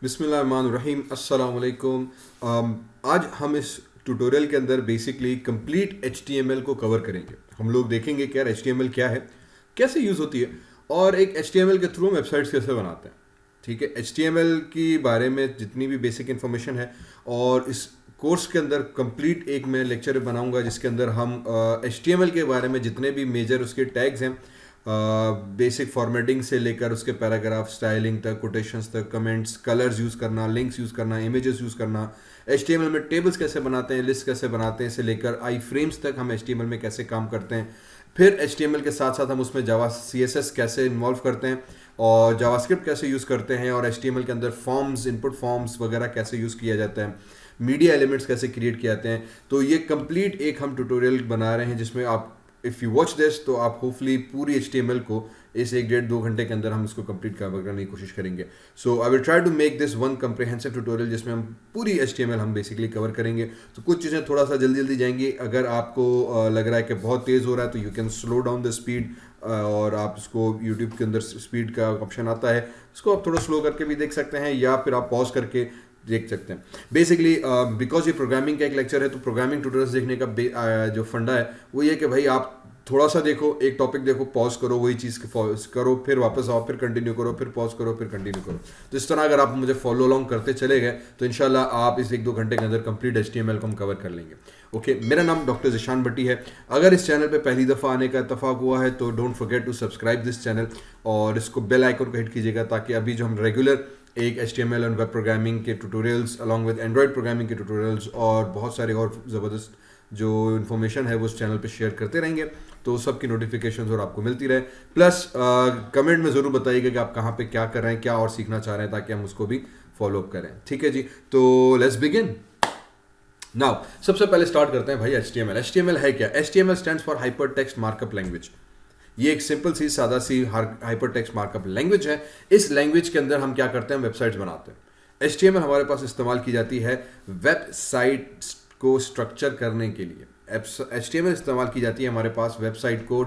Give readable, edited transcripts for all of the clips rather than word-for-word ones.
बिस्मिल्लाहिर्रहमानिर्रहीम अस्सलाम वालेकुम। आज हम इस ट्यूटोरियल के अंदर बेसिकली कंप्लीट HTML को कवर करेंगे। हम लोग देखेंगे कि यार HTML क्या है, कैसे यूज़ होती है और एक HTML के थ्रू हम वेबसाइट्स कैसे बनाते हैं। ठीक है, HTML की बारे में जितनी भी बेसिक इन्फॉर्मेशन है और इस कोर्स के अंदर कंप्लीट एक मैं लेक्चर बनाऊंगा जिसके अंदर हम HTML के बारे में जितने भी मेजर उसके टैग्स हैं, बेसिक फॉर्मेटिंग से लेकर उसके पैराग्राफ स्टाइलिंग तक, कोटेशंस तक, कमेंट्स, कलर्स यूज़ करना, लिंक्स यूज़ करना, इमेजेस यूज़ करना, HTML में टेबल्स कैसे बनाते हैं, लिस्ट कैसे बनाते हैं से लेकर आई फ्रेम्स तक हम HTML में कैसे काम करते हैं। फिर HTML के साथ साथ हम उसमें जावा CSS कैसे इन्वॉल्व करते हैं और जावास्क्रिप्ट कैसे यूज़ करते हैं और HTML के अंदर फॉर्म्स, इनपुट फॉर्म्स वगैरह कैसे यूज़ किया जाता है, मीडिया एलिमेंट्स कैसे क्रिएट किए जाते हैं। तो ये कंप्लीट एक हम ट्यूटोरियल बना रहे हैं जिसमें आप इफ़ यू वॉच दिस तो आप होपफुली पूरी HTML को इस 1 डेढ़ 2 घंटे के अंदर हम इसको कंप्लीट कवर करने की कोशिश करेंगे। So I will try to make this one comprehensive tutorial जिसमें हम पूरी HTML हम बेसिकली कवर करेंगे। तो कुछ चीज़ें थोड़ा सा जल्दी जल्दी जाएंगी। अगर आपको लग रहा है कि बहुत तेज़ हो रहा है तो you can slow down the speed और आप इसको यूट्यूब के अंदर स्पीड का ऑप्शन आता है, उसको आप थोड़ा स्लो करके भी देख सकते हैं या फिर आप पॉज करके देख सकते हैं। बेसिकली बिकॉज ये प्रोग्रामिंग का एक लेक्चर है तो प्रोग्रामिंग ट्यूटोरियल्स देखने का जो फंडा है वो ये कि भाई आप थोड़ा सा देखो, एक टॉपिक देखो, पॉज करो, वही चीज़ करो, फिर वापस आओ, फिर कंटिन्यू करो, फिर पॉज करो, फिर कंटिन्यू करो। तो इस तरह अगर आप मुझे फॉलो अलोंग करते चले गए तो इंशाल्लाह आप इस 1-2 घंटे के अंदर कंप्लीट HTML को हम कवर कर लेंगे। ओके, मेरा नाम डॉक्टर ज़िशान भट्टी है। अगर इस चैनल पे पहली दफ़ा आने का इत्तेफाक हुआ है तो don't forget to subscribe this channel और इसको बेल आइकन को हिट कीजिएगा ताकि अभी जो हम रेगुलर एक HTML और वेब प्रोग्रामिंग के tutorials along with Android programming के ट्यूटोरियल्स और बहुत सारे और ज़बरदस्त जो इन्फॉर्मेशन है वो उस चैनल पे शेयर करते रहेंगे तो सबकी नोटिफिकेशंस और आपको मिलती रहे। प्लस कमेंट में ज़रूर बताइएगा कि आप कहाँ पे क्या कर रहे हैं, क्या और सीखना चाह रहे हैं ताकि हम उसको भी फॉलो अप करें। ठीक है जी, तो लेट्स बिगिन नाउ। सबसे पहले स्टार्ट करते हैं भाई HTML। HTML है क्या? HTML stands for hyper text markup language. ये एक सिंपल सी सादा सी हाइपर टेक्स्ट मार्कअप लैंग्वेज है। इस लैंग्वेज के अंदर हम क्या करते हैं? वेबसाइट्स बनाते हैं। HTML हमारे पास इस्तेमाल की जाती है वेबसाइट को स्ट्रक्चर करने के लिए। HTML इस्तेमाल की जाती है हमारे पास वेबसाइट को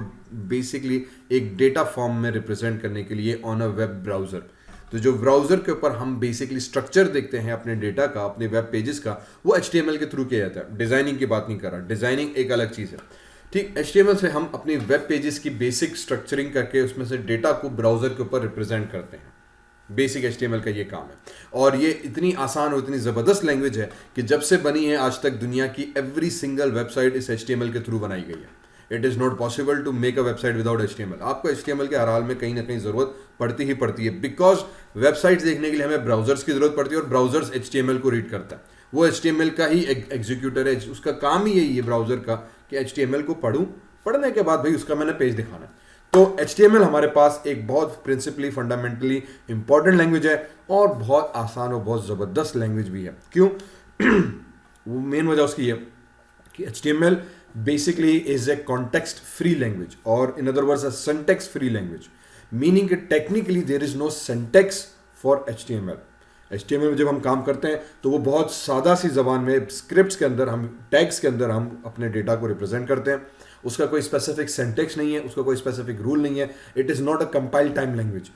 बेसिकली एक डेटा फॉर्म में रिप्रेजेंट करने के लिए ऑन अ वेब ब्राउज़र। तो जो ब्राउज़र के ऊपर हम बेसिकली स्ट्रक्चर देखते हैं अपने डेटा का, अपने वेब पेजेस का, वो HTML के थ्रू किया जाता है। डिज़ाइनिंग की बात नहीं कर रहा, डिज़ाइनिंग एक अलग चीज़ है। ठीक, HTML से हम अपनी वेब पेजेस की बेसिक स्ट्रक्चरिंग करके उसमें से डेटा को ब्राउज़र के ऊपर रिप्रेजेंट करते हैं। बेसिक HTML का ये काम है और ये इतनी आसान और इतनी ज़बरदस्त लैंग्वेज है कि जब से बनी है आज तक दुनिया की एवरी सिंगल वेबसाइट इस HTML के थ्रू बनाई गई है। It is not possible to make a website without HTML। आपको HTML के हर हाल में कहीं ना कहीं ज़रूरत पड़ती ही पड़ती है बिकॉज वेबसाइट्स देखने के लिए हमें ब्राउजर्स की ज़रूरत पड़ती है और ब्राउजर्स HTML को रीड करता है। वो HTML का ही एग्जीक्यूटर है, उसका काम ही यही है ब्राउज़र का कि HTML को पढ़ूँ, पढ़ने के बाद भाई उसका मैंने पेज दिखाना है। तो HTML हमारे पास एक बहुत प्रिंसिपली फंडामेंटली इंपॉर्टेंट लैंग्वेज है और बहुत आसान और बहुत ज़बरदस्त लैंग्वेज भी है। क्यों? वो मेन वजह उसकी है कि HTML basically is a context free language और in other words a syntax free language, meaning कि technically there is no syntax for HTML। HTML में जब हम काम करते हैं तो वो बहुत सादा सी ज़बान में स्क्रिप्ट्स के अंदर हम टैग्स के अंदर हम अपने डेटा को रिप्रेजेंट करते हैं। उसका कोई स्पेसिफिक सिंटैक्स नहीं है, उसका कोई स्पेसिफिक रूल नहीं है। It is not a compile time language.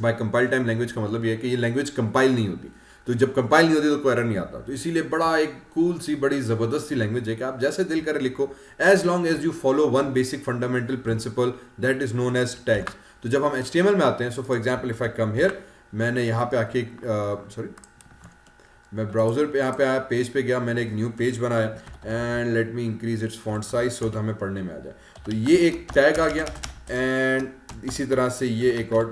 By compile time language का मतलब ये है कि ये लैंग्वेज कंपाइल नहीं होती, तो जब कंपाइल नहीं होती तो कोई एरर नहीं आता। तो इसीलिए बड़ा एक कूल सी बड़ी ज़बरदस्त सी लैंग्वेज है कि आप जैसे दिल करे लिखो, as long as you follow one basic fundamental principle that is known as tags. तो जब हम HTML में आते हैं, so for example if I come here, मैंने यहाँ पे आके मैं ब्राउज़र पे यहाँ पे आया, पेज पे गया, मैंने एक न्यू पेज बनाया and let me increase its font size so हमें पढ़ने में आ जाए। तो ये एक टैग आ गया एंड इसी तरह से ये एक और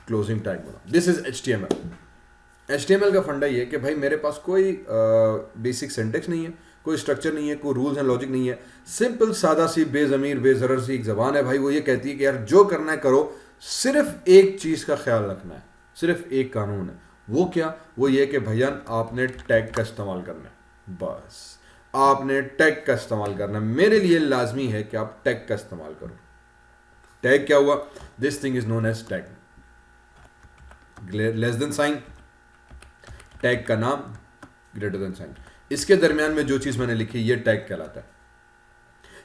क्लोजिंग टैग बना। This is HTML। HTML का फंडा ये है कि भाई मेरे पास कोई बेसिक सिंटेक्स नहीं है, कोई स्ट्रक्चर नहीं है, कोई रूल्स एंड लॉजिक नहीं है। सिंपल सादा सी बेज़मीर बेज़रर सी एक ज़बान है भाई। वो ये कहती है कि यार जो करना है करो, सिर्फ एक चीज़ का ख्याल रखना है, सिर्फ एक कानून है। वो क्या? वो ये कि भैया आपने टैग का इस्तेमाल करना है, बस आपने टैग का इस्तेमाल करना है। मेरे लिए लाजमी है कि आप टैग का इस्तेमाल करो। टैग क्या हुआ? This thing is known as tag. Less than sign, tag का नाम, ग्रेटर देन साइन, इसके दरमियान में जो चीज़ मैंने लिखी ये टैग कहलाता है।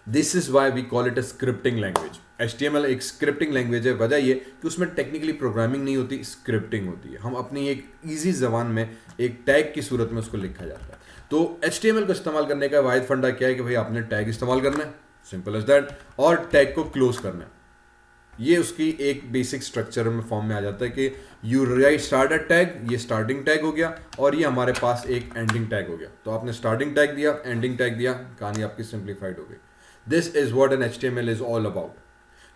This is why we call it a scripting language. HTML एक स्क्रिप्टिंग लैंग्वेज है। वजह ये कि उसमें टेक्निकली प्रोग्रामिंग नहीं होती, स्क्रिप्टिंग होती है। हम अपनी एक ईजी जबान में एक टैग की सूरत में उसको लिखा जाता है। तो HTML को इस्तेमाल करने का वाहिद फंडा क्या है कि भाई आपने टैग इस्तेमाल करना है, सिंपल एज दैट, और टैग को क्लोज करना है। ये उसकी एक बेसिक स्ट्रक्चर में फॉर्म में आ जाता है कि you right start a tag, ये स्टार्टिंग टैग हो गया, और ये हमारे पास एक एंडिंग टैग हो गया। तो आपने स्टार्टिंग टैग दिया, एंडिंग टैग दिया, कहानी आपकी सिंप्लीफाइड हो गई। This is what an HTML is all about.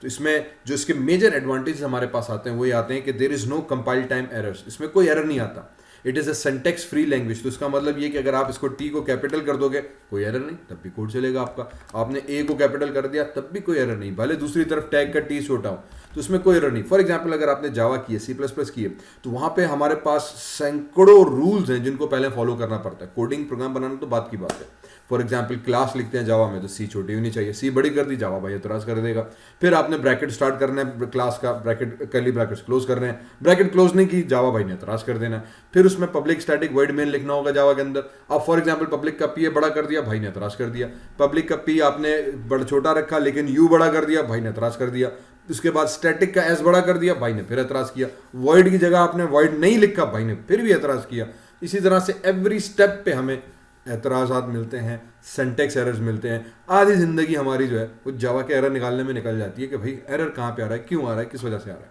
तो इसमें जो इसके मेजर एडवांटेज हमारे पास आते हैं वो ये आते हैं कि there is no compile time errors, इसमें कोई एरर नहीं आता। It is a syntax free language. तो इसका मतलब ये कि अगर आप इसको टी को कैपिटल कर दोगे कोई एरर नहीं, तब भी कोड चलेगा आपका। आपने ए को कैपिटल कर दिया तब भी कोई एरर नहीं, भले दूसरी तरफ टैग का टी छोटा हो, तो उसमें कोई एरर नहीं। फॉर एग्जाम्पल अगर आपने जावा की है, C++ की है, तो वहाँ पे हमारे पास सैकड़ों रूल्स हैं जिनको पहले फॉलो करना पड़ता है। कोडिंग प्रोग्राम बनाना तो बात की बात है। फॉर एग्जाम्पल क्लास लिखते हैं जावा में, तो सी छोटी होनी चाहिए, सी बड़ी कर दी जावा भाई एतराज कर देगा। फिर आपने ब्रैकेट स्टार्ट करना है क्लास का, ब्रैकेट कर्ली ब्रैकेट्स क्लोज कर रहे हैं, ब्रैकेट क्लोज नहीं की जावा भाई ने एतराज कर देना है। फिर उसमें पब्लिक स्टैटिक वॉइड मेन लिखना होगा जावा के अंदर। अब फॉर एग्जाम्पल पब्लिक का पी बड़ा कर दिया, भाई ने एतराज कर दिया। पब्लिक का पी आपने बड़ा छोटा रखा लेकिन यू बड़ा कर दिया, भाई ने एतराज कर दिया। उसके बाद स्टैटिक का एस बड़ा कर दिया, भाई ने फिर एतराज किया। वॉइड की जगह आपने वॉइड नहीं लिखा, भाई ने फिर भी एतराज किया। इसी तरह से एवरी स्टेप पे हमें एतराज़ात मिलते हैं, सिंटैक्स एरर्स मिलते हैं। आधी ज़िंदगी हमारी जो है वो जावा के एरर निकालने में निकल जाती है कि भाई एरर कहाँ पे आ रहा है, क्यों आ रहा है, किस वजह से आ रहा है।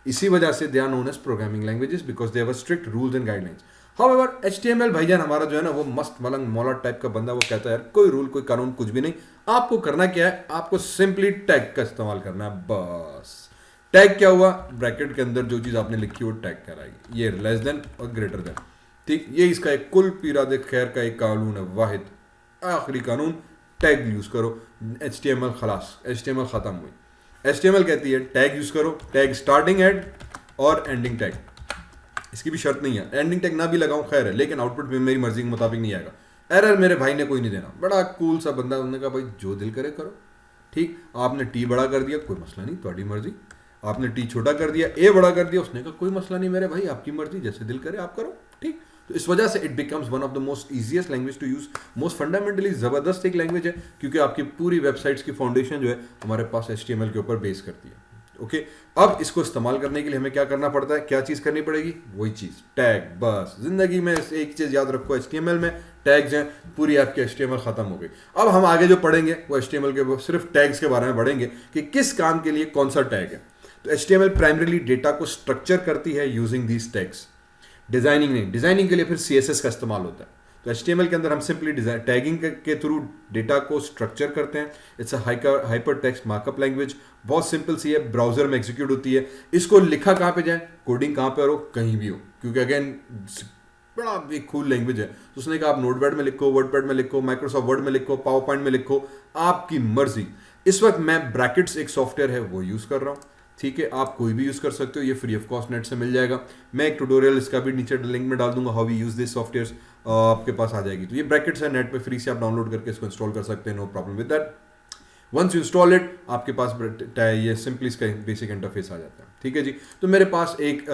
इसी वजह से they are known as programming languages because they have strict rules and guidelines. However HTML भाईजान हमारा जो है ना वो मस्त मलंग मौला टाइप का बंदा, वो कहता है यार कोई रूल कोई कानून कुछ भी नहीं, आपको करना क्या है, आपको सिंपली टैग का इस्तेमाल करना है बस। टैग क्या हुआ, ब्रैकेट के अंदर जो चीज़ आपने लिखी वो टैग कहलाएगी। ये लेस देन और ग्रेटर देन, ठीक, ये इसका एक कुल पीरादे खैर का एक कानून है, वाहिद आखिरी कानून। टैग यूज करो, HTML खलास, HTML खत्म हुई। HTML कहती है टैग यूज करो, टैग स्टार्टिंग एड और एंडिंग टैग। इसकी भी शर्त नहीं है, एंडिंग टैग ना भी लगाऊं खैर है, लेकिन आउटपुट में मेरी मर्जी के मुताबिक नहीं आएगा। एरर मेरे भाई ने कोई नहीं देना, बड़ा कूल सा बंदा, उन्होंने कहा भाई जो दिल करे करो, ठीक। आपने टी बड़ा कर दिया, कोई मसला नहीं, तुम्हारी मर्जी। आपने टी छोटा कर दिया, ए बड़ा कर दिया, उसने कहा कोई मसला नहीं मेरे भाई, आपकी मर्जी, जैसे दिल करे आप करो, ठीक। तो इस वजह से it becomes one of the most easiest language to use, most fundamentally ज़बरदस्त एक लैंग्वेज है, क्योंकि आपकी पूरी वेबसाइट्स की फाउंडेशन जो है हमारे पास HTML के ऊपर बेस करती है। ओके, अब इसको इस्तेमाल करने के लिए हमें क्या करना पड़ता है, क्या चीज़ करनी पड़ेगी, वही चीज़ टैग। बस जिंदगी में एक चीज़ याद रखो, HTML में टैग्स हैं, पूरी आपकी HTML खत्म हो गई। अब हम आगे जो पढ़ेंगे वो HTML के सिर्फ टैग्स के बारे में पढ़ेंगे कि किस काम के लिए कौन सा टैग है। तो HTML प्राइमरीली डेटा को स्ट्रक्चर करती है यूजिंग दीज टैग्स। डिजाइनिंग नहीं, डिजाइनिंग के लिए फिर CSS का इस्तेमाल होता है। तो HTML के अंदर हम सिंपली टैगिंग के थ्रू डेटा को स्ट्रक्चर करते हैं। It's a hyper text markup language, बहुत सिंपल सी है, ब्राउजर में एग्जीक्यूट होती है। इसको लिखा कहाँ पे जाए, कोडिंग कहाँ पे हो, कहीं भी हो, क्योंकि अगेन बड़ा एक कूल लैंग्वेज है। तो उसने कहा आप नोटपैड में लिखो, वर्डपैड में लिखो, माइक्रोसॉफ्ट वर्ड में लिखो, पावर पॉइंट में लिखो, आपकी मर्जी। इस वक्त मैं ब्रैकेट्स एक सॉफ्टवेयर है वो यूज़ कर रहा हूँ, ठीक है, आप कोई भी यूज़ कर सकते हो, ये फ्री ऑफ कॉस्ट नेट से मिल जाएगा। मैं एक ट्यूटोरियल इसका भी नीचे लिंक में डाल दूंगा, how we use this software, आपके पास आ जाएगी। तो ये ब्रैकेट्स है, नेट पे फ्री से आप डाउनलोड करके इसको इंस्टॉल कर सकते हैं, no problem with that. Once you install it, आपके पास ये सिंपली इसका बेसिक इंटरफेस आ जाता है, ठीक है जी। तो मेरे पास एक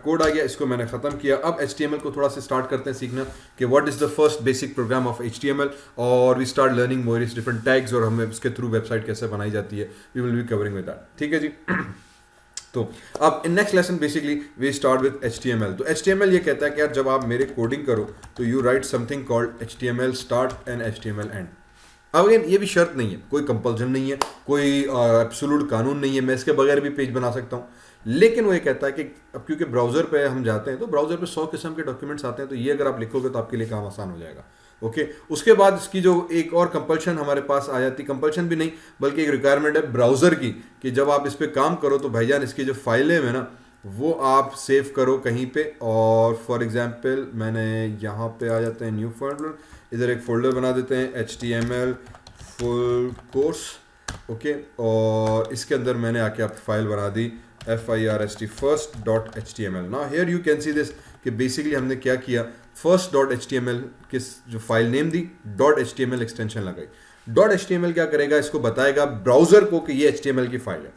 कोड आ गया, इसको मैंने ख़त्म किया। अब HTML को थोड़ा सा स्टार्ट करते हैं सीखना कि what is the first basic program of HTML, और we start learning various different tags, और हमें उसके थ्रू वेबसाइट कैसे बनाई जाती है, we will be covering with that, ठीक है जी। तो अब in next lesson basically we start with HTML। तो HTML ये कहता है कि यार जब आप मेरे कोडिंग करो तो you right something called HTML start and HTML and. अब अगेन ये भी शर्त नहीं है, कोई कंपल्सन नहीं है, कोई एब्सोल्यूट कानून नहीं है, मैं इसके बगैर भी पेज बना सकता हूँ। लेकिन वो ये कहता है कि अब क्योंकि ब्राउज़र पे हम जाते हैं तो ब्राउज़र पे 100 किस्म के डॉक्यूमेंट्स आते हैं, तो ये अगर आप लिखोगे तो आपके लिए काम आसान हो जाएगा। ओके, उसके बाद इसकी जो एक और कंपल्शन हमारे पास आ जाती, कंपल्शन भी नहीं बल्कि एक रिक्वायरमेंट है ब्राउज़र की, कि जब आप इस पर काम करो तो भाईजान इसकी जो फाइलें हैं ना वो आप सेव करो कहीं पे। और फॉर एग्जांपल मैंने यहाँ पे आ जाते हैं न्यू फोल्डर, इधर एक फ़ोल्डर बना देते हैं HTML फुल कोर्स, ओके, और इसके अंदर मैंने आके आप फाइल बना दी first.html। Now here you can see this कि बेसिकली हमने क्या किया, first.html किस जो file name the, .html extension लगाई। .html क्या करेगा, इसको बताएगा ब्राउजर को कि ये HTML की फाइल है।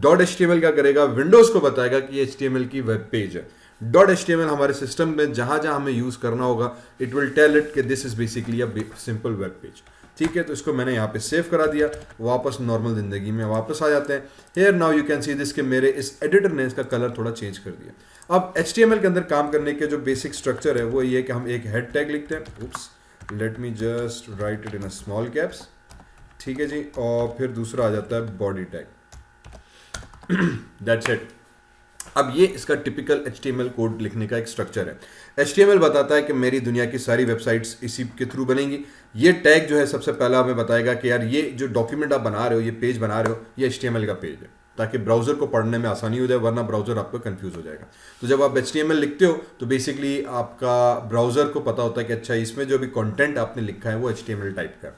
.html क्या करेगा, विंडोज़ को बताएगा कि ये HTML की वेब पेज है। .html हमारे सिस्टम में जहाँ जहाँ हमें यूज़ करना होगा, इट विल टेल इट कि this is basically a simple web page, ठीक है, तो इसको मैंने यहाँ पे सेव करा दिया, वापस नॉर्मल ज़िंदगी में वापस आ जाते हैं। Here now you can see this कि मेरे इस एडिटर ने इसका कलर थोड़ा चेंज कर दिया। अब HTML के अंदर काम करने के जो बेसिक स्ट्रक्चर है वो ये है कि हम एक हेड टैग लिखते हैं, oops let me just write it in a small caps, ठीक है जी, और फिर दूसरा आ जाता है बॉडी टैग, दैट्स इट। अब ये इसका टिपिकल HTML कोड लिखने का एक स्ट्रक्चर है। HTML बताता है कि मेरी दुनिया की सारी वेबसाइट्स इसी के थ्रू बनेंगी। ये टैग जो है सबसे पहला हमें बताएगा कि यार ये जो डॉक्यूमेंट आप बना रहे हो, ये पेज बना रहे हो, ये HTML का पेज है, ताकि ब्राउजर को पढ़ने में आसानी हो जाए, वरना ब्राउजर आपको कंफ्यूज हो जाएगा। तो जब आप HTML लिखते हो तो बेसिकली आपका ब्राउजर को पता होता है कि अच्छा इसमें जो भी कंटेंट आपने लिखा है वो HTML टाइप का है।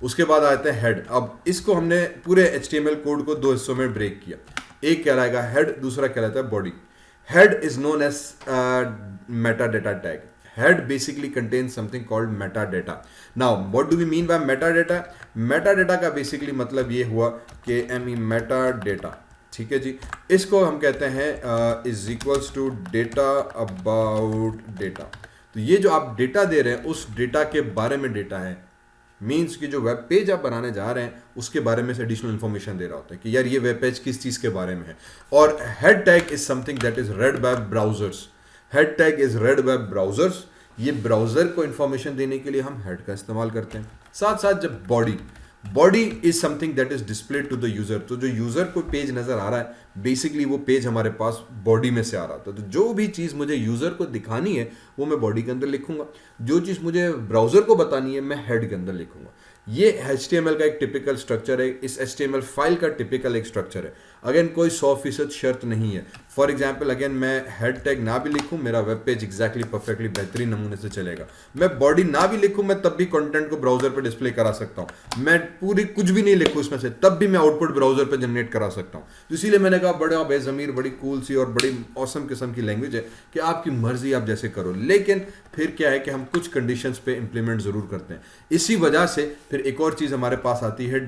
उसके बाद आते हैं हेड। अब इसको हमने पूरे HTML कोड को दो हिस्सों में ब्रेक किया, एक कहलाएगा हेड, दूसरा कहलाता है body. Head is known as metadata tag. Head basically contains something called metadata. Now what do we mean by metadata? Metadata का basically मतलब ये हुआ कि metadata, ठीक है जी, इसको हम कहते हैं is equals to data about data। तो ये जो आप डेटा दे रहे हैं उस डेटा के बारे में डेटा है, मीन्स कि जो वेब पेज आप बनाने जा रहे हैं उसके बारे में से एडिशनल इन्फॉर्मेशन दे रहा होता है कि यार ये वेब पेज किस चीज़ के बारे में है। और head tag is something that is read by browsers. Head tag is read by browsers. ये ब्राउजर को इन्फॉर्मेशन देने के लिए हम हेड का इस्तेमाल करते हैं। साथ साथ जब body is something that is display to the user, तो जो यूजर को पेज नजर आ रहा है बेसिकली वो पेज हमारे पास बॉडी में से आ रहा था। तो जो भी चीज़ मुझे यूजर को दिखानी है वो मैं बॉडी के अंदर लिखूंगा, जो चीज़ मुझे ब्राउजर को बतानी है मैं हेड के अंदर लिखूंगा। ये HTML का एक टिपिकल स्ट्रक्चर है, इस HTML फाइल का टिपिकल एक स्ट्रक्चर है। अगेन कोई 100% शर्त नहीं है। फॉर एग्जाम्पल अगेन मैं हेड टैग ना भी लिखूं मेरा वेब पेज एग्जैक्टली परफेक्टली बेहतरीन नमूने से चलेगा। मैं बॉडी ना भी लिखूं मैं तब भी कंटेंट को ब्राउजर पे डिस्प्ले करा सकता हूं। मैं पूरी कुछ भी नहीं लिखूं इसमें से तब भी मैं आउटपुट ब्राउजर पे जनरेट करा सकता हूं। तो इसीलिए मैंने कहा बड़ा बेज़मीर, बड़ी कूल सी और बड़ी औसम किस्म की लैंग्वेज है कि आपकी मर्जी आप जैसे करो, लेकिन फिर क्या है कि हम कुछ कंडीशंस पे इंप्लीमेंट जरूर करते हैं। इसी वजह से फिर एक और चीज़ हमारे पास आती है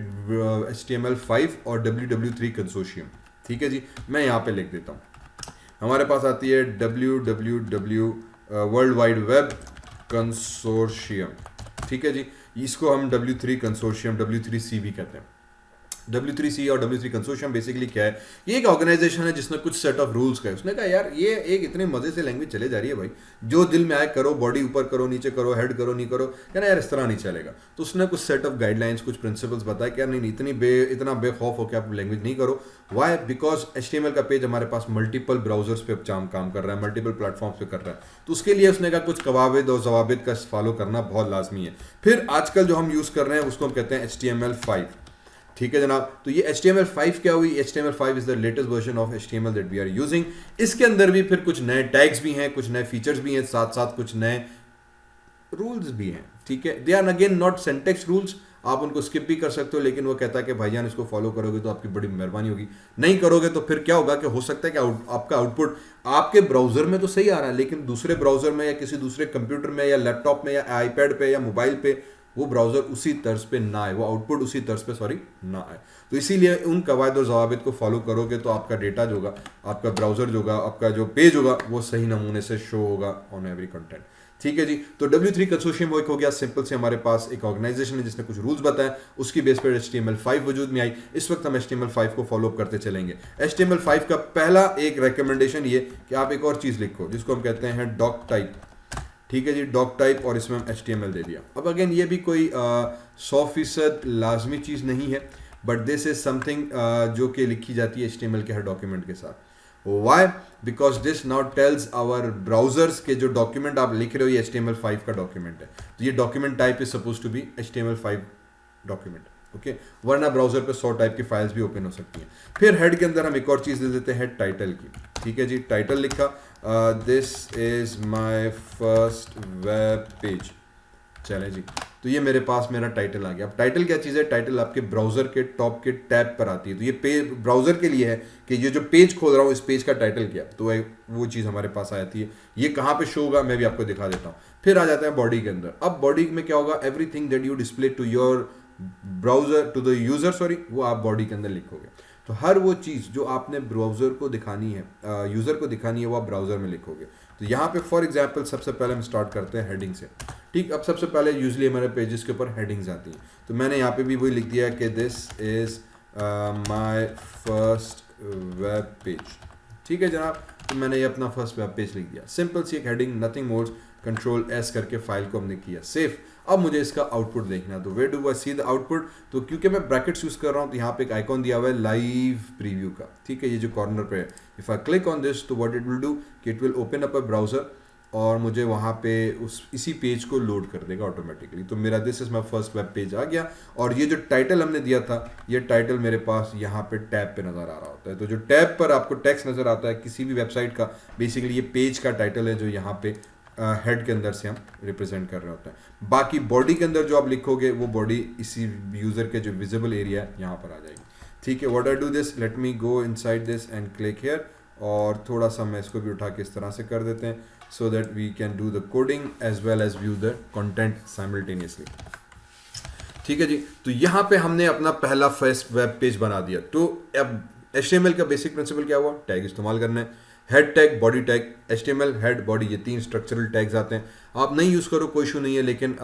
HTML5 और WW3 कंसोर्शियम, ठीक है जी, मैं यहाँ पे लिख देता हूँ। हमारे पास आती है WWW world wide web consortium, ठीक है जी, इसको हम W3 कंसोर्शियम W3C भी कहते हैं। W3C और W3 कंसोर्शियम बेसिकली क्या है, ये एक ऑर्गेनाइजेशन है जिसने कुछ सेट ऑफ रूल्स का, उसने कहा यार ये एक इतने मजे से लैंग्वेज चले जा रही है भाई, जो दिल में आए करो, बॉडी ऊपर करो नीचे करो, हेड करो नहीं करो, क्या ना यार इस तरह नहीं चलेगा। तो उसने कुछ सेट ऑफ गाइडलाइंस, कुछ प्रिंसिपल्स बताया कि यार नहीं इतना बेखौफ हो कि आप लैंग्वेज नहीं करो। वाई? बिकॉज HTML का पेज हमारे पास मल्टीपल ब्राउजर्स पे काम कर रहा है, मल्टीपल प्लेटफॉर्म्स पे कर रहा है, तो उसके लिए उसने कहा कुछ कवायद और जवाबित का फॉलो करना बहुत लाजमी है। फिर आजकल जो हम यूज़ कर रहे हैं उसको हम कहते हैं HTML5, ठीक है जनाब। तो ये HTML5 क्या हुई? HTML5 is the latest version of HTML that we are using. इसके अंदर भी फिर कुछ नए टैग्स भी हैं, कुछ नए फीचर्स भी हैं, साथ साथ कुछ नए रूल्स भी हैं, ठीक है। They are again not syntax rules, आप उनको स्किप भी कर सकते हो, लेकिन वो कहता है कि भाईजान इसको फॉलो करोगे तो आपकी बड़ी मेहरबानी होगी, नहीं करोगे तो फिर क्या होगा कि हो सकता है कि आपका आउटपुट आपके ब्राउजर में तो सही आ रहा है लेकिन दूसरे ब्राउजर में या किसी दूसरे कंप्यूटर में या लैपटॉप में या आईपैड पे या मोबाइल पे वो ब्राउजर उसी तर्ज पे ना आए, वो आउटपुट उसी तर्ज पे ना आए। तो इसीलिए उन कवायद और ज़वाबित को फॉलो करोगे तो आपका डेटा जो होगा, आपका ब्राउजर जो होगा, आपका जो पेज होगा वो सही नमूने से शो होगा ऑन एवरी कंटेंट, ठीक है जी। तो W3 कंसोर्शियम हो गया सिंपल से, हमारे पास एक ऑर्गेनाइजेशन है जिसने कुछ रूल्स बताया, उसकी बेस पर HTML5 वजूद में आई। इस वक्त हम HTML5 को फॉलो करते चलेंगे। HTML5 का पहला एक रिकमेंडेशन ये कि आप एक और चीज़ लिखो जिसको हम कहते हैं डॉक टाइप, ठीक है जी, डॉक टाइप, और इसमें हम HTML दे दिया। अब अगेन ये भी कोई 100% लाजमी चीज़ नहीं है, बट दिस इज समथिंग जो कि लिखी जाती है HTML के हर डॉक्यूमेंट के साथ। Why? Because this now tells our browsers के जो डॉक्यूमेंट आप लिख रहे हो ये HTML5 का डॉक्यूमेंट है, तो ये document type is suppose to be HTML5 document, okay. वरना ब्राउजर पे 100 टाइप की फाइल्स भी ओपन हो सकती हैं। फिर हेड के अंदर हम एक और चीज़ दे देते हैं टाइटल की, ठीक है जी। टाइटल लिखा, this is my first web page, चले जी, तो ये मेरे पास मेरा टाइटल आ गया। अब टाइटल क्या चीज़ है? टाइटल आपके ब्राउजर के टॉप के टैब पर आती है, तो ये पेज ब्राउजर के लिए है कि ये जो पेज खोल रहा हूँ इस पेज का टाइटल क्या, तो वो चीज़ हमारे पास आ जाती है। ये कहाँ पे शो होगा मैं भी आपको दिखा देता हूँ। फिर आ जाता है बॉडी के अंदर। अब बॉडी में क्या होगा? Everything that you display to your browser to the user, sorry, वो आप बॉडी के अंदर लिखोगे। तो हर वो चीज़ जो आपने ब्राउजर को दिखानी है, यूज़र को दिखानी है, वो आप ब्राउजर में लिखोगे। तो यहाँ पे फॉर एग्जांपल सबसे पहले हम स्टार्ट करते हैं हेडिंग से। ठीक, अब सबसे पहले यूजली हमारे पेजेस के ऊपर हेडिंग्स आती हैं, तो मैंने यहाँ पे भी वही लिख दिया कि this is my first web page. ठीक है जनाब, तो मैंने ये अपना फर्स्ट वेब पेज लिख दिया, सिंपल सी एक heading, nothing more, control S करके फाइल को हमने किया सेव। अब मुझे इसका आउटपुट देखना है, तो where do I see the output, तो क्योंकि मैं ब्रैकेट्स यूज कर रहा हूँ तो यहाँ पे एक आइकॉन दिया हुआ है लाइव प्रीव्यू का। ठीक है, ये जो कॉर्नर पे है, if I click on this तो व्हाट इट विल डू कि it will open up a browser और मुझे वहाँ पे इसी पेज को लोड कर देगा ऑटोमेटिकली। तो मेरा this is my first web page आ गया, और ये जो टाइटल हमने दिया था, ये टाइटल मेरे पास यहाँ पे टैब पे नज़र आ रहा होता है। तो जो टैब पर आपको टेक्स्ट नज़र आता है किसी भी वेबसाइट का, बेसिकली ये पेज का टाइटल है जो यहाँ पे हेड के अंदर से हम रिप्रेजेंट कर रहे होते हैं। बाकी बॉडी के अंदर जो आप लिखोगे वो बॉडी इसी यूज़र के जो विजिबल एरिया है यहाँ पर आ जाएगी। ठीक है, what I do this, let me go inside this and click here, और थोड़ा सा मैं इसको भी उठा के इस तरह से कर देते हैं so that we can do the coding as well as view the content simultaneously। ठीक है जी, तो यहाँ पे हमने अपना पहला फर्स्ट वेब पेज बना दिया। तो अब HTML का बेसिक प्रिंसिपल क्या हुआ, टैग इस्तेमाल करना है, head tag, body tag, HTML head body, ये 3 स्ट्रक्चरल टैग्स आते हैं। आप नहीं यूज़ करो कोई इशू नहीं है, लेकिन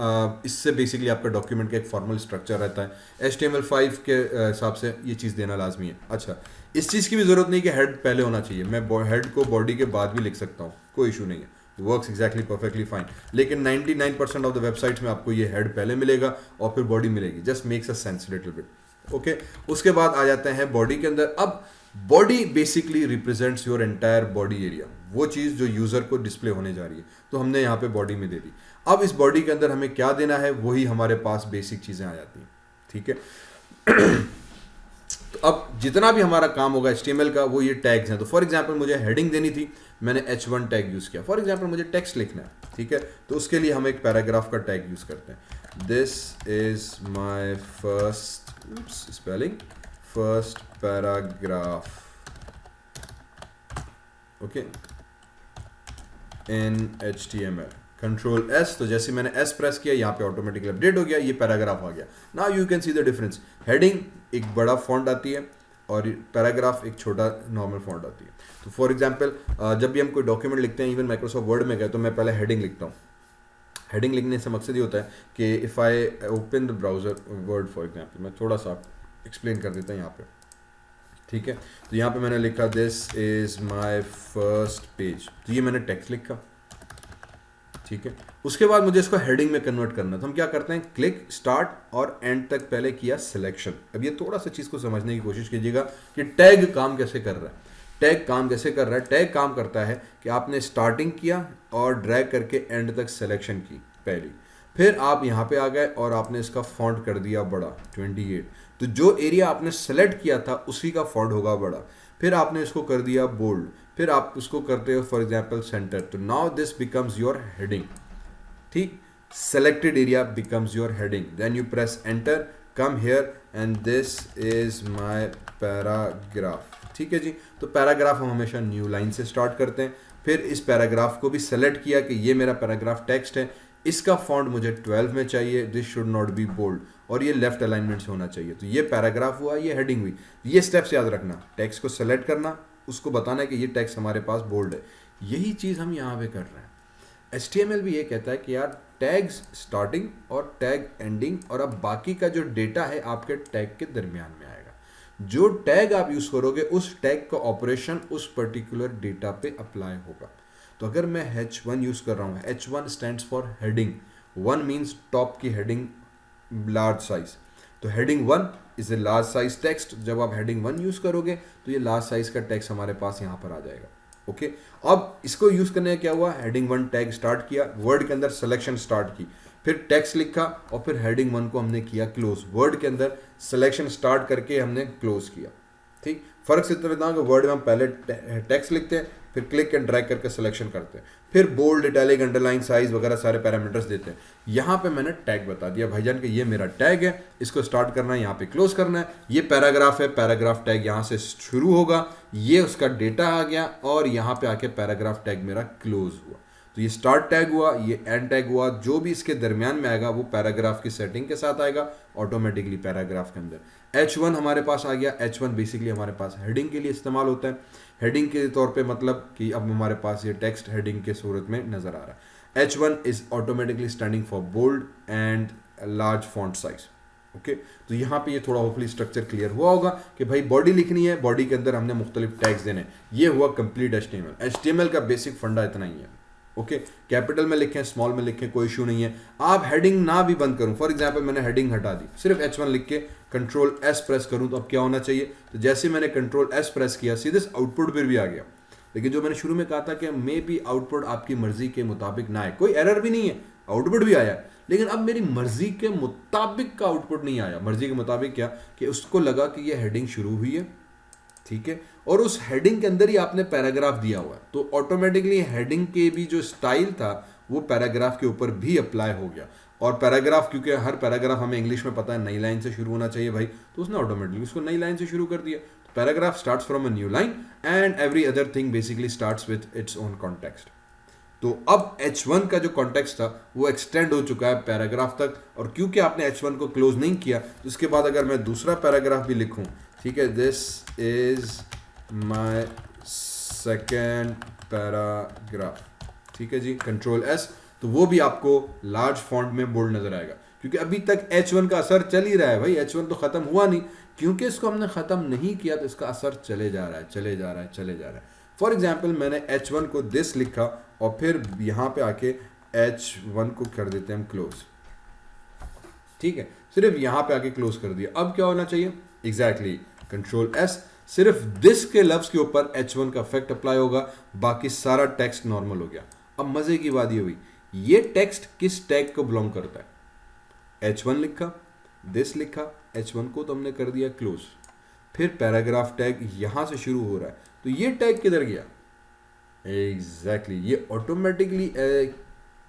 इससे बेसिकली आपका डॉक्यूमेंट का एक फॉर्मल स्ट्रक्चर रहता है। HTML5 के हिसाब से ये चीज़ देना लाजमी है। अच्छा, इस चीज़ की भी ज़रूरत नहीं कि हेड पहले होना चाहिए, मैं हेड को बॉडी के बाद भी लिख सकता हूँ, कोई इशू नहीं है, वर्क्स एग्जैक्टली परफेक्टली फाइन। लेकिन 99% ऑफ द वेबसाइट्स में आपको ये हेड पहले मिलेगा और फिर बॉडी मिलेगी, just makes a sense little bit. Okay, उसके बाद आ जाते हैं बॉडी के अंदर। अब body basically represents your entire body area, वो चीज़ जो यूज़र को डिस्प्ले होने जा रही है, तो हमने यहाँ पे बॉडी में दे दी। अब इस बॉडी के अंदर हमें क्या देना है, वही हमारे पास बेसिक चीज़ें आ जाती हैं। ठीक है, तो अब जितना भी हमारा काम होगा HTML का, वो ये टैग्स हैं। तो फॉर एग्जांपल मुझे हेडिंग देनी थी, मैंने H1 टैग यूज़ किया। फॉर एग्जांपल मुझे टेक्स्ट लिखना है, ठीक है, तो उसके लिए हम एक पैराग्राफ का टैग यूज़ करते हैं, this is my first spelling, first paragraph, okay, in HTML, control S. तो जैसे मैंने एस प्रेस किया, यहाँ पे ऑटोमेटिकली अपडेट हो गया, ये पैराग्राफ आ गया। Now you can see the difference, heading एक बड़ा फॉन्ट आती है और पैराग्राफ एक छोटा नॉर्मल फॉन्ट आती है। तो फॉर एग्जांपल जब भी हम कोई डॉक्यूमेंट लिखते हैं, इवन माइक्रोसॉफ्ट वर्ड में गए, तो मैं पहले हेडिंग लिखता हूँ। हेडिंग लिखने से मकसद ये होता है कि if I open the browser word for example, मैं थोड़ा सा एक्सप्लेन कर देता हूँ यहाँ पे। ठीक है, तो यहाँ पे मैंने लिखा this is my first page, तो ये मैंने टेक्स्ट लिखा। ठीक है, उसके बाद मुझे इसको हेडिंग में कन्वर्ट करना, तो हम क्या करते हैं, क्लिक स्टार्ट और एंड तक पहले किया सिलेक्शन। अब ये थोड़ा सा चीज़ को समझने की कोशिश कीजिएगा कि टैग काम कैसे कर रहा है। टैग काम कैसे कर रहा है, टैग काम करता है कि आपने स्टार्टिंग किया और ड्रैग करके एंड तक सिलेक्शन की पहली, फिर आप यहाँ पे आ गए और आपने इसका फॉन्ट कर दिया बड़ा 28, तो जो एरिया आपने सेलेक्ट किया था उसी का फॉन्ट होगा बड़ा, फिर आपने इसको कर दिया बोल्ड, फिर आप उसको करते हो फॉर एग्जांपल सेंटर, तो now this becomes your heading. ठीक, selected area becomes your heading, then you press enter, come here and this is my paragraph. ठीक है जी, तो पैराग्राफ हम हमेशा न्यू लाइन से स्टार्ट करते हैं। फिर इस पैराग्राफ को भी सेलेक्ट किया कि ये मेरा पैराग्राफ टेक्स्ट है, इसका फॉन्ट मुझे 12 में चाहिए, this should not be bold, और ये लेफ्ट अलाइनमेंट से होना चाहिए। तो ये पैराग्राफ हुआ, ये हेडिंग हुई। ये स्टेप्स याद रखना, टेक्स्ट को सेलेक्ट करना, उसको बताना है कि ये टेक्स्ट हमारे पास बोल्ड है। यही चीज़ हम यहाँ पे कर रहे हैं। HTML भी ये कहता है कि यार टैग्स स्टार्टिंग और टैग एंडिंग, और अब बाकी का जो डेटा है आपके टैग के दरमियान में आएगा। जो टैग आप यूज़ करोगे उस टैग का ऑपरेशन उस पर्टिकुलर डेटा पे अप्लाई होगा। तो अगर मैं H1 यूज़ कर रहा हूँ, H1 stands for heading, 1 means top की हेडिंग लार्ज साइज, तो heading 1 is a large size text. जब आप हेडिंग 1 यूज़ करोगे तो ये लार्ज साइज का टेक्स्ट हमारे पास यहाँ पर आ जाएगा। ओके, अब इसको यूज़ करने का क्या हुआ, हेडिंग 1 टैग स्टार्ट किया, वर्ड के अंदर सिलेक्शन स्टार्ट की, फिर टेक्स्ट लिखा और फिर हेडिंग 1 को हमने किया क्लोज, वर्ड के अंदर सिलेक्शन स्टार्ट करके हमने क्लोज किया। ठीक, फर्क सिर्फ इतना कि वर्ड में हम पहले टेक्स्ट लिखते हैं, फिर क्लिक एंड ड्रैग करके सिलेक्शन करते हैं, फिर बोल्ड, इटैलिक, अंडरलाइन, साइज वगैरह सारे पैरामीटर्स देते हैं। यहाँ पे मैंने टैग बता दिया भाईजान कि ये मेरा टैग है, इसको स्टार्ट करना है, यहाँ पे क्लोज करना है। ये पैराग्राफ है, पैराग्राफ टैग यहाँ से शुरू होगा, ये उसका डेटा आ गया और यहाँ पे आके पैराग्राफ टैग मेरा क्लोज हुआ। तो ये स्टार्ट टैग हुआ, ये एंड टैग हुआ, जो भी इसके दरमियान में आएगा वो पैराग्राफ की सेटिंग के साथ आएगा ऑटोमेटिकली पैराग्राफ के अंदर। H1 हमारे पास आ गया। H1 बेसिकली हमारे पास हेडिंग के लिए इस्तेमाल होता है। हेडिंग के तौर पे मतलब कि अब हमारे पास ये टेक्स्ट हेडिंग के सूरत में नज़र आ रहा है। H1 is automatically standing for bold and large font size. Okay तो यहाँ पे ये थोड़ा होपफुली स्ट्रक्चर क्लियर हुआ होगा कि भाई बॉडी लिखनी है, बॉडी के अंदर हमने मुख्तलिफ टैग्स देने हैं. ये हुआ कंप्लीट HTML. HTML का बेसिक फंडा इतना ही है. ओके कैपिटल में लिखें, स्मॉल में लिखें, कोई इशू नहीं है. आप हेडिंग ना भी बंद करूं, फॉर एग्जांपल मैंने हेडिंग हटा दी, सिर्फ H1 लिख के कंट्रोल S प्रेस करूं तो अब क्या होना चाहिए, तो जैसे मैंने कंट्रोल S प्रेस किया सीधे आउटपुट पर भी आ गया. लेकिन जो मैंने शुरू में कहा था कि मे बी आउटपुट आपकी मर्जी के मुताबिक ना आए, कोई एरर भी नहीं है, आउटपुट भी आया, लेकिन अब मेरी मर्जी के मुताबिक का आउटपुट नहीं आया. मर्जी के मुताबिक क्या कि उसको लगा कि ये हेडिंग शुरू हुई है, ठीक है, और उस हेडिंग के अंदर ही आपने पैराग्राफ दिया हुआ है, तो ऑटोमेटिकली हेडिंग के भी जो स्टाइल था वो पैराग्राफ के ऊपर भी अप्लाई हो गया. और पैराग्राफ, क्योंकि हर पैराग्राफ हमें इंग्लिश में पता है नई लाइन से शुरू होना चाहिए भाई, तो उसने ऑटोमेटिकली उसको नई लाइन से शुरू कर दिया. Paragraph starts from a new line and every other thing basically starts with its own context. तो अब H1 का जो कॉन्टेक्स्ट था वो एक्सटेंड हो चुका है पैराग्राफ तक, और क्योंकि आपने H1 को क्लोज नहीं किया तो उसके बाद अगर मैं दूसरा पैराग्राफ भी लिखूं, ठीक है, this is my second paragraph, ठीक है जी, कंट्रोल S, तो वो भी आपको लार्ज फॉन्ट में बोल्ड नजर आएगा, क्योंकि अभी तक H1 का असर चल ही रहा है भाई. H1 तो खत्म हुआ नहीं, क्योंकि इसको हमने खत्म नहीं किया तो इसका असर चले जा रहा है, चले जा रहा है, चले जा रहा है. फॉर एग्जाम्पल मैंने H1 को दिस लिखा और फिर यहाँ पे आके H1 को कर देते हैं हम क्लोज, ठीक है, सिर्फ यहाँ पे आके क्लोज कर दिया. अब क्या होना चाहिए, एग्जैक्टली कंट्रोल S, सिर्फ दिस के लफ्ज के ऊपर H1 का इफेक्ट अप्लाई होगा, बाकी सारा टेक्स्ट नॉर्मल हो गया. अब मजे की बात ये हुई, ये टेक्स्ट किस टैग को बिलोंग करता है, H1 लिखा, दिस लिखा, H1 को तो हमने कर दिया क्लोज, फिर पैराग्राफ टैग यहां से शुरू हो रहा है, तो ये टैग किधर गया, एग्जैक्टली ये ऑटोमेटिकली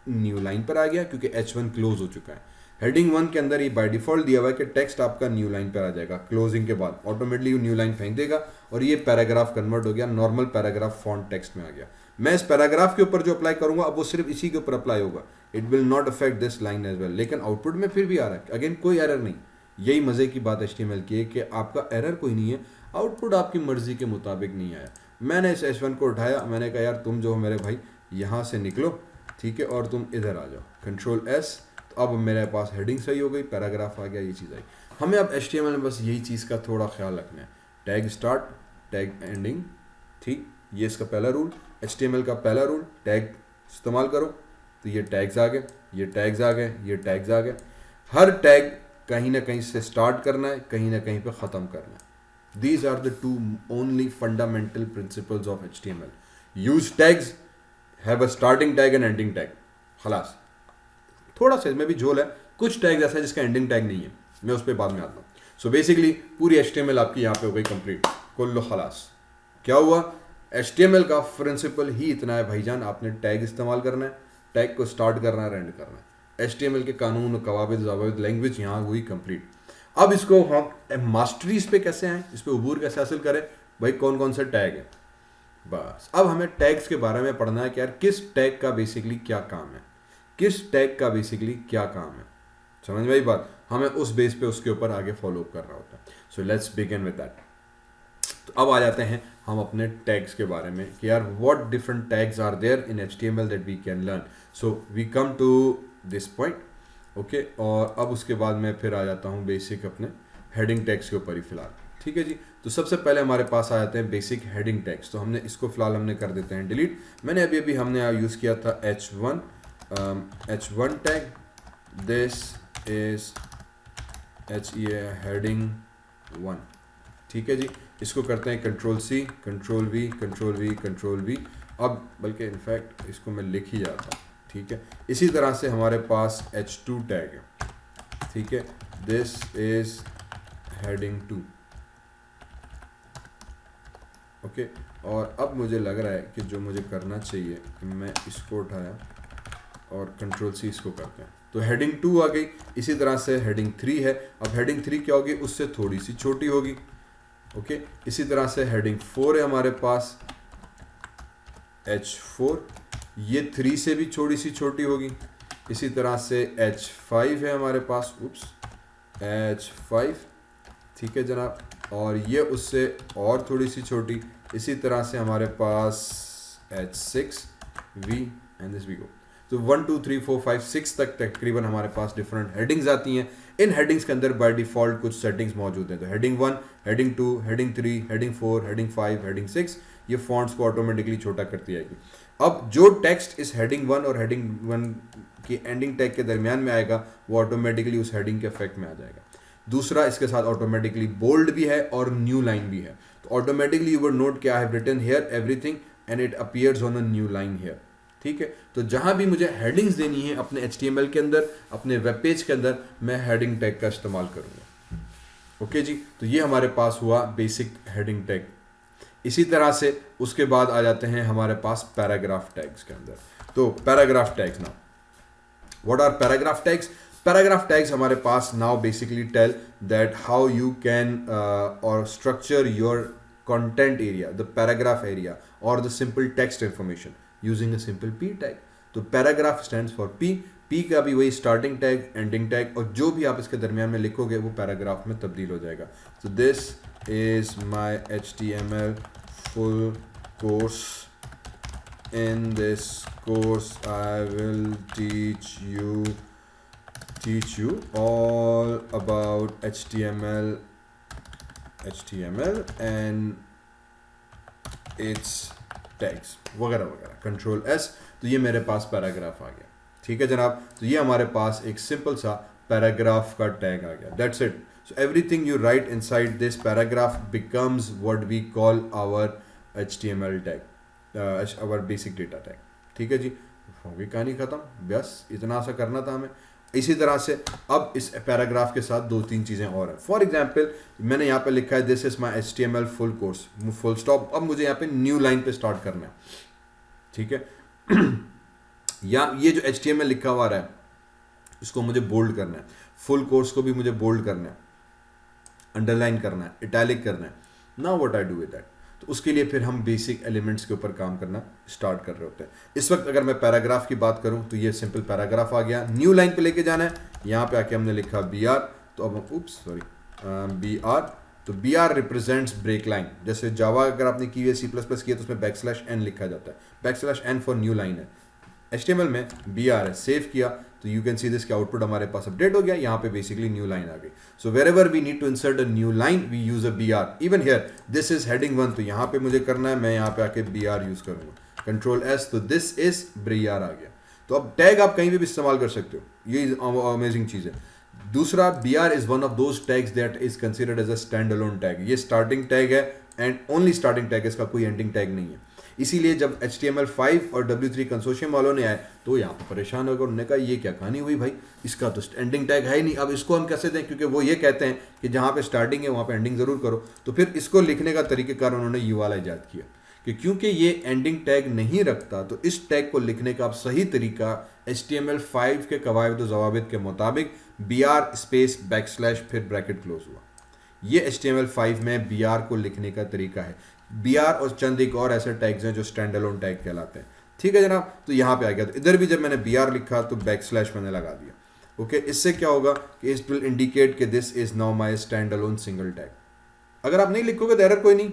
न्यू लाइन पर आ गया, क्योंकि H1 क्लोज हो चुका है. हेडिंग 1 के अंदर ही बाय डिफॉल्ट दिया हुआ है कि टेक्स्ट आपका न्यू लाइन पर आ जाएगा, क्लोजिंग के बाद ऑटोमेटिकली न्यू लाइन फेंक देगा और ये पैराग्राफ कन्वर्ट हो गया, नॉर्मल पैराग्राफ फॉन्ट टेक्स्ट में आ गया. मैं इस पैराग्राफ के ऊपर जो अप्लाई करूंगा अब वो सिर्फ इसी के ऊपर अप्लाई होगा, it will not affect this line as well, लेकिन आउटपुट में फिर भी आ रहा है, अगेन कोई एरर नहीं. यही मजे की बात HTML की है कि आपका एरर कोई नहीं है, आउटपुट आपकी मर्जी के मुताबिक नहीं आया. मैंने इस H1 को उठाया, मैंने कहा यार तुम जो हो मेरे भाई यहाँ से निकलो, ठीक है, और तुम इधर आ जाओ, कंट्रोल S, तो अब मेरे पास हेडिंग सही हो गई, पैराग्राफ आ गया, ये चीज़ आई. हमें अब HTML में बस यही चीज़ का थोड़ा ख्याल रखना है, टैग स्टार्ट, टैग एंडिंग, ठीक, ये इसका पहला रूल, HTML का पहला रूल, टैग इस्तेमाल करो, तो ये टैग्स आ गए, ये टैग्स आ गए, ये टैग्स आ गए. हर टैग कहीं ना कहीं से स्टार्ट करना है, कहीं ना कहीं पे ख़त्म करना है. These are the two only fundamental principles of HTML. Use tags, have a starting tag and ending tag. खलास. थोड़ा सा इसमें भी झोल है, कुछ टैग ऐसा है जिसका एंडिंग टैग नहीं है, मैं उस पर बाद में आता हूँ. सो बेसिकली पूरी HTML आपकी यहाँ पे हो गई कंप्लीट, कुल्लो खलास. क्या हुआ, HTML का प्रिंसिपल ही इतना है भाईजान, आपने टैग इस्तेमाल करना है, टैग को स्टार्ट करना है, एंड करना है. HTML के कानून, कवाबिद, ज़वाबित, लैंग्वेज यहाँ हुई कंप्लीट. अब इसको हम मास्टरी इस पे कैसे आए, इस पे उबूर कैसे हासिल करें, भाई कौन कौन से टैग है. बस अब हमें टैग्स के बारे में पढ़ना है कि यार किस टैग का बेसिकली क्या काम है, किस टैग का बेसिकली क्या काम है. समझ में आई बात, हमें उस बेस पे उसके ऊपर आगे फॉलो अप करना होता है. So let's begin with that. तो अब आ जाते हैं हम अपने टैग्स के बारे में कि यार what different tags are there in HTML that we can learn. So we come to this point, okay, और अब उसके बाद मैं फिर आ जाता हूँ बेसिक अपने हेडिंग टैग्स के ऊपर ही फिलहाल, ठीक है जी. तो सबसे पहले हमारे पास आ जाते हैं बेसिक हेडिंग टैग्स, तो हमने इसको फिलहाल हमने कर देते हैं डिलीट. मैंने अभी हमने यूज़ किया था H1 tag, this is heading 1, ठीक है जी. इसको करते हैं control C, control V, control V, control V. अब बल्कि इनफैक्ट इसको मैं लिख ही जाता हूँ, ठीक है. इसी तरह से हमारे पास H2 टैग है, ठीक है, दिस इज हेडिंग 2, ओके. और अब मुझे लग रहा है कि जो मुझे करना चाहिए कि मैं इसको उठाया और कंट्रोल C इसको करते हैं, तो हेडिंग 2 आ गई. इसी तरह से हेडिंग 3 है, अब हेडिंग 3 क्या होगी, उससे थोड़ी सी छोटी होगी, ओके. इसी तरह से हेडिंग 4 है हमारे पास, H4, ये 3 से भी थोड़ी सी छोटी होगी. इसी तरह से H5 है हमारे पास, H5, ठीक है जनाब, और ये उससे और थोड़ी सी छोटी. इसी तरह से हमारे पास H6V and this we go. तो 1 2 3 4 5 6 तक तकरीबन हमारे पास डिफरेंट हेडिंग्स आती हैं। इन हेडिंग्स के अंदर बाय डिफ़ॉल्ट कुछ सेटिंग्स मौजूद हैं। तो heading 1, heading 2, heading 3, heading 4, heading 5, heading 6 ये फॉन्ट्स को ऑटोमेटिकली छोटा करती जाएगी। अब जो टेक्स्ट इस हेडिंग 1 और हेडिंग 1 की एंडिंग टैग के दरमियान में आएगा वो ऑटोमेटिकली उस हेडिंग के इफेक्ट में आ जाएगा। दूसरा, इसके साथ ऑटोमेटिकली बोल्ड भी है और न्यू लाइन भी है। तो ऑटोमेटिकली यू वुड नोट कि I have written here everything and it appears on a new line here. ठीक है, तो जहां भी मुझे हेडिंग्स देनी है अपने HTML के अंदर, अपने वेब पेज के अंदर, मैं हेडिंग टैग का इस्तेमाल करूंगा। ओके जी, तो ये हमारे पास हुआ बेसिक हेडिंग टैग। इसी तरह से उसके बाद आ जाते हैं हमारे पास पैराग्राफ टैग्स के अंदर। तो paragraph tags, now what are paragraph tags? Paragraph tags हमारे पास now basically tell that how you can और structure your content area, the paragraph area or the simple text information using a simple P tag. तो paragraph stands for P. P का भी वही starting tag, ending tag और जो भी आप इसके दरमियान में लिखोगे वो paragraph में तब्दील हो जाएगा। So this is my HTML full course. In this course I will teach you all about HTML and its tags वगैरह वगैरह। कंट्रोल S, तो ये मेरे पास पैराग्राफ आ गया। ठीक है जनाब, तो ये हमारे पास एक सिंपल सा पैराग्राफ का टैग आ गया। That's it. So everything you write inside this paragraph becomes what we call our HTML tag, our basic data tag. ठीक है जी, होगी कहानी खत्म। बस इतना सा करना था हमें। इसी तरह से अब इस पैराग्राफ के साथ 2-3 चीज़ें और हैं। फॉर एग्जाम्पल मैंने यहाँ पे लिखा है this is my HTML full course, full stop. अब मुझे यहाँ पे न्यू लाइन पे स्टार्ट करना है। ठीक है या ये जो HTML लिखा हुआ रहा है इसको मुझे बोल्ड करना है, फुल कोर्स को भी मुझे बोल्ड करना है, अंडरलाइन करना है, इटैलिक करना है। Now what I do with that? तो उसके लिए फिर हम बेसिक एलिमेंट्स के ऊपर काम करना स्टार्ट कर रहे होते हैं। इस वक्त अगर मैं पैराग्राफ की बात करूं तो ये सिंपल पैराग्राफ आ गया। न्यू लाइन पे लेके जाना है, यहाँ पे आके हमने लिखा BR, तो अब BR, तो BR रिप्रेजेंट्स ब्रेक लाइन। जैसे जावा अगर आपने की है, C++ की है तो उसमें \n लिखा जाता है। \n फॉर न्यू लाइन है। HTML में BR है। सेव किया तो यू कैन सी दिस के आउटपुट हमारे पास अपडेट हो गया। यहाँ पे बेसिकली न्यू लाइन आ गई। So wherever we need to insert a new line we use a BR। Even here this is heading 1, तो यहाँ पे मुझे करना है, मैं यहाँ पे आके BR यूज करूंगा। कंट्रोल S, तो दिस इज BR आ गया। तो अब टैग आप कहीं भी इस्तेमाल कर सकते हो, ये अमेजिंग चीज है। दूसरा, BR is one of those tags that is considered as a stand alone tag. ये स्टार्टिंग टैग है एंड ओनली स्टार्टिंग टैग है, इसका कोई एंडिंग टैग नहीं है। इसीलिए जब HTML5 और W3 कंसोर्शियम वालों ने आए तो यहाँ पर परेशान हो गए। उन्होंने कहा ये क्या कहानी हुई भाई, इसका तो एंडिंग टैग है ही नहीं, अब इसको हम कैसे दें? क्योंकि वो ये कहते हैं कि जहाँ पे स्टार्टिंग है वहाँ पे एंडिंग ज़रूर करो। तो फिर इसको लिखने का तरीक़ेकार उन्होंने ये वाला ईजाद किया कि क्योंकि ये एंडिंग टैग नहीं रखता तो इस टैग को लिखने का अब सही तरीका HTML5 के कवायद व ज़वाबित के मुताबिक BR स्पेस / फिर ब्रैकेट क्लोज हुआ। ये HTML5 में BR को लिखने का तरीका है। BR और चंद एक और ऐसे टैग्स हैं जो स्टैंड अलोन टैग कहलाते हैं। ठीक है जनाब, तो यहाँ पे आ गया। तो इधर भी जब मैंने BR लिखा तो / मैंने लगा दिया। ओके, इससे क्या होगा कि इट विल इंडिकेट कि this is now my stand alone single tag. अगर आप नहीं लिखोगे तो एरर कोई नहीं,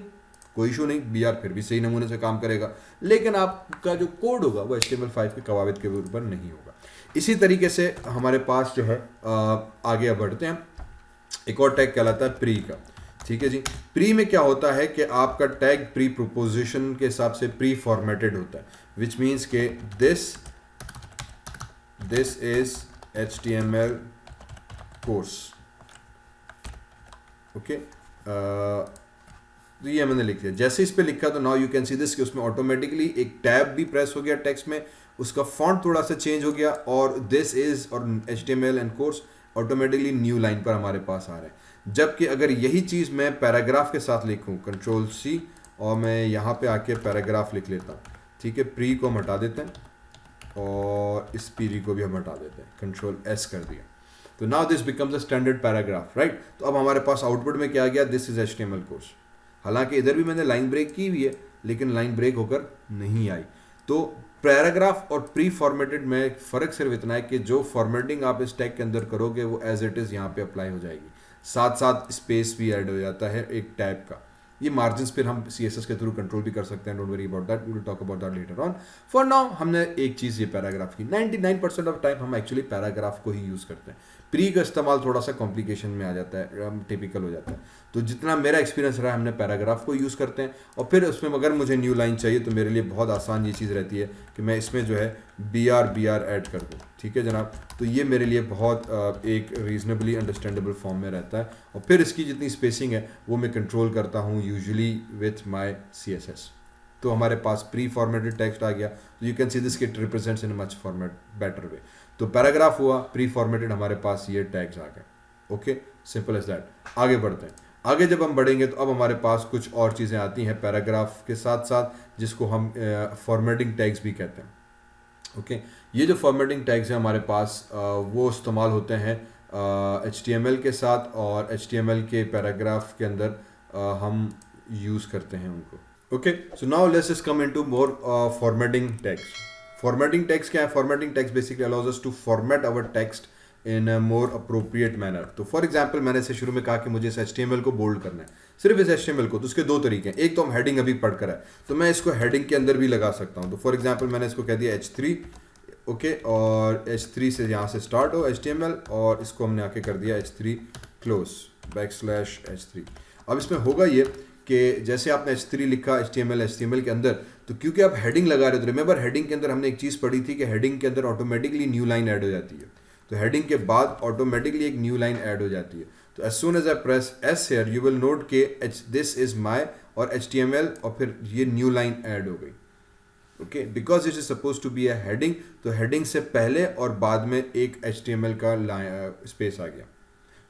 कोई इशू नहीं, BR फिर भी सही नमूने से काम करेगा, लेकिन आपका जो कोड होगा वो HTML5 के कवायद के ऊपर नहीं होगा। इसी तरीके से हमारे पास जो है आगे बढ़ते हैं। एक और टैग कहलाता है प्री का। ठीक है जी, प्री में क्या होता है कि आपका टैग प्री प्रोपोजिशन के हिसाब से प्री फॉर्मेटेड होता है, विच मीन्स के this is HTML course. Okay, तो ये मैंने लिख दिया। जैसे इस पे लिखा तो now you can see this कि उसमें ऑटोमेटिकली एक टैब भी प्रेस हो गया टेक्स्ट में, उसका फॉन्ट थोड़ा सा चेंज हो गया और दिस इज और HTML and course automatically new line पर हमारे पास आ रहा है। जबकि अगर यही चीज़ मैं पैराग्राफ के साथ लिखूं, कंट्रोल C, और मैं यहाँ पे आके पैराग्राफ लिख लेता हूँ। ठीक है, प्री को हम हटा देते हैं और इस प्री को भी हम हटा देते हैं, कंट्रोल S कर दिया। तो now this becomes a standard paragraph, right. तो अब हमारे पास आउटपुट में क्या आ गया, दिस इज HTML कोर्स। हालांकि इधर भी मैंने लाइन ब्रेक की हुई है लेकिन लाइन ब्रेक होकर नहीं आई। तो पैराग्राफ और प्री फॉर्मेटेड में फ़र्क सिर्फ इतना है कि जो फॉर्मेटिंग आप इस टैग के अंदर करोगे वो एज इट इज़ यहाँ पे अप्लाई हो जाएगी। साथ साथ स्पेस भी ऐड हो जाता है एक टैब का। ये मार्जिन फिर हम CSS के थ्रू कंट्रोल भी कर सकते हैं, don't worry about that, we will talk about that later on. For now हमने एक चीज़ ये पैराग्राफ की, 99% ऑफ टाइम हम एक्चुअली पैराग्राफ को ही यूज़ करते हैं। प्री का इस्तेमाल थोड़ा सा कॉम्प्लिकेशन में आ जाता है, टिपिकल हो जाता है। तो जितना मेरा एक्सपीरियंस रहा है, हमने पैराग्राफ को यूज़ करते हैं। और फिर उसमें अगर मुझे न्यू लाइन चाहिए तो मेरे लिए बहुत आसान ये चीज़ रहती है कि मैं इसमें जो है BR ऐड कर दूँ, ठीक है जनाब। तो ये मेरे लिए बहुत एक रीजनेबली अंडरस्टैंडेबल फॉर्म में रहता है। और फिर इसकी जितनी स्पेसिंग है वो मैं कंट्रोल करता हूँ यूजुअली विथ माय CSS। तो हमारे पास प्री फॉर्मेटेड टेक्स्ट आ गया, तो you can see this it represents in much format better way. तो पैराग्राफ हुआ, प्री फॉर्मेटेड, हमारे पास ये टैग्स आ गए। Okay, simple as that. आगे बढ़ते हैं। आगे जब हम बढ़ेंगे तो अब हमारे पास कुछ और चीज़ें आती हैं पैराग्राफ के साथ साथ, जिसको हम फॉर्मेटिंग टैग्स भी कहते हैं। ओके, ये जो फॉर्मेटिंग टैग्स हैं हमारे पास वो इस्तेमाल होते हैं HTML के साथ, और HTML के पैराग्राफ के अंदर हम यूज़ करते हैं उनको। Okay, so now let's just come into more formatting tags. Formatting tags क्या है? Formatting tags basically allows us to format our text in a more appropriate manner. तो फॉर एग्जाम्पल मैंने इसे शुरू में कहा कि मुझे इस HTML को बोल्ड करना है, सिर्फ इस HTML को। तो उसके दो तरीके हैं, एक तो हम हेडिंग अभी पढ़कर है, तो मैं इसको हेडिंग के अंदर भी लगा सकता हूँ। तो फॉर एग्जाम्पल मैंने इसको कह दिया H3, ओके, और H3 से यहाँ से स्टार्ट हो HTML, और इसको हमने आके कर दिया H3 क्लोज /H3। अब इसमें होगा ये कि जैसे आपने H3 लिखा HTML के अंदर, तो क्योंकि आप हेडिंग लगा रहे हो, तो रिमेंबर हेडिंग के अंदर हमने एक चीज़ पढ़ी थी कि हेडिंग के अंदर ऑटोमेटिकली न्यू लाइन ऐड हो जाती है। तो हेडिंग के बाद ऑटोमेटिकली एक न्यू लाइन ऐड हो जाती है। तो as soon as I press S here you will note के दिस इज माई और HTML, और फिर ये न्यू लाइन ऐड हो गई। Okay, because it is suppose to be a heading, तो हेडिंग से पहले और बाद में एक HTML का स्पेस आ गया।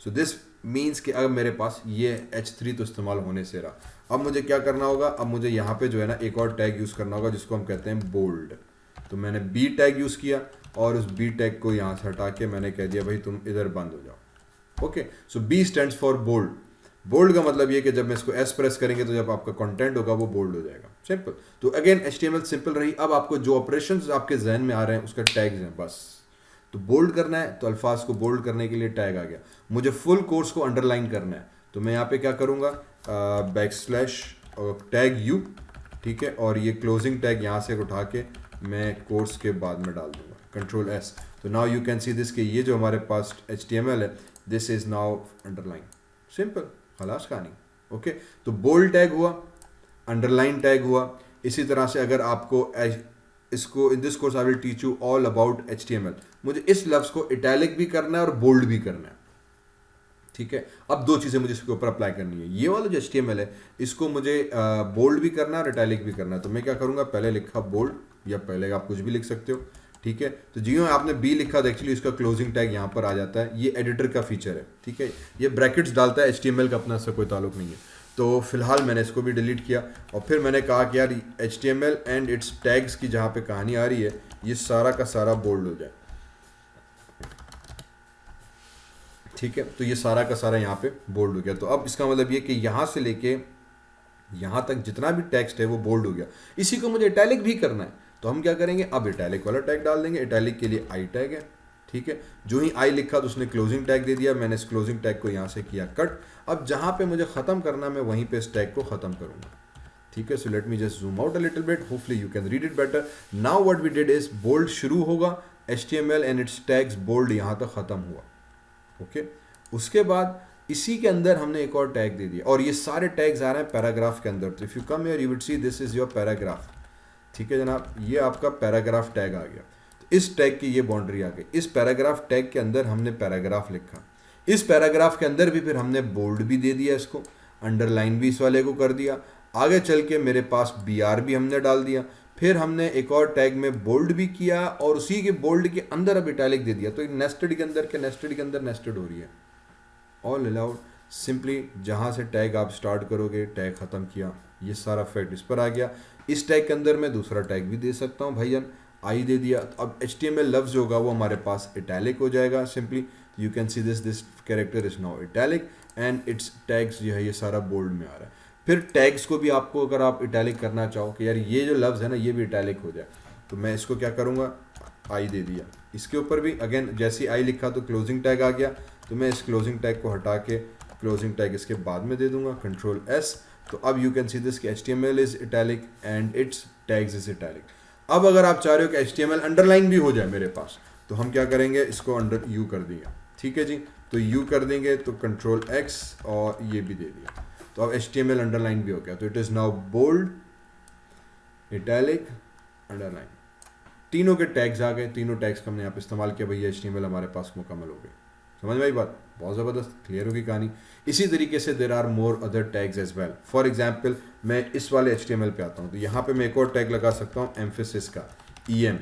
सो दिस मीन्स कि अब मेरे पास ये H3 तो इस्तेमाल होने से रहा। अब मुझे क्या करना होगा? अब मुझे यहाँ पे जो है ना एक और टैग यूज़ करना होगा जिसको हम कहते हैं बोल्ड। तो मैंने B टैग यूज़ किया, और उस B टैग को यहाँ से हटा के मैंने कह दिया भाई तुम इधर बंद हो जाओ। Okay, so B stands for bold. Bold का मतलब ये कि जब मैं इसको S प्रेस करेंगे तो जब आपका कंटेंट होगा वो बोल्ड हो जाएगा। सिंपल। तो अगेन HTML सिंपल रही। अब आपको जो ऑपरेशंस आपके जहन में आ रहे हैं उसका टैग्स हैं बस। तो बोल्ड करना है तो अल्फाज को बोल्ड करने के लिए टैग आ गया। मुझे फुल कोर्स को अंडरलाइन करना है तो मैं यहाँ पे क्या करूँगा? /टैग U, ठीक है, और ये क्लोजिंग टैग यहाँ से उठा के मैं कोर्स के बाद में डाल दूंगा, Ctrl+S। तो now you can see this कि ये जो हमारे पास HTML है, this is now underline. Simple, खलास कहानी। ओके, तो बोल्ड टैग हुआ, अंडरलाइन टैग हुआ। इसी तरह से अगर आपको इसको in this course I will teach you all about HTML। मुझे इस लफ्ज़ को इटैलिक भी करना है और बोल्ड भी करना है, ठीक है। अब दो चीज़ें मुझे इसके ऊपर अप्लाई करनी है। ये वाला जो HTML है इसको मुझे बोल्ड भी करना है और इटैलिक भी करना है। तो मैं क्या करूँगा? पहले लिखा बोल्ड, या पहले आप कुछ भी लिख सकते हो, ठीक है। तो जियो आपने B लिखा तो एक्चुअली इसका क्लोजिंग टैग यहाँ पर आ जाता है। ये एडिटर का फीचर है, ठीक है। ये ब्रैकेट्स डालता है, HTML का अपना इससे कोई ताल्लुक नहीं है। तो फिलहाल मैंने इसको भी डिलीट किया, और फिर मैंने कहा कि यार HTML एंड इट्स टैग्स की जहाँ पे कहानी आ रही है ये सारा का सारा बोल्ड हो जाए, ठीक है। तो ये सारा का सारा यहाँ पे बोल्ड हो गया। तो अब इसका मतलब ये कि यहाँ से लेके यहाँ तक जितना भी टेक्स्ट है वो बोल्ड हो गया। इसी को मुझे इटैलिक भी करना है, तो हम क्या करेंगे? अब इटैलिक वाला टैग डाल देंगे। इटैलिक के लिए I टैग है, ठीक है। जो ही I लिखा तो उसने क्लोजिंग टैग दे दिया। मैंने इस क्लोजिंग टैग को यहाँ से किया कट। अब जहाँ पे मुझे ख़त्म करना मैं वहीं पे इस टैग को ख़त्म करूँगा, ठीक है। So let me just zoom out a little bit, hopefully you can read it better. Now what we did is bold शुरू होगा, HTML and it's tags bold यहाँ तक ख़त्म हुआ, ओके। उसके बाद इसी के अंदर हमने एक और टैग दे दिया, और ये सारे टैग्स आ रहे हैं पैराग्राफ के अंदर। तो if you come here you would see this is your paragraph, ठीक है जनाब। ये आपका पैराग्राफ टैग आ गया। तो इस टैग की ये बाउंड्री आ गई। इस पैराग्राफ टैग के अंदर हमने पैराग्राफ लिखा। इस पैराग्राफ के अंदर भी फिर हमने बोल्ड भी दे दिया, इसको अंडरलाइन भी इस वाले को कर दिया। आगे चल के मेरे पास BR भी हमने डाल दिया। फिर हमने एक और टैग में बोल्ड भी किया, और उसी के बोल्ड के अंदर अब इटैलिक दे दिया। तो नेस्टेड के अंदर के नेस्टेड के अंदर नेस्टेड हो रही है, ऑल अलाउड। सिंपली जहाँ से टैग आप स्टार्ट करोगे टैग ख़त्म किया, ये सारा फैक्ट इस पर आ गया। इस टैग के अंदर मैं दूसरा टैग भी दे सकता हूँ भाईजान, I दे दिया। तो अब HTML लफ्ज़ जो होगा वो हमारे पास इटैलिक हो जाएगा। Simply you can see this character is now italic and it's tags जो है ये सारा बोल्ड में आ रहा है। फिर टैग्स को भी आपको अगर आप इटैलिक करना चाहो कि यार ये जो लफ्ज़ है ना ये भी इटैलिक हो जाए, तो मैं इसको क्या करूँगा? I दे दिया। इसके ऊपर भी अगेन जैसे I लिखा तो क्लोजिंग टैग आ गया। तो मैं इस क्लोजिंग टैग को हटा के क्लोजिंग टैग इसके बाद में दे दूंगा, Ctrl+S। तो अब यू कैन सी दिस कि HTML is italic and it's tags is italic. अब अगर आप चाह रहे हो कि HTML अंडरलाइन भी हो जाए मेरे पास, तो हम क्या करेंगे, इसको अंडर यू कर दिया, ठीक है जी। तो यू कर देंगे तो कंट्रोल X और ये भी दे दिया, तो अब HTML अंडरलाइन भी हो गया। तो it is now bold, italic, underline, तीनों के टैग्स आ गए। तीनों टैग्स का हमने यहाँ पे इस्तेमाल किया, भैया HTML हमारे पास मुकम्मल हो गए। समझ में आई बात? बहुत ज़बरदस्त, क्लियर होगी कहानी। इसी तरीके से there are more other tags as well. For example मैं इस वाले HTML पे आता हूँ, तो यहाँ पे मैं एक और टैग लगा सकता हूँ एम्फेसिस का, EM।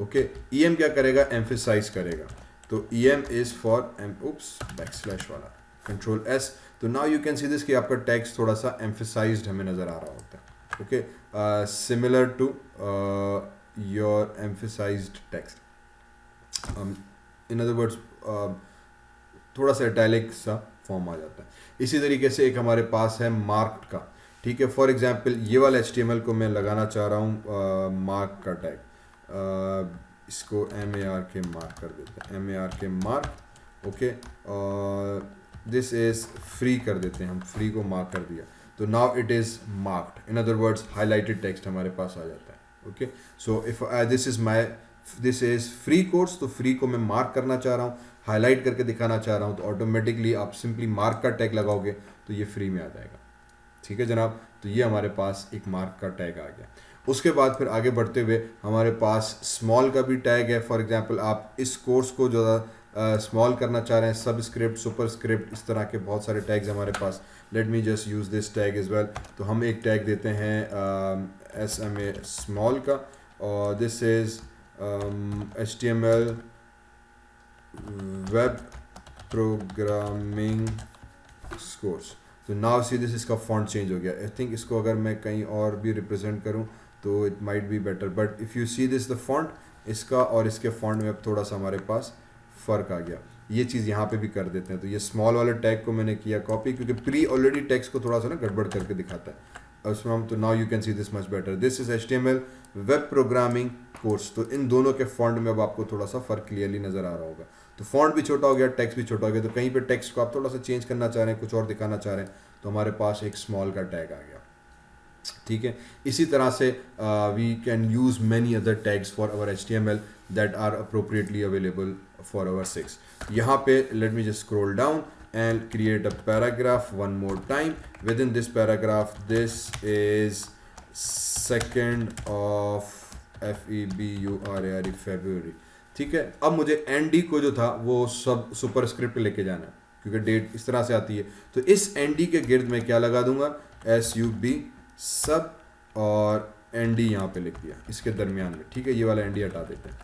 ओके, EM क्या करेगा, एम्फेसाइज करेगा। तो EM इज़ फॉर बैकस्लैश वाला, कंट्रोल S। तो now you can see this कि आपका टैग्स थोड़ा सा एम्फेसाइज्ड हमें नज़र आ रहा होता है। Okay, similar to your emphasized text, in other words थोड़ा सा इटैलिक सा फॉर्म आ जाता है। इसी तरीके से एक हमारे पास है मार्क का, ठीक है। फॉर एग्जांपल ये वाला HTML को मैं लगाना चाह रहा हूँ मार्क का टैग, इसको MARK मार्क कर देते हैं, MARK मार्क। ओके, और दिस इज़ फ्री कर देते हैं, हम फ्री को मार्क कर दिया, तो now it is marked. In other words highlighted text हमारे पास आ जाता है। Okay, so if this is free course, तो फ्री को मैं मार्क करना चाह रहा हूँ, हाईलाइट करके दिखाना चाह रहा हूँ, तो ऑटोमेटिकली आप सिंपली मार्क का टैग लगाओगे तो ये फ्री में आ जाएगा। ठीक है जनाब, तो ये हमारे पास एक मार्क का टैग आ गया। उसके बाद फिर आगे बढ़ते हुए हमारे पास स्मॉल का भी टैग है। फॉर एग्जांपल आप इस कोर्स को ज़्यादा स्मॉल करना चाह रहे हैं, सबस्क्रिप्ट, सुपरस्क्रिप्ट, इस तरह के बहुत सारे टैग्स हमारे पास। Let me just use this tag as well. तो हम एक टैग देते हैं SMA स्मॉल का, और this is HTML web programming course. तो नाउ सी दिस, इसका फॉन्ट चेंज हो गया। आई थिंक इसको अगर मैं कहीं और भी रिप्रेजेंट करूं तो it might be better, but if you see this the font, इसका और इसके फॉन्ट में अब थोड़ा सा हमारे पास फ़र्क आ गया। ये चीज़ यहाँ पे भी कर देते हैं। तो ये स्मॉल वाले टैग को मैंने किया कॉपी, क्योंकि प्री ऑलरेडी टेक्स्ट को थोड़ा सा ना गड़बड़ करके दिखाता है उसमें हम। तो now you can see this much better. This is HTML web programming course. तो इन दोनों के फॉन्ट में अब आपको थोड़ा सा फ़र्क क्लियरली नज़र आ रहा होगा। तो फॉन्ट भी छोटा हो गया, टेक्स्ट भी छोटा हो गया। तो कहीं पे टेक्स्ट को आप थोड़ा सा चेंज करना चाह रहे हैं, कुछ और दिखाना चाह रहे हैं, तो हमारे पास एक स्मॉल का टैग आ गया। ठीक है, इसी तरह से we can use many other tags for our HTML that are appropriately available for our 6। यहाँ पे let me just scroll down and create a paragraph one more time. Within this paragraph, this is 2nd of February. ठीक है, अब मुझे ND को जो था वो सब सुपरस्क्रिप्ट लेके जाना है, क्योंकि डेट इस तरह से आती है। तो इस ND के गिर्द में क्या लगा दूंगा, SUB सब, और ND यहाँ पे लिख दिया इसके दरमियान में। ठीक है, ये वाला ND हटा देते हैं,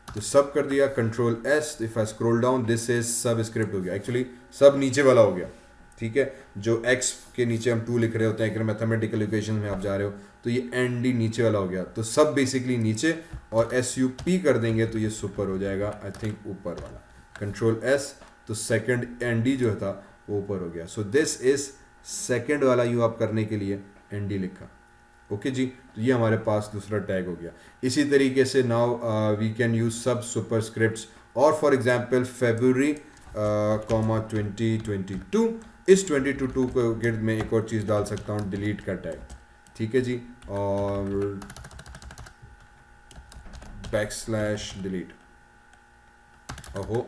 तो सब कर दिया, control S। If I scroll down, this is सब स्क्रिप्ट हो गया। एक्चुअली सब नीचे वाला हो गया। ठीक है, जो X के नीचे हम 2 लिख रहे होते हैं, अगर मैथमेटिकल इक्वेशन में आप जा रहे हो, तो ये ND नीचे वाला हो गया। तो सब बेसिकली नीचे, और SUP कर देंगे तो ये सुपर हो जाएगा, आई थिंक ऊपर वाला, कंट्रोल S। तो सेकंड ND जो था वो ऊपर हो गया। सो दिस इज सेकंड वाला यू आप करने के लिए ND लिखा। ओके जी, तो ये हमारे पास दूसरा टैग हो गया। इसी तरीके से नाउ वी कैन यूज सब सुपरस्क्रिप्ट्स, और फॉर एग्जांपल February, 2022, इस 2022 को गिर्द में एक और चीज़ डाल सकता हूँ, डिलीट का टैग। ठीक है जी, और /delete, ओहो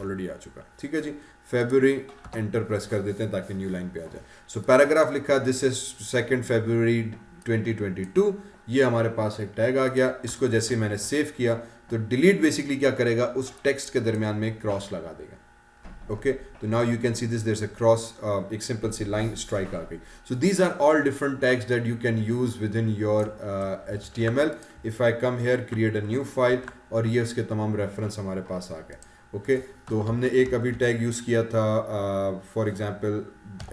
ऑलरेडी आ चुका। ठीक है जी, February एंटर प्रेस कर देते हैं ताकि न्यू लाइन पे आ जाए। सो पैराग्राफ लिखा, दिस इज 2nd February 2022। ये हमारे पास एक टैग आ गया। इसको जैसे मैंने सेव किया, तो डिलीट बेसिकली क्या करेगा, उस टेक्स्ट के दरमियान में क्रॉस लगा देगा। ओके, तो now you can see this, there is a cross, एक सिंपल सी लाइन स्ट्राइक आ गई। So these are all different tags that you can use within your HTML। If I come here, create a new file, और ये उसके तमाम reference हमारे पास आ गए। ओके, तो हमने एक अभी टैग यूज़ किया था फॉर एग्जांपल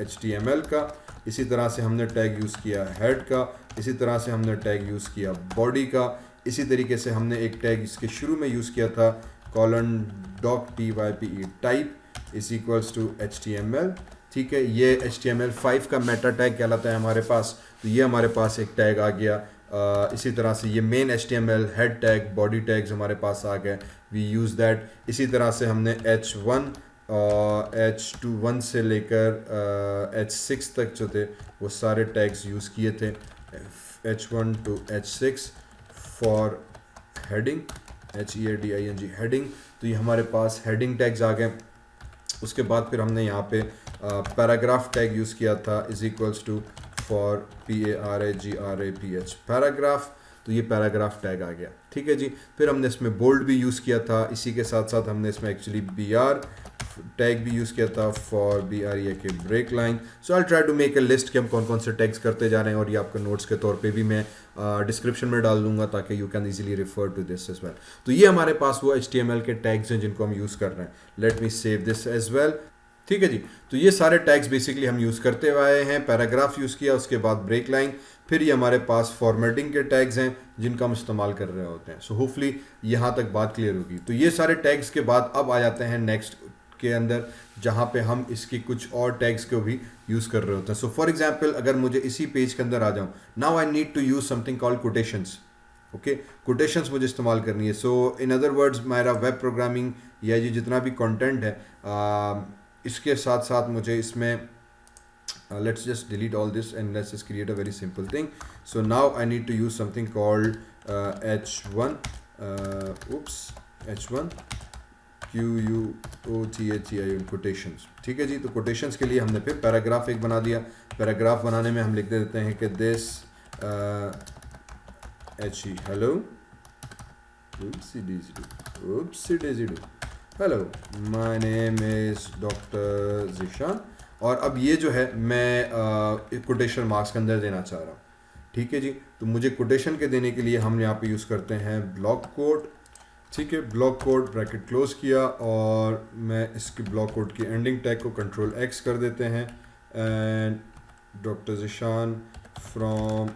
HTML का, इसी तरह से हमने टैग यूज़ किया हेड का, इसी तरह से हमने टैग यूज़ किया बॉडी का, इसी तरीके से हमने एक टैग इसके शुरू में यूज़ किया था $type type is equals to HTML। ठीक है, ये HTML5 का मेटा टैग कहलाता है हमारे पास। तो ये हमारे पास एक टैग आ गया। इसी तरह से ये main HTML, head tag, body tags हमारे पास आ गए, वी यूज़ दैट। इसी तरह से हमने H1 H1 से लेकर H6 तक जो थे वो सारे टैग्स यूज़ किए थे, H1 to H6 for heading, HEADING heading. तो ये हमारे पास हेडिंग टैग्स आ गए। उसके बाद फिर हमने यहाँ पे पैराग्राफ टैग यूज़ किया था, is equals to for PARAGRAPH paragraph. तो ये पैराग्राफ टैग आ गया, ठीक है जी। फिर हमने इसमें बोल्ड भी यूज़ किया था, इसी के साथ साथ हमने इसमें एक्चुअली BR टैग भी यूज़ किया था फॉर BRE के break line. So I try to make a list कि हम कौन कौन से टैग्स करते जा रहे हैं, और ये आपके नोट्स के तौर पे भी मैं डिस्क्रिप्शन में डाल दूंगा ताकि you can easily refer to this as well. तो ये हमारे पास वो HTML के टैग्स हैं जिनको हम यूज़ कर रहे हैं। Let me save this as well, ठीक है जी। तो ये सारे टैग्स बेसिकली हम यूज़ करते हुए आए हैं। पैराग्राफ यूज़ किया, उसके बाद ब्रेक लाइन, फिर ये हमारे पास फॉर्मेटिंग के टैग्स हैं जिनका हम इस्तेमाल कर रहे होते हैं। सो होपफुली यहाँ तक बात क्लियर होगी। तो ये सारे टैग्स के बाद अब आ जाते हैं नेक्स्ट के अंदर, जहाँ पे हम इसकी कुछ और टैग्स को भी यूज़ कर रहे होते हैं। सो फॉर एग्जाम्पल अगर मुझे इसी पेज के अंदर आ जाऊँ, now I need to use something called quotations. Okay, quotations मुझे इस्तेमाल करनी है। सो इन अदर वर्ड्स मेरा वेब प्रोग्रामिंग या ये जितना भी कंटेंट है, इसके साथ साथ मुझे इसमें let's just delete all this and let's just create a very simple thing. So now I need to use something called H1 H1 QUOTHEIN quotations, ठीक है जी। तो quotations के लिए हमने फिर पैराग्राफ एक बना दिया। पैराग्राफ बनाने में हम लिख देते हैं कि this HE hello oopsie daisy do hello my name is Dr. Zishan, और अब ये जो है मैं कोटेशन मार्क्स के अंदर देना चाह रहा हूँ, ठीक है जी। तो मुझे कोटेशन के देने के लिए हम यहाँ पे यूज़ करते हैं ब्लॉक कोड, ठीक है। ब्लॉक कोड ब्रैकेट क्लोज किया, और मैं इसकी ब्लॉक कोड की एंडिंग टैग को Ctrl+X कर देते हैं, and doctor Zeeshan from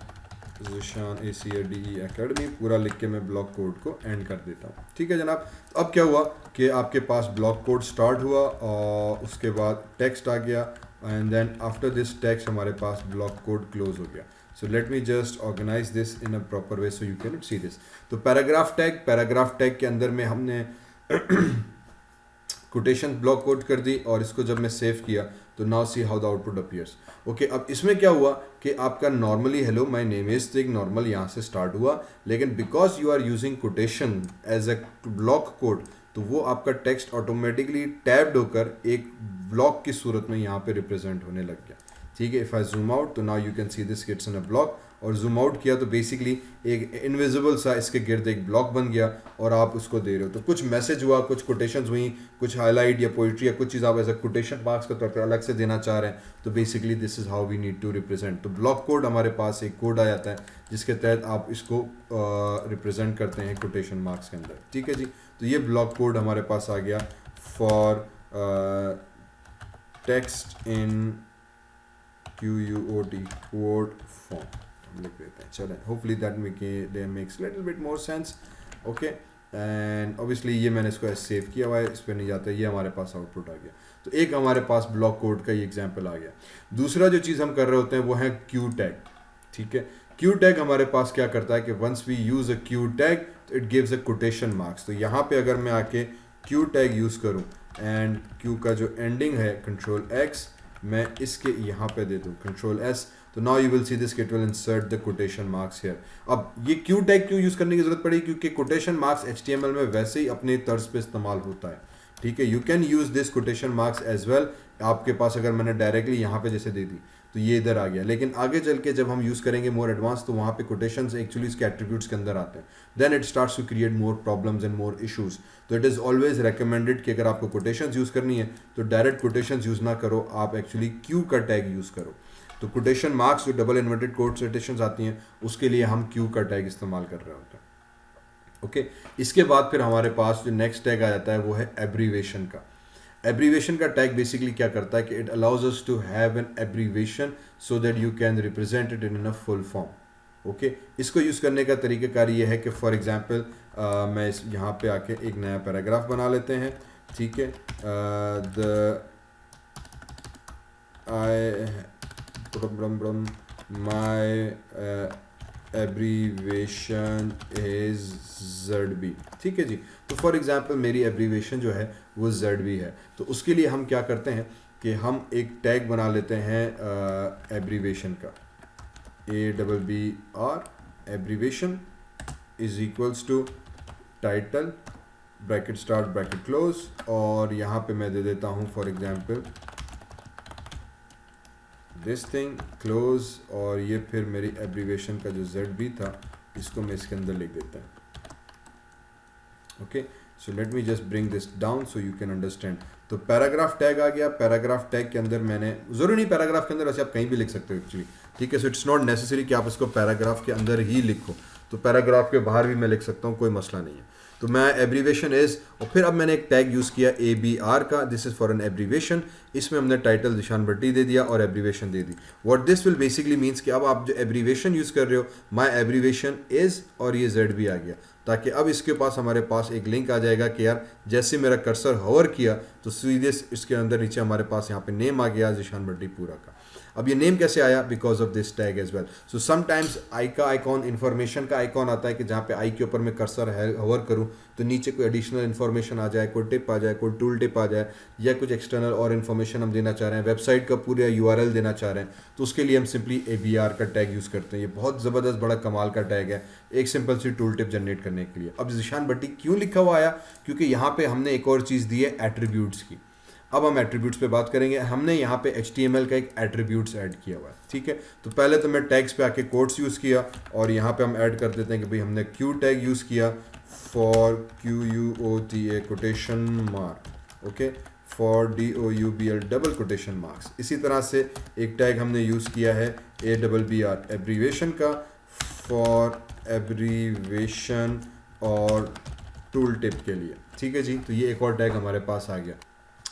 Zeeshan ACADE academy पूरा लिख के मैं ब्लॉक कोड को एंड कर देता हूँ, ठीक है जनाब। तो अब क्या हुआ कि आपके पास ब्लॉक कोड स्टार्ट हुआ और उसके बाद टेक्स्ट आ गया, and then after this text हमारे पास ब्लॉक कोड क्लोज हो गया। So let me just organize this in a proper way so you can see this. तो पैराग्राफ टैग के अंदर में हमने कोटेशन ब्लॉक कोड कर दी, और इसको जब मैं सेव किया तो now see how the output appears. Okay, अब इसमें क्या हुआ कि आपका normally hello my name is तो एक नॉर्मल यहाँ से स्टार्ट हुआ, लेकिन because you are using quotation as a block code, तो वो आपका टेक्स्ट ऑटोमेटिकली टैब्ड होकर एक ब्लॉक की सूरत में यहाँ पे रिप्रेजेंट होने लग गया, ठीक है। इफ़ आई जूम आउट तो now you can see this kits in a block, और जूम आउट किया तो बेसिकली एक इनविजिबल सा इसके गिर्द एक ब्लॉक बन गया, और आप उसको दे रहे हो। तो कुछ मैसेज हुआ, कुछ कोटेशंस हुई, कुछ हाईलाइट या पोइट्री या कुछ चीज़ आप एज अ कोटेशन मार्क्स के तौर पर अलग से देना चाह रहे हैं, तो basically this is how we need to represent. तो ब्लॉक कोड हमारे पास एक कोड आ जाता है जिसके तहत आप इसको रिप्रेजेंट करते हैं कोटेशन मार्क्स के अंदर, ठीक है जी। तो ये ब्लॉक कोड हमारे पास आ गया for text in QUOT quote form, लिख देते हैं। चलें, hopefully that makes little bit more sense. Okay, and obviously ये मैंने इसको सेव किया हुआ है, इस पर नहीं जाता, ये हमारे पास आउटपुट आ गया। तो एक हमारे पास ब्लॉक कोड का ये एग्जांपल आ गया। दूसरा जो चीज़ हम कर रहे होते हैं वो है क्यू टैग, ठीक है। क्यू टैग हमारे पास क्या करता है कि once we use a Q tag it gives a quotation marks. तो यहाँ पे अगर मैं आके क्यू टैग यूज़ करूँ, एंड क्यू का जो एंडिंग है Ctrl+X, मैं इसके यहाँ पे दे दूँ Ctrl+S, तो now you will see this it will insert the quotation marks here. अब ये क्यू टैग क्यों यूज़ करने की ज़रूरत पड़ी, क्योंकि कोटेशन मार्क्स HTML में वैसे ही अपने तर्ज पे इस्तेमाल होता है, ठीक है। You can use this quotation marks as well. आपके पास अगर मैंने डायरेक्टली यहाँ पे जैसे दे दी तो ये इधर आ गया, लेकिन आगे चल के जब हम यूज़ करेंगे मोर एडवांस, तो वहाँ पे कोटेशंस एक्चुअली इसके एट्रीब्यूट्स के अंदर आते हैं, then it starts to create more problems and more issues. तो इट इज़ ऑलवेज रिकमेंडेड कि अगर आपको कोटेशंस यूज़ करनी है तो डायरेक्ट कोटेशंस यूज़ ना करो, आप एक्चुअली क्यू का टैग यूज़ करो। तो कोटेशन मार्क्स जो डबल इन्वर्टेड कोटेशंस आती हैं उसके लिए हम क्यू का टैग इस्तेमाल कर रहे होते हैं, ओके। इसके बाद फिर हमारे पास जो नेक्स्ट टैग आ जाता है वो है एब्रीवेशन का। एब्रीवेशन का टैग बेसिकली क्या करता है कि it allows us to have an abbreviation so that you can represent it in a full form, okay. इसको यूज़ करने का तरीक़ाकार ये है कि फॉर एग्जांपल मैं इस यहाँ पे आके एक नया पैराग्राफ बना लेते हैं, ठीक है। माई एब्रीवेशन इज ZB, ठीक है जी। तो फॉर एग्जांपल मेरी एब्रीवेशन जो है वो ZB है, तो उसके लिए हम क्या करते हैं कि हम एक टैग बना लेते हैं एब्रीवेशन का, ABBR abbreviation is equals to title bracket start bracket close, और यहाँ पे मैं दे देता हूँ for example this thing close, और ये फिर मेरी एब्रीवेशन का जो ZB था इसको मैं इसके अंदर लिख देता हूँ। Okay, so let me just bring this down so you can understand. तो पैराग्राफ टैग आ गया, पैराग्राफ टैग के अंदर मैंने, जरूरी नहीं पैराग्राफ के अंदर, वैसे आप कहीं भी लिख सकते हो एक्चुअली, ठीक है। सो इट्स नॉट नेसेसरी कि आप इसको पैराग्राफ के अंदर ही लिखो, तो पैराग्राफ के बाहर भी मैं लिख सकता हूँ, कोई मसला नहीं है। तो मैं एब्रीवेशन इज, और फिर अब मैंने एक टैग यूज़ किया ABR का, this is for an abbreviation, इसमें हमने टाइटल ज़ीशान भट्टी दे दिया और abbreviation they the. What this will basically means कि अब आप जो एब्रीवेशन यूज़ कर रहे हो, माई एब्रीवेशन इज़, और ये ZB आ गया, ताकि अब इसके पास हमारे पास एक लिंक आ जाएगा कि यार जैसे मेरा कर्सर हवर किया तो सीधे इसके अंदर नीचे हमारे पास यहाँ पे नेम आ गया ज़ीशान भट्टी पूरा का। अब ये नेम कैसे आया? Because of this tag as well. So sometimes I का आइकॉन, इन्फॉर्मेशन का आइकॉन आता है कि जहाँ पे आई के ऊपर मैं कर्सर हवर करूँ तो नीचे कोई एडिशनल इन्फॉर्मेशन आ जाए, कोई टिप आ जाए, कोई टूल टिप आ जाए, या कुछ एक्सटर्नल और इन्फॉर्मेशन हम देना चाह रहे हैं, वेबसाइट का पूरा URL देना चाह रहे हैं, तो उसके लिए हम सिंपली ABR का टैग यूज़ करते हैं। ये बहुत ज़बरदस्त बड़ा कमाल का टैग है एक सिंपल सी टूल टिप जनरेट करने के लिए। अब ज़ीशान भट्टी क्यों लिखा हुआ आया? क्योंकि यहाँ पे हमने एक और चीज़ दी है एट्रीब्यूट्स की। अब हम एट्रीब्यूट्स पे बात करेंगे। हमने यहाँ पे HTML का एक एट्रीब्यूट्स ऐड किया हुआ है, ठीक है। तो पहले तो मैं टैग्स पे आके कोट्स यूज़ किया, और यहाँ पे हम ऐड कर देते हैं कि भाई हमने Q टैग यूज़ किया for QUOTA quotation mark, okay, for DOUBL double quotation marks. इसी तरह से एक टैग हमने यूज़ किया है ABBR एब्रीवेशन का, फॉर एब्रीवेशन और टूल टिप के लिए, ठीक है जी। तो ये एक और टैग हमारे पास आ गया,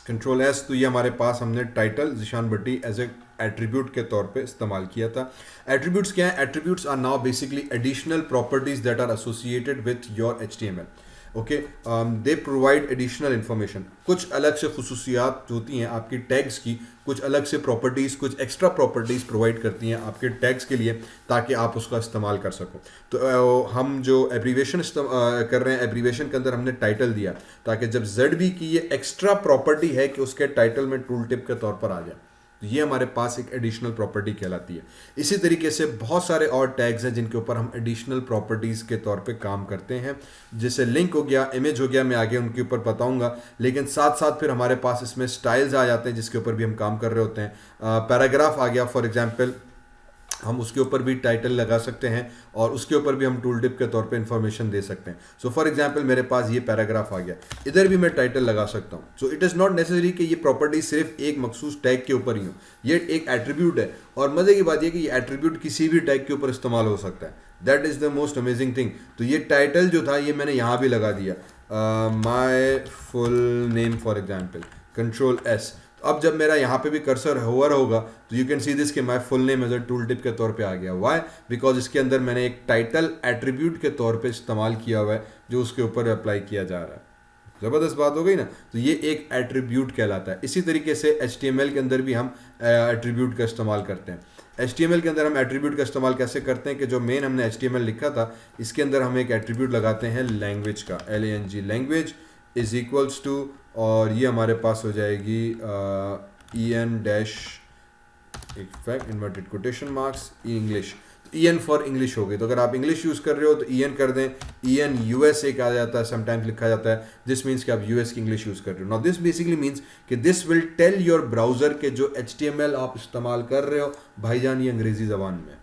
कंट्रोल S। तो ये हमारे पास हमने title Zeeshan Bhatti as a attribute के तौर पे इस्तेमाल किया था। एट्रीब्यूट्स क्या है? Attributes are now basically additional properties that are associated with your HTML, okay. They provide additional information, कुछ अलग से खुसूसियात होती हैं आपकी टैग्स की, कुछ अलग से प्रॉपर्टीज़, कुछ एक्स्ट्रा प्रॉपर्टीज़ प्रोवाइड करती हैं आपके टैग्स के लिए, ताकि आप उसका इस्तेमाल कर सको। तो हम जो एब्रीवेशन कर रहे हैं, एब्रीवेशन के अंदर हमने टाइटल दिया, ताकि जब ZB की ये एक्स्ट्रा प्रॉपर्टी है कि उसके टाइटल में टूल टिप के तौर पर आ जाए, तो ये हमारे पास एक एडिशनल प्रॉपर्टी कहलाती है। इसी तरीके से बहुत सारे और टैग्स हैं जिनके ऊपर हम एडिशनल प्रॉपर्टीज़ के तौर पे काम करते हैं, जैसे लिंक हो गया, इमेज हो गया, मैं आगे उनके ऊपर बताऊंगा। लेकिन साथ साथ फिर हमारे पास इसमें स्टाइल्स आ जाते हैं जिसके ऊपर भी हम काम कर रहे होते हैं। पैराग्राफ आ गया फॉर एग्जाम्पल, हम उसके ऊपर भी टाइटल लगा सकते हैं और उसके ऊपर भी हम टूल टिप के तौर पे इंफॉर्मेशन दे सकते हैं। सो फॉर एग्जांपल मेरे पास ये पैराग्राफ आ गया, इधर भी मैं टाइटल लगा सकता हूँ। So it is not necessary कि ये प्रॉपर्टी सिर्फ एक मखसूस टैग के ऊपर ही हो, ये एक एट्रीब्यूट है। और मज़े की बात यह कि ये एट्रीब्यूट किसी भी टैग के ऊपर इस्तेमाल हो सकता है, that is the most amazing thing. तो ये टाइटल जो था ये मैंने यहाँ भी लगा दिया, my full name for example, control S। अब जब मेरा यहाँ पे भी कर्सर होवर होगा तो यू कैन सी दिस कि my full name as a tool tip के तौर पे आ गया। व्हाई? बिकॉज इसके अंदर मैंने एक टाइटल एट्रीब्यूट के तौर पे इस्तेमाल किया हुआ है जो उसके ऊपर अप्लाई किया जा रहा है। ज़बरदस्त बात हो गई ना। तो ये एक एट्रीब्यूट कहलाता है। इसी तरीके से HTML के अंदर भी हम एट्रीब्यूट का इस्तेमाल करते हैं। HTML के अंदर हम एट्रीब्यूट का इस्तेमाल कैसे करते हैं कि जो मेन हमने HTML लिखा था इसके अंदर हम एक एट्रीब्यूट लगाते हैं लैंग्वेज का, LANG, language is equals to, और ये हमारे पास हो जाएगी EN dash effect inverted quotation marks English, EN for English हो गई। तो अगर आप इंग्लिश यूज़ कर रहे हो तो EN कर दें। EN US एक आ जाता है, समटाइम्स लिखा जाता है, दिस मीन्स कि आप US की इंग्लिश यूज़ कर रहे हो। नाउ दिस बेसिकली मीन्स कि this will tell your browser के जो HTML आप इस्तेमाल कर रहे हो भाईजान ये अंग्रेज़ी ज़बान में,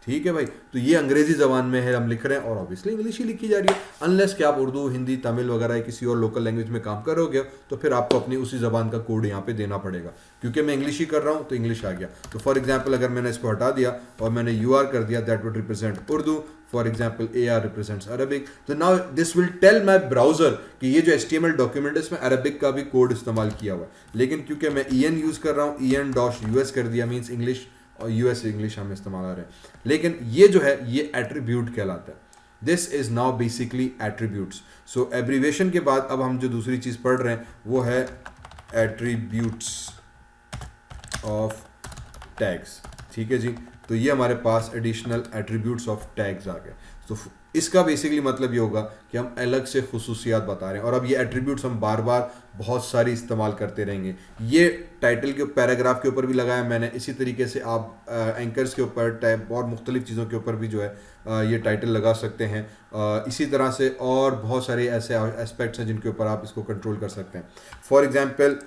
ठीक है भाई। तो ये अंग्रेजी ज़बान में है हम लिख रहे हैं, और ऑब्वियसली इंग्लिश ही लिखी जा रही है, अनलेस कि आप उर्दू, हिंदी, तमिल वगैरह किसी और लोकल लैंग्वेज में काम कर रहे हो तो फिर आपको अपनी उसी ज़बान का कोड यहाँ पे देना पड़ेगा। क्योंकि मैं इंग्लिश ही कर रहा हूँ तो इंग्लिश आ गया। तो फॉर एग्जाम्पल अगर मैंने इसको हटा दिया और मैंने UR कर दिया, that would represent Urdu, for example AR represents Arabic. तो now this will tell my browser कि ये जो HTML डॉक्यूमेंट है इसमें अरबिक का भी कोड इस्तेमाल किया हुआ है, लेकिन क्योंकि मैं EN यूज़ कर रहा हूँ, EN-US कर दिया, मीन्स इंग्लिश और US इंग्लिश हम इस्तेमाल आ रहे हैं। लेकिन ये जो है ये एट्रीब्यूट कहलाता है। This is now basically attributes. So abbreviation के बाद अब हम जो दूसरी चीज़ पढ़ रहे हैं वो है एट्रीब्यूट्स ऑफ टैग्स, ठीक है जी। तो तो ये हमारे पास एडिशनल एट्रीब्यूट्स ऑफ टैग्स आ गए। तो इसका बेसिकली मतलब ये होगा कि हम अलग से खुसूसियात बता रहे हैं, और अब ये एट्रीब्यूट्स हम बार बार बहुत सारी इस्तेमाल करते रहेंगे। ये टाइटल के पैराग्राफ के ऊपर भी लगाया मैंने, इसी तरीके से आप एंकर्स के ऊपर टैब और मुख्तलिफ चीज़ों के ऊपर भी जो है ये टाइटल लगा सकते हैं। इसी तरह से और बहुत सारे ऐसे एस्पेक्ट्स हैं जिनके ऊपर आप इसको कंट्रोल कर सकते हैं। फॉर एग्जाम्पल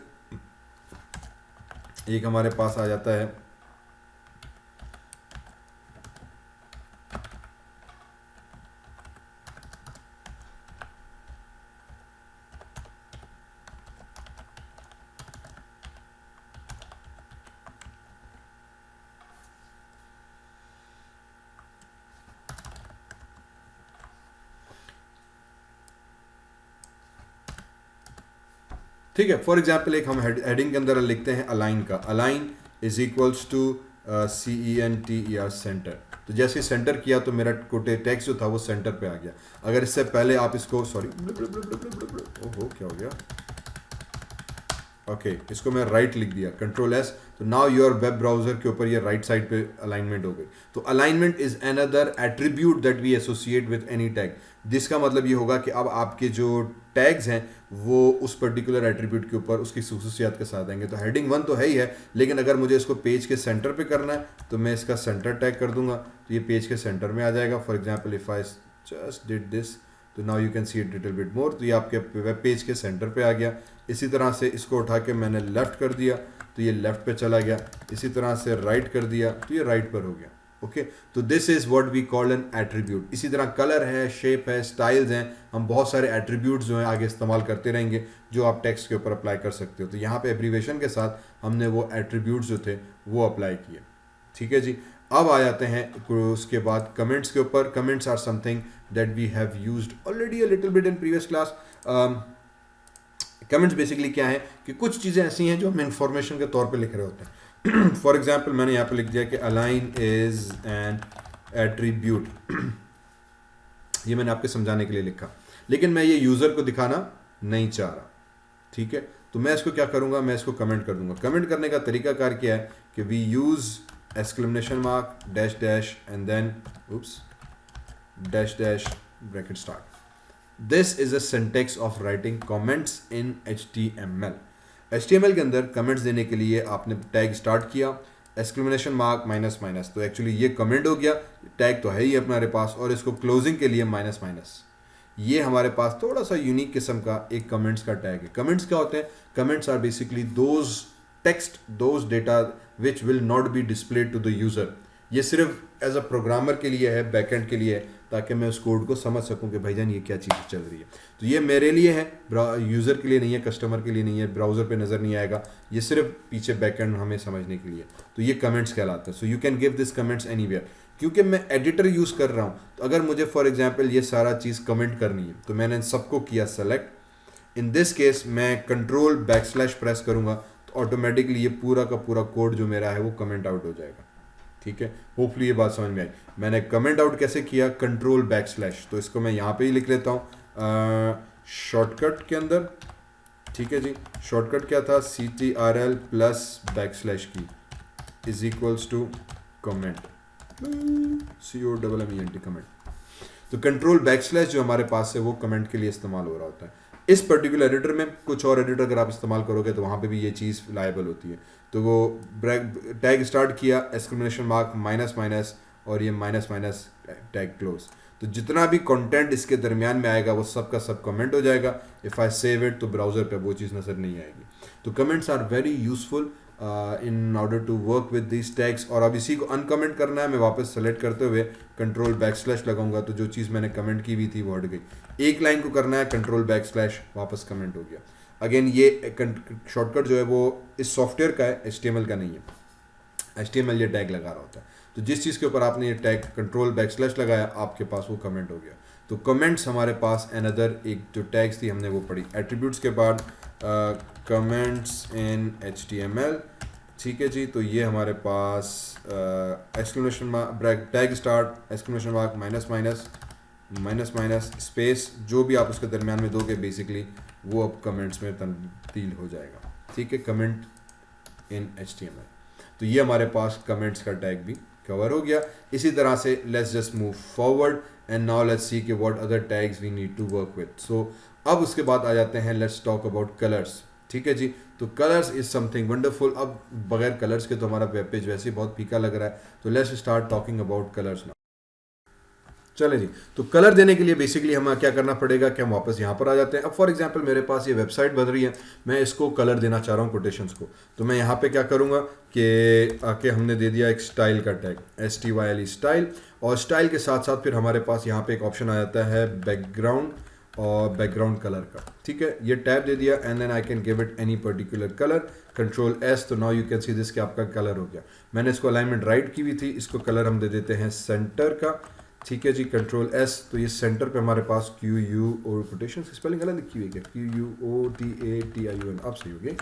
एक हमारे पास आ जाता है ठीक है। फॉर एग्जाम्पल एक हम हेडिंग के अंदर लिखते हैं अलाइन का, align is equals to CENTER center. तो जैसे सेंटर किया तो मेरा टेक्स्ट जो था वो सेंटर पे आ गया। अगर इससे पहले आप इसको सॉरी ओहो क्या हो गया, ओके इसको मैं राइट लिख दिया Ctrl+S, तो नाउ योर वेब ब्राउजर के ऊपर ये राइट साइड पे अलाइनमेंट हो गई। तो alignment is another attribute that we associate with any tag, जिसका मतलब ये होगा कि अब आपके जो टैग्स हैं वो उस पर्टिकुलर एट्रीब्यूट के ऊपर उसकी खसूसियात के साथ आएंगे। तो हेडिंग 1 तो है ही है, लेकिन अगर मुझे इसको पेज के सेंटर पे करना है तो मैं इसका सेंटर टैग कर दूंगा, तो ये पेज के सेंटर में आ जाएगा। For example if I just did this, तो now you can see it little bit more, तो ये आपके वेब पेज के सेंटर पे आ गया। इसी तरह से इसको उठा के मैंने लेफ़्ट कर दिया तो ये लेफ़्ट पे चला गया, इसी तरह से राइट कर दिया तो ये राइट पर हो गया। ओके, तो this is what we call an attribute. इसी तरह कलर है, शेप है, स्टाइल्स हैं, हम बहुत सारे एट्रीब्यूट्स जो हैं आगे इस्तेमाल करते रहेंगे जो आप टेक्स्ट के ऊपर अप्लाई कर सकते हो। तो यहाँ पे एब्रीवेशन के साथ हमने वो एट्रीब्यूट्स जो थे वो अप्लाई किए। ठीक है जी, अब आ जाते हैं उसके बाद कमेंट्स के ऊपर। Comments are something that we have used already a little bit in previous class. Comments basically क्या है कि कुछ चीज़ें ऐसी हैं जो हम इंफॉर्मेशन के तौर पे लिख रहे होते हैं। फॉर एग्जांपल मैंने यहाँ पे लिख दिया कि अलाइन इज एन एट्रीब्यूट, ये मैंने आपके समझाने के लिए लिखा, लेकिन मैं ये यूज़र को दिखाना नहीं चाह रहा। ठीक है, तो मैं इसको क्या करूँगा, मैं इसको कमेंट कर दूंगा। कमेंट करने का तरीकाकार क्या है कि we use exclamation mark dash dash and then dash dash bracket start. This is a syntax of writing comments in HTML. HTML के अंदर कमेंट्स देने के लिए आपने टैग स्टार्ट किया, एक्सक्लेमेशन मार्क माइनस माइनस, तो एक्चुअली ये कमेंट हो गया, टैग तो है ही हमारे पास, और इसको क्लोजिंग के लिए माइनस माइनस। ये हमारे पास थोड़ा सा यूनिक किस्म का एक कमेंट्स का टैग है। कमेंट्स क्या होते हैं? Comments are basically those text, those data which will not be displayed to the user. ये सिर्फ एज अ प्रोग्रामर के लिए है, बैकएंड के लिए है, ताकि मैं उस कोड को समझ सकूं कि भाईजान ये क्या चीज़ चल रही है। तो ये मेरे लिए है, यूज़र के लिए नहीं है, कस्टमर के लिए नहीं है, ब्राउज़र पे नज़र नहीं आएगा, ये सिर्फ पीछे बैकएंड हमें समझने के लिए। तो ये कमेंट्स कहलाते हैं। सो you can give this comments anywhere. क्योंकि मैं एडिटर यूज़ कर रहा हूँ, तो अगर मुझे फॉर एग्जाम्पल ये सारा चीज़ कमेंट करनी है तो मैंने सबको किया सेलेक्ट। इन दिस केस मैं Ctrl/बैकस्लैश प्रेस करूँगा, ऑटोमेटिकली ये पूरा का पूरा कोड जो मेरा है वो कमेंट आउट हो जाएगा। ठीक है, होपफुली ये बात समझ में आई। मैंने कमेंट आउट कैसे किया? Ctrl/बैकस्लैश, तो इसको मैं यहाँ पे ही लिख लेता हूँ शॉर्टकट के अंदर। ठीक है जी, शॉर्टकट क्या था? CTRL plus backslash key is equals to comment, COMMENT comment. तो Ctrl/बैकस्लैश जो हमारे पास है वो कमेंट के लिए इस्तेमाल हो रहा होता है। इस पर्टिकुलर एडिटर में, कुछ और एडिटर अगर आप इस्तेमाल करोगे तो वहाँ पे भी ये चीज़ लायबल होती है। तो वो टैग स्टार्ट किया, एक्सक्लेमेशन मार्क माइनस माइनस, और ये माइनस माइनस टैग क्लोज। तो जितना भी कंटेंट इसके दरमियान में आएगा वो सब का सब कमेंट हो जाएगा। इफ़ आई सेव इट तो ब्राउज़र पे वो चीज़ नज़र नहीं आएगी। तो comments are very useful in order to work with this tags. और अब इसी को अनकमेंट करना है, मैं वापस सेलेक्ट करते हुए Ctrl/बैकस्लैश लगाऊंगा, तो जो चीज़ मैंने कमेंट की हुई थी वो हट गई। एक लाइन को करना है, Ctrl/बैकस्लैश, वापस कमेंट हो गया। अगेन ये शॉर्टकट जो है वो इस सॉफ्टवेयर का है, HTML का नहीं है। HTML ये टैग लगा रहा होता है, तो जिस चीज़ के ऊपर आपने ये टैग Ctrl/बैकस्लैश लगाया आपके पास वो कमेंट हो गया। तो कमेंट्स हमारे पास अनदर एक जो टैग्स थी हमने वो पढ़ी। एट्रीब्यूट्स के बाद कमेंट्स इन HTML। ठीक है जी, तो ये हमारे पास exclamation mark tag start, exclamation mark minus minus minus minus space, जो भी आप उसके दरमियान में दोगे बेसिकली वो अब कमेंट्स में तब्दील हो जाएगा। ठीक है, कमेंट इन HTML। तो ये हमारे पास कमेंट्स का टैग भी कवर हो गया। इसी तरह से let's just move forward and now let's see कि what other tags we need to work with. So अब उसके बाद आ जाते हैं, लेट्स टॉक अबाउट कलर्स। ठीक है जी, तो कलर्स इज समथिंग वंडरफुल। अब बगैर कलर्स के तो हमारा वेब पेज वैसे ही बहुत फीका लग रहा है, तो let's start talking about colours now. चले जी, तो कलर देने के लिए बेसिकली हमें क्या करना पड़ेगा कि हम वापस यहाँ पर आ जाते हैं। अब फॉर एग्जांपल मेरे पास ये वेबसाइट बन रही है, मैं इसको कलर देना चाह रहा हूँ कोटेशंस को, तो मैं यहाँ पे क्या करूँगा कि आके हमने दे दिया एक स्टाइल का टैग, STYLE स्टाइल, और स्टाइल के साथ साथ फिर हमारे पास यहाँ पे एक ऑप्शन आ जाता है बैकग्राउंड और बैकग्राउंड कलर का। ठीक है, ये टैब दे दिया and then I can give it any particular colour, control S, तो now you can see this कि आपका कलर हो गया। मैंने इसको अलाइनमेंट राइट की हुई थी, इसको कलर हम दे देते हैं सेंटर का। ठीक है जी, कंट्रोल S, तो ये सेंटर पे हमारे पास QU और कोटेशंस की स्पेलिंग गलत लिखी हुई है क्या, QUOTATIUN, अब सही हो गई।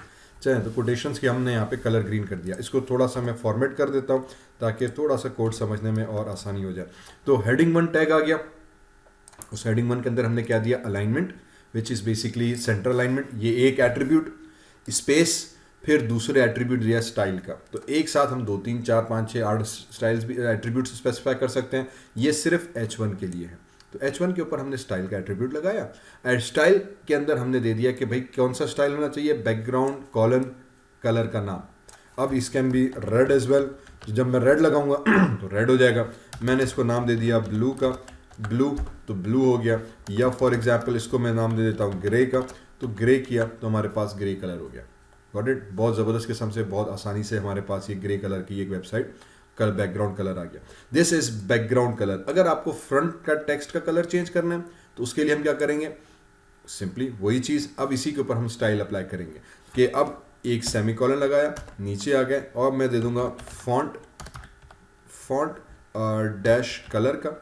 चलें, तो कोटेशंस की हमने यहाँ पे कलर ग्रीन कर दिया। इसको थोड़ा सा मैं फॉर्मेट कर देता हूँ ताकि थोड़ा सा कोड समझने में और आसानी हो जाए। तो हेडिंग 1 टैग आ गया, उस हेडिंग 1 के अंदर हमने क्या दिया, alignment, which is basically centre alignment, ये एक एट्रीब्यूट, स्पेस, फिर दूसरे एट्रीब्यूट दिया स्टाइल का। तो एक साथ हम 2 3 4 5 6 8 स्टाइल्स भी एट्रीब्यूट स्पेसिफाई कर सकते हैं। ये सिर्फ H1 के लिए है, तो H1 के ऊपर हमने स्टाइल का एट्रीब्यूट लगाया एंड स्टाइल के अंदर हमने दे दिया कि भाई कौन सा स्टाइल होना चाहिए, बैकग्राउंड कॉलन कलर का नाम। अब इस can be red as well, तो जब मैं रेड लगाऊंगा तो रेड हो जाएगा। मैंने इसको नाम दे दिया ब्लू का, ब्लू, तो ब्लू हो गया। या फॉर एग्जाम्पल इसको मैं नाम दे देता हूँ ग्रे का, तो ग्रे किया तो हमारे पास ग्रे कलर हो गया। गॉट इट, बहुत ज़बरदस्त किस्म से, बहुत आसानी से हमारे पास ये ग्रे कलर की एक वेबसाइट कल बैकग्राउंड कलर आ गया। This is background colour. अगर आपको फ्रंट का टेक्स्ट का कलर चेंज करना है तो उसके लिए हम क्या करेंगे, सिंपली वही चीज़, अब इसी के ऊपर हम स्टाइल अप्लाई करेंगे कि अब एक सेमीकोलन लगाया, नीचे आ गए और मैं दे दूंगा फॉन्ट डैश कलर का।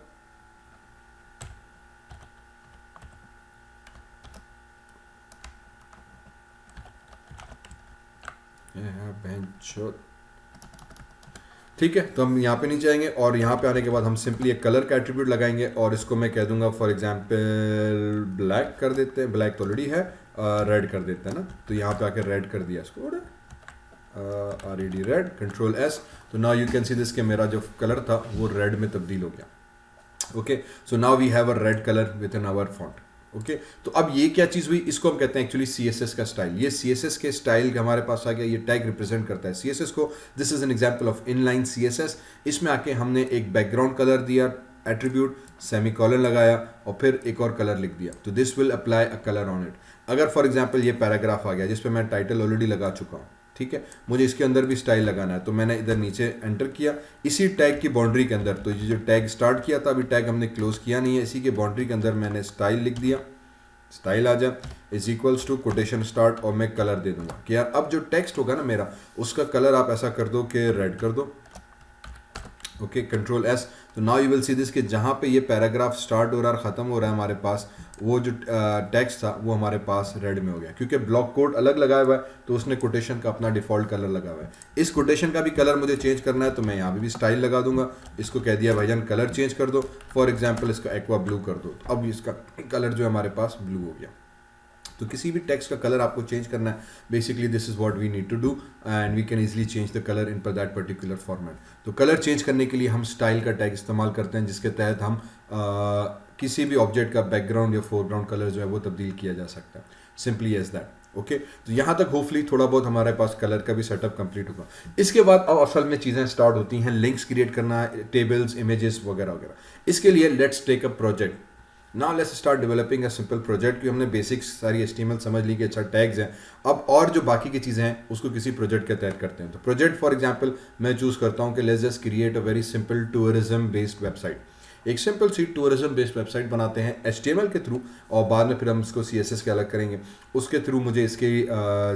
ठीक है, तो हम यहाँ पे नीचे आएंगे और यहाँ पे आने के बाद हम सिंपली एक कलर का एट्रीब्यूट लगाएंगे और इसको मैं कह दूंगा फॉर एग्जांपल ब्लैक कर देते हैं, ब्लैक तो ऑलरेडी है, रेड कर देते हैं ना, तो यहाँ पे आके रेड कर दिया इसको, RED रेड, कंट्रोल S, तो now you can see this कि मेरा जो कलर था वो रेड में तब्दील हो गया। Okay, so now we have a red colour within our font. Okay, तो अब ये क्या चीज़ हुई, इसको हम कहते हैं एक्चुअली CSS का स्टाइल। ये CSS के स्टाइल हमारे पास आ गया, ये टैग रिप्रेजेंट करता है CSS को। This is an example of inline CSS। इसमें आके हमने एक बैकग्राउंड कलर दिया, एट्रीब्यूट, सेमीकोलन लगाया और फिर एक और कलर लिख दिया, तो this will apply a colour on it. अगर फॉर एग्जाम्पल ये पैराग्राफ आ गया जिस पे मैं टाइटल ऑलरेडी लगा चुका हूँ, ठीक है, मुझे इसके अंदर भी स्टाइल लगाना है, तो मैंने इधर नीचे एंटर किया इसी टैग की बाउंड्री के अंदर। तो ये जो टैग स्टार्ट किया था, अभी टैग हमने क्लोज किया नहीं है, इसी के बाउंड्री के अंदर मैंने स्टाइल लिख दिया, स्टाइल आ जा is equals to quotation start, और मैं कलर दे दूंगा कि यार अब जो टेक्स्ट होगा ना मेरा, उसका कलर आप ऐसा कर दो कि रेड कर दो। ओके, कंट्रोल S, तो now you will see this कि जहाँ पे ये पैराग्राफ स्टार्ट हो रहा है और ख़त्म हो रहा है हमारे पास, वो जो टेक्स्ट था वो हमारे पास रेड में हो गया, क्योंकि ब्लॉक कोड अलग लगाया हुआ है तो उसने कोटेशन का अपना डिफ़ॉल्ट कलर लगा हुआ है। इस कोटेशन का भी कलर मुझे चेंज करना है, तो मैं यहाँ पे भी स्टाइल लगा दूंगा, इसको कह दिया भाईजान कलर चेंज कर दो, फॉर एग्जाम्पल इसका एक्वा ब्लू कर दो, तो अब इसका कलर जो है हमारे पास ब्लू हो गया। तो किसी भी टेक्स्ट का कलर आपको चेंज करना है, basically this is what we need to do and we can easily change the colour in per that particular format. तो कलर चेंज करने के लिए हम स्टाइल का टैग इस्तेमाल करते हैं, जिसके तहत हम किसी भी ऑब्जेक्ट का बैकग्राउंड या फोरग्राउंड कलर जो है वो तब्दील किया जा सकता है, सिंपली एज दैट। ओके, तो यहाँ तक होपफुली थोड़ा बहुत हमारे पास कलर का भी सेटअप कंप्लीट होगा। इसके बाद अब असल में चीज़ें स्टार्ट होती हैं, लिंक्स क्रिएट करना, टेबल्स, इमेजेस वगैरह वगैरह। इसके लिए let's take a project. Now let's start developing a simple project, कि हमने बेसिक्स सारी HTML समझ ली कि अच्छा टैग्स हैं, अब और जो बाकी की चीज़ें हैं उसको किसी प्रोजेक्ट के तहत करते हैं। तो प्रोजेक्ट फॉर एग्जांपल मैं चूज़ करता हूँ कि let's just create a very simple tourism based website. एक सिंपल सी टूरिज्म बेस्ड वेबसाइट बनाते हैं HTML के थ्रू, और बाद में फिर हम इसको CSS के अलग करेंगे, उसके थ्रू मुझे इसके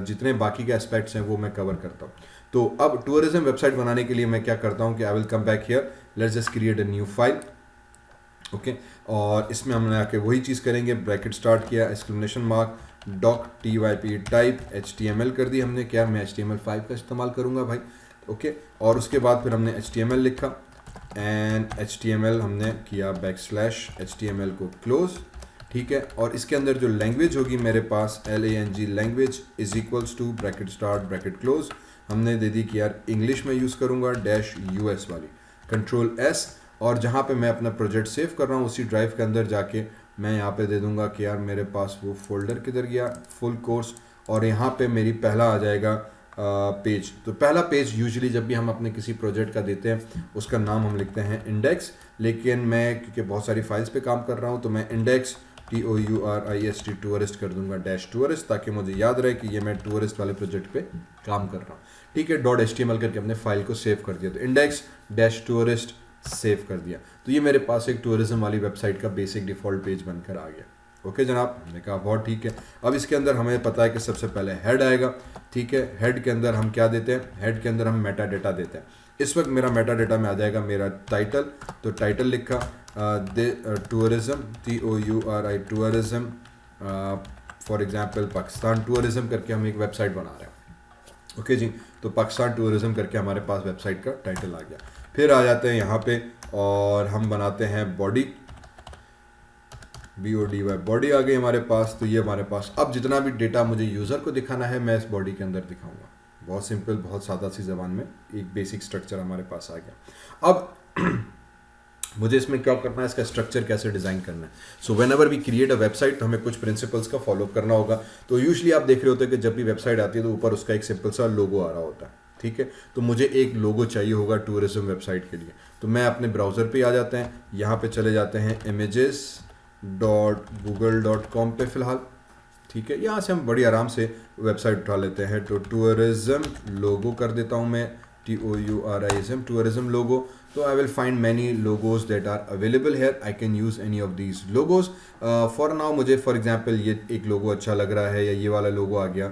जितने बाकी के एस्पेक्ट्स हैं वो मैं कवर करता हूँ। तो अब टूरिज्म वेबसाइट बनाने के लिए मैं क्या करता हूँ कि I will come back here, let's just create a new file. Okay, और इसमें हमने आके वही चीज़ करेंगे, ब्रैकेट स्टार्ट किया, exclamation mark, doc typ type HTML कर दी हमने, क्या मैं HTML5 का इस्तेमाल करूँगा भाई। ओके, और उसके बाद फिर हमने HTML लिखा एंड HTML हमने किया \HTML को क्लोज, ठीक है, और इसके अंदर जो लैंग्वेज होगी मेरे पास LANG language is equals to bracket start bracket close, हमने दे दी कि यार इंग्लिश में यूज़ करूँगा -US वाली। कंट्रोल एस, और जहाँ पे मैं अपना प्रोजेक्ट सेव कर रहा हूँ उसी ड्राइव के अंदर जाके मैं यहाँ पे दे दूंगा कि यार मेरे पास वो फोल्डर किधर गया, फुल कोर्स, और यहाँ पे मेरी पहला आ जाएगा पेज। तो पहला पेज यूजुअली जब भी हम अपने किसी प्रोजेक्ट का देते हैं उसका नाम हम लिखते हैं इंडेक्स, लेकिन मैं क्योंकि बहुत सारी फाइल्स पे काम कर रहा हूँ तो मैं इंडेक्स TOURIST टूरिस्ट कर दूंगा -टूरिस्ट, ताकि मुझे याद रहे कि ये मैं टूरिस्ट वाले प्रोजेक्ट पे काम कर रहा हूँ। ठीक है, .html करके हमने फाइल को सेव कर दिया, तो इंडेक्स -टूरिस्ट सेव कर दिया, तो ये मेरे पास एक टूरिज्म वाली वेबसाइट का बेसिक डिफ़ॉल्ट पेज बनकर आ गया। ओके जनाब, हमने कहा बहुत ठीक है। अब इसके अंदर हमें पता है कि सबसे पहले हेड आएगा। ठीक है, हेड के अंदर हम क्या देते हैं, हेड के अंदर हम मेटा डेटा देते हैं। इस वक्त मेरा मेटा डेटा में आ जाएगा मेरा टाइटल, तो टाइटल लिखा tourism TOURI tourism, for example Pakistan tourism करके हम एक वेबसाइट बना रहे हैं। ओके जी, तो पाकिस्तान टूरिज्म करके हमारे पास वेबसाइट का टाइटल आ गया। फिर आ जाते हैं यहाँ पे और हम बनाते हैं बॉडी, BODY, बॉडी आ गई हमारे पास। तो ये हमारे पास अब जितना भी डेटा मुझे यूज़र को दिखाना है मैं इस बॉडी के अंदर दिखाऊंगा। बहुत सिंपल, बहुत सादा सी ज़बान में एक बेसिक स्ट्रक्चर हमारे पास आ गया। अब मुझे इसमें क्या करना है, इसका स्ट्रक्चर कैसे डिज़ाइन करना है। So whenever we create a website तो हमें कुछ प्रिंसिपल्स का फॉलो करना होगा। तो यूजुअली आप देख रहे होते हैं कि जब भी वेबसाइट आती है तो ऊपर उसका एक सिंपल सा लोगो आ रहा होता है। ठीक है, तो मुझे एक लोगो चाहिए होगा टूरिज्म वेबसाइट के लिए। तो मैं अपने ब्राउज़र पे आ जाते हैं, यहाँ पे चले जाते हैं images.google.com पे फ़िलहाल। ठीक है, यहाँ से हम बड़ी आराम से वेबसाइट उठा लेते हैं। तो टूरिज्म लोगो कर देता हूँ मैं, TOURISM टूरिज्म लोगो। तो I will find many logos that are available here, I can use any of these logos. For now मुझे फॉर एग्जांपल ये एक लोगो अच्छा लग रहा है, या ये वाला लोगो आ गया,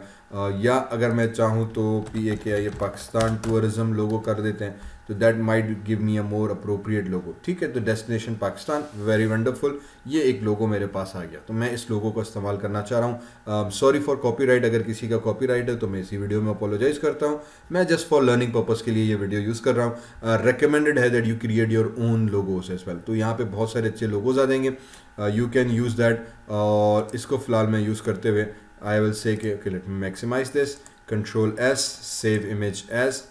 या अगर मैं चाहूँ तो PAK ये पाकिस्तान टूरिज्म लोगो कर देते हैं, तो that might give me a more appropriate logo. ठीक है, तो डेस्टिनेशन पाकिस्तान, वेरी वंडरफुल, ये एक लोगो मेरे पास आ गया। तो मैं इस लोगो को इस्तेमाल करना चाह रहा हूँ। सॉरी फॉर कॉपीराइट, अगर किसी का कॉपीराइट है तो मैं इसी वीडियो में अपोलोजाइज करता हूँ। मैं जस्ट फॉर लर्निंग पर्पज़ के लिए ये वीडियो यूज़ कर रहा हूँ। रिकमेंडेड है that you create your own logos as well. तो यहाँ पे बहुत सारे अच्छे लोगोज आ जाएंगे, यू कैन यूज़ दैट। और इसको फिलहाल मैं यूज़ करते हुए आई विल से कि let me maximise this, control S, save image as,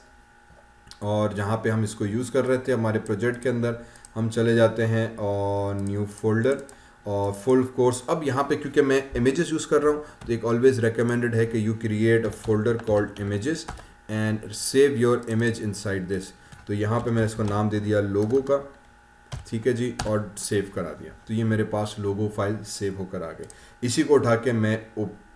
और जहाँ पे हम इसको यूज़ कर रहे थे हमारे प्रोजेक्ट के अंदर हम चले जाते हैं और न्यू फोल्डर और फुल कोर्स। अब यहाँ पे क्योंकि मैं इमेजेस यूज़ कर रहा हूँ तो एक ऑलवेज रिकमेंडेड है कि you create a folder called images and save your image inside this. तो यहाँ पे मैंने इसको नाम दे दिया लोगो का। ठीक है जी, और सेव करा दिया, तो ये मेरे पास लोगो फाइल सेव होकर आ गई। इसी को उठा के मैं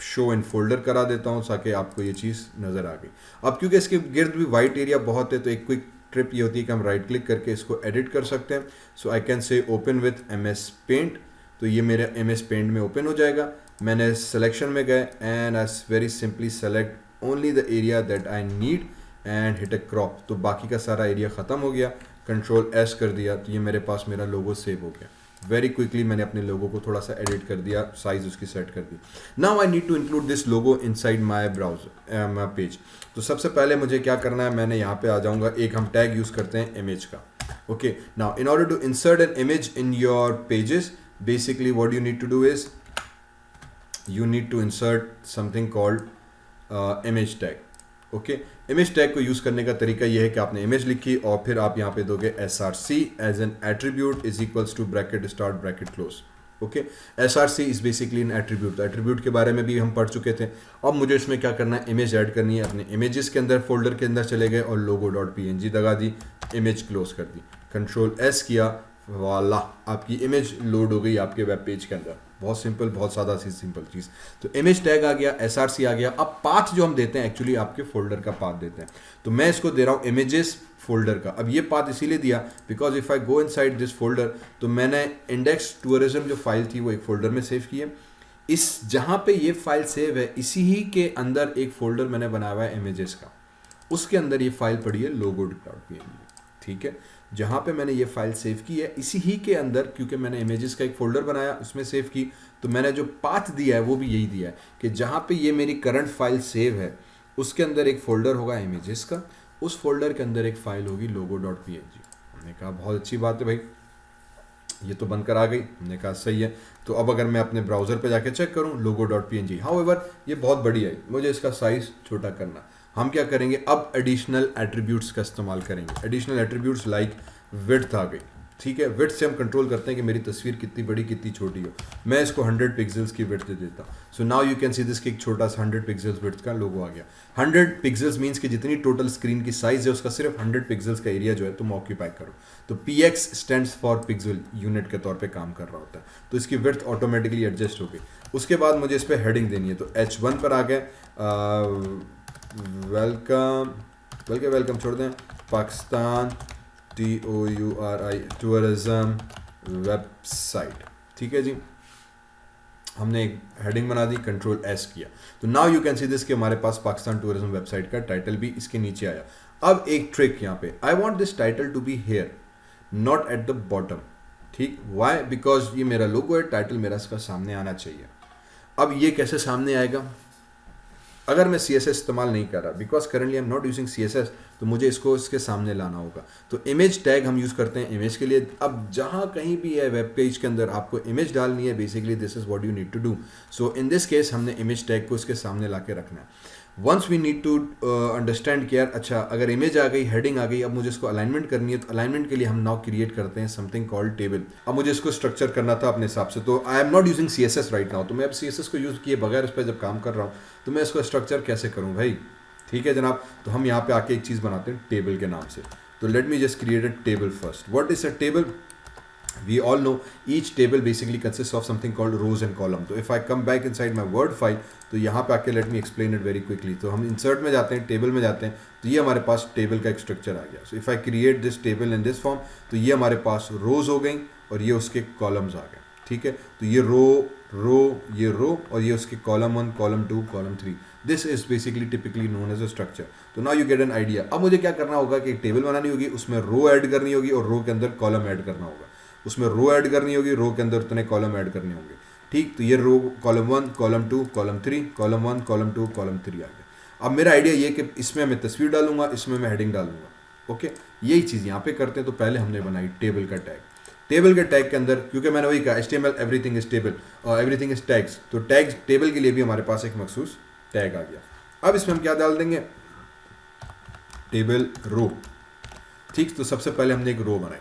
शो इन फोल्डर करा देता हूँ ताकि आपको ये चीज़ नज़र आ गई। अब क्योंकि इसके गिर्द भी वाइट एरिया बहुत है तो एक क्विक ट्रिप ये होती है कि हम राइट क्लिक करके इसको एडिट कर सकते हैं। So I can say open with MS paint, तो ये मेरे MS पेंट में ओपन हो जाएगा। मैंने सिलेक्शन में गए and I very simply select only the area that I need and hit a crop, तो बाकी का सारा एरिया ख़त्म हो गया। कंट्रोल S कर दिया तो ये मेरे पास मेरा लोगो सेव हो गया। वेरी क्विकली मैंने अपने लोगो को थोड़ा सा एडिट कर दिया, साइज उसकी सेट कर दी। Now I need to include this logo inside my browser my page. तो सबसे पहले मुझे क्या करना है, मैंने यहाँ पे आ जाऊँगा, एक हम टैग यूज़ करते हैं इमेज का। Okay, now in order to insert an image in your pages, basically what you need to do is you need to insert something called image tag. Okay, image tag को use करने का तरीका यह है कि आपने image लिखी और फिर आप यहाँ पे दोगे src as an attribute is equals to bracket start bracket close. Okay, src is basically an attribute. तो एट्रीब्यूट के बारे में भी हम पढ़ चुके थे। अब मुझे इसमें क्या करना है, इमेज ऐड करनी है। अपने इमेजेस के अंदर फोल्डर के अंदर चले गए और logo.png दगा दी, इमेज क्लोज कर दी, कंट्रोल S किया, वाला आपकी इमेज लोड हो गई आपके वेब पेज के अंदर। बहुत सिंपल, बहुत सादा सी सिंपल चीज़। तो इमेज टैग आ गया, src आ गया। अब पाथ जो हम देते हैं एक्चुअली आपके फोल्डर का पाथ देते हैं। तो मैं इसको दे रहा हूँ इमेजेस फोल्डर का। अब ये पाथ इसीलिए दिया because if I go inside this folder तो मैंने इंडेक्स टूरिज्म जो फाइल थी वो एक फोल्डर में सेव की है। इस जहाँ पे ये फाइल सेव है इसी ही के अंदर एक फोल्डर मैंने बनाया हुआ है इमेजेस का, उसके अंदर ये फाइल पड़ी है logo.png। ठीक है, जहाँ पे मैंने ये फाइल सेव की है इसी ही के अंदर, क्योंकि मैंने इमेजेस का एक फोल्डर बनाया उसमें सेव की, तो मैंने जो पाथ दिया है वो भी यही दिया है कि जहाँ पे ये मेरी करंट फाइल सेव है उसके अंदर एक फोल्डर होगा इमेजेस का, उस फोल्डर के अंदर एक फाइल होगी logo.png। हमने कहा बहुत अच्छी बात है भाई, ये तो बनकर आ गई। हमने कहा सही है। तो अब अगर मैं अपने ब्राउज़र पे जाके चेक करूँ logo.png, हाउएवर ये बहुत बड़ी है, मुझे इसका साइज़ छोटा करना। हम क्या करेंगे, अब एडिशनल एट्रीब्यूट्स का इस्तेमाल करेंगे। एडिशनल एट्रीब्यूट्स लाइक विड्थ आ गई, ठीक है। विड्थ से हम कंट्रोल करते हैं कि मेरी तस्वीर कितनी बड़ी कितनी छोटी हो। मैं इसको 100 पिक्सल्स की विड्थ दे देता हूँ। So now you can see this कि एक छोटा सा 100 पिक्सल्स विड्थ का लोगो आ गया। 100 पिक्सल्स मीन्स कि जितनी टोटल स्क्रीन की साइज है उसका सिर्फ 100 पिक्सल्स का एरिया जो है तुम ऑक्यूपाई करो। तो px stands for pixel unit के तौर पे काम कर रहा होता है। तो इसकी विड्थ ऑटोमेटिकली एडजस्ट हो गई। उसके बाद मुझे इस पर हेडिंग देनी है, तो H1 पर आ गए वेलकम छोड़ दें, पाकिस्तान टूरिज्म वेबसाइट, ठीक है जी। हमने एक हेडिंग बना दी, कंट्रोल एस किया, तो now you can see this कि हमारे पास पाकिस्तान टूरिज्म वेबसाइट का टाइटल भी इसके नीचे आया। अब एक ट्रिक यहाँ पे, I want this title to be here not at the bottom, ठीक। वाई? बिकॉज ये मेरा लोगो है, टाइटल मेरा इसका सामने आना चाहिए। अब ये कैसे सामने आएगा? अगर मैं CSS इस्तेमाल नहीं कर रहा, because currently I am not using CSS, तो मुझे इसको इसके सामने लाना होगा। तो इमेज टैग हम यूज़ करते हैं इमेज के लिए। अब जहाँ कहीं भी है वेब पेज के अंदर आपको इमेज डालनी है, basically this is what you need to do. So in this case हमने इमेज टैग को इसके सामने ला के रखना है। Once we need to understand कि यार अच्छा अगर इमेज आ गई, हेडिंग आ गई, अब मुझे इसको अलाइनमेंट करनी है, तो अलाइनमेंट के लिए हम नाउ क्रिएट करते हैं समथिंग कॉल्ड टेबल। अब मुझे इसको स्ट्रक्चर करना था अपने हिसाब से, तो I am not using CSS right now. तो मैं अब CSS को यूज़ किए बगैर इस पर जब काम कर रहा हूँ, तो मैं इसको स्ट्रक्चर कैसे करूँ भाई? ठीक है जनाब, तो हम यहाँ पे आके एक चीज़ बनाते हैं टेबल के नाम से। तो late me just create a table first. What is a table? We all know each table basically consists of something called rows and column. तो if I come back inside my word file, तो यहाँ पे आके let me explain it very quickly. तो हम insert में जाते हैं, table में जाते हैं, तो ये हमारे पास table का एक structure आ गया। So if I create this table in this form, तो ये हमारे पास rows हो गई और ये उसके columns आ गए, ठीक है। तो ये ये row और ये उसके column 1, column 2, column 3. This is basically typically known as a structure. तो now you get an idea. अब मुझे क्या करना होगा कि एक table बनानी होगी, उसमें row ऐड करनी होगी और row के अंदर column ऐड करना होगा। उसमें रो ऐड करनी होगी, रो के अंदर उतने कॉलम ऐड करने होंगे, ठीक। तो ये row column 1, column 2, column 3, column 1, column 2, column 3 आ गया। अब मेरा आइडिया ये कि इसमें मैं तस्वीर डालूंगा, इसमें मैं हेडिंग डालूंगा, ओके। यही चीज़ यहाँ पे करते हैं। तो पहले हमने बनाई टेबल का टैग। टेबल के टैग के अंदर, क्योंकि मैंने वही कहा HTML एवरीथिंग इज टेबल और एवरीथिंग इज टैग्स, तो टैग्स टेबल के लिए भी हमारे पास एक मखसूस टैग आ गया। अब इसमें हम क्या डाल देंगे? टेबल रो, ठीक। तो सबसे पहले हमने एक रो बनाई,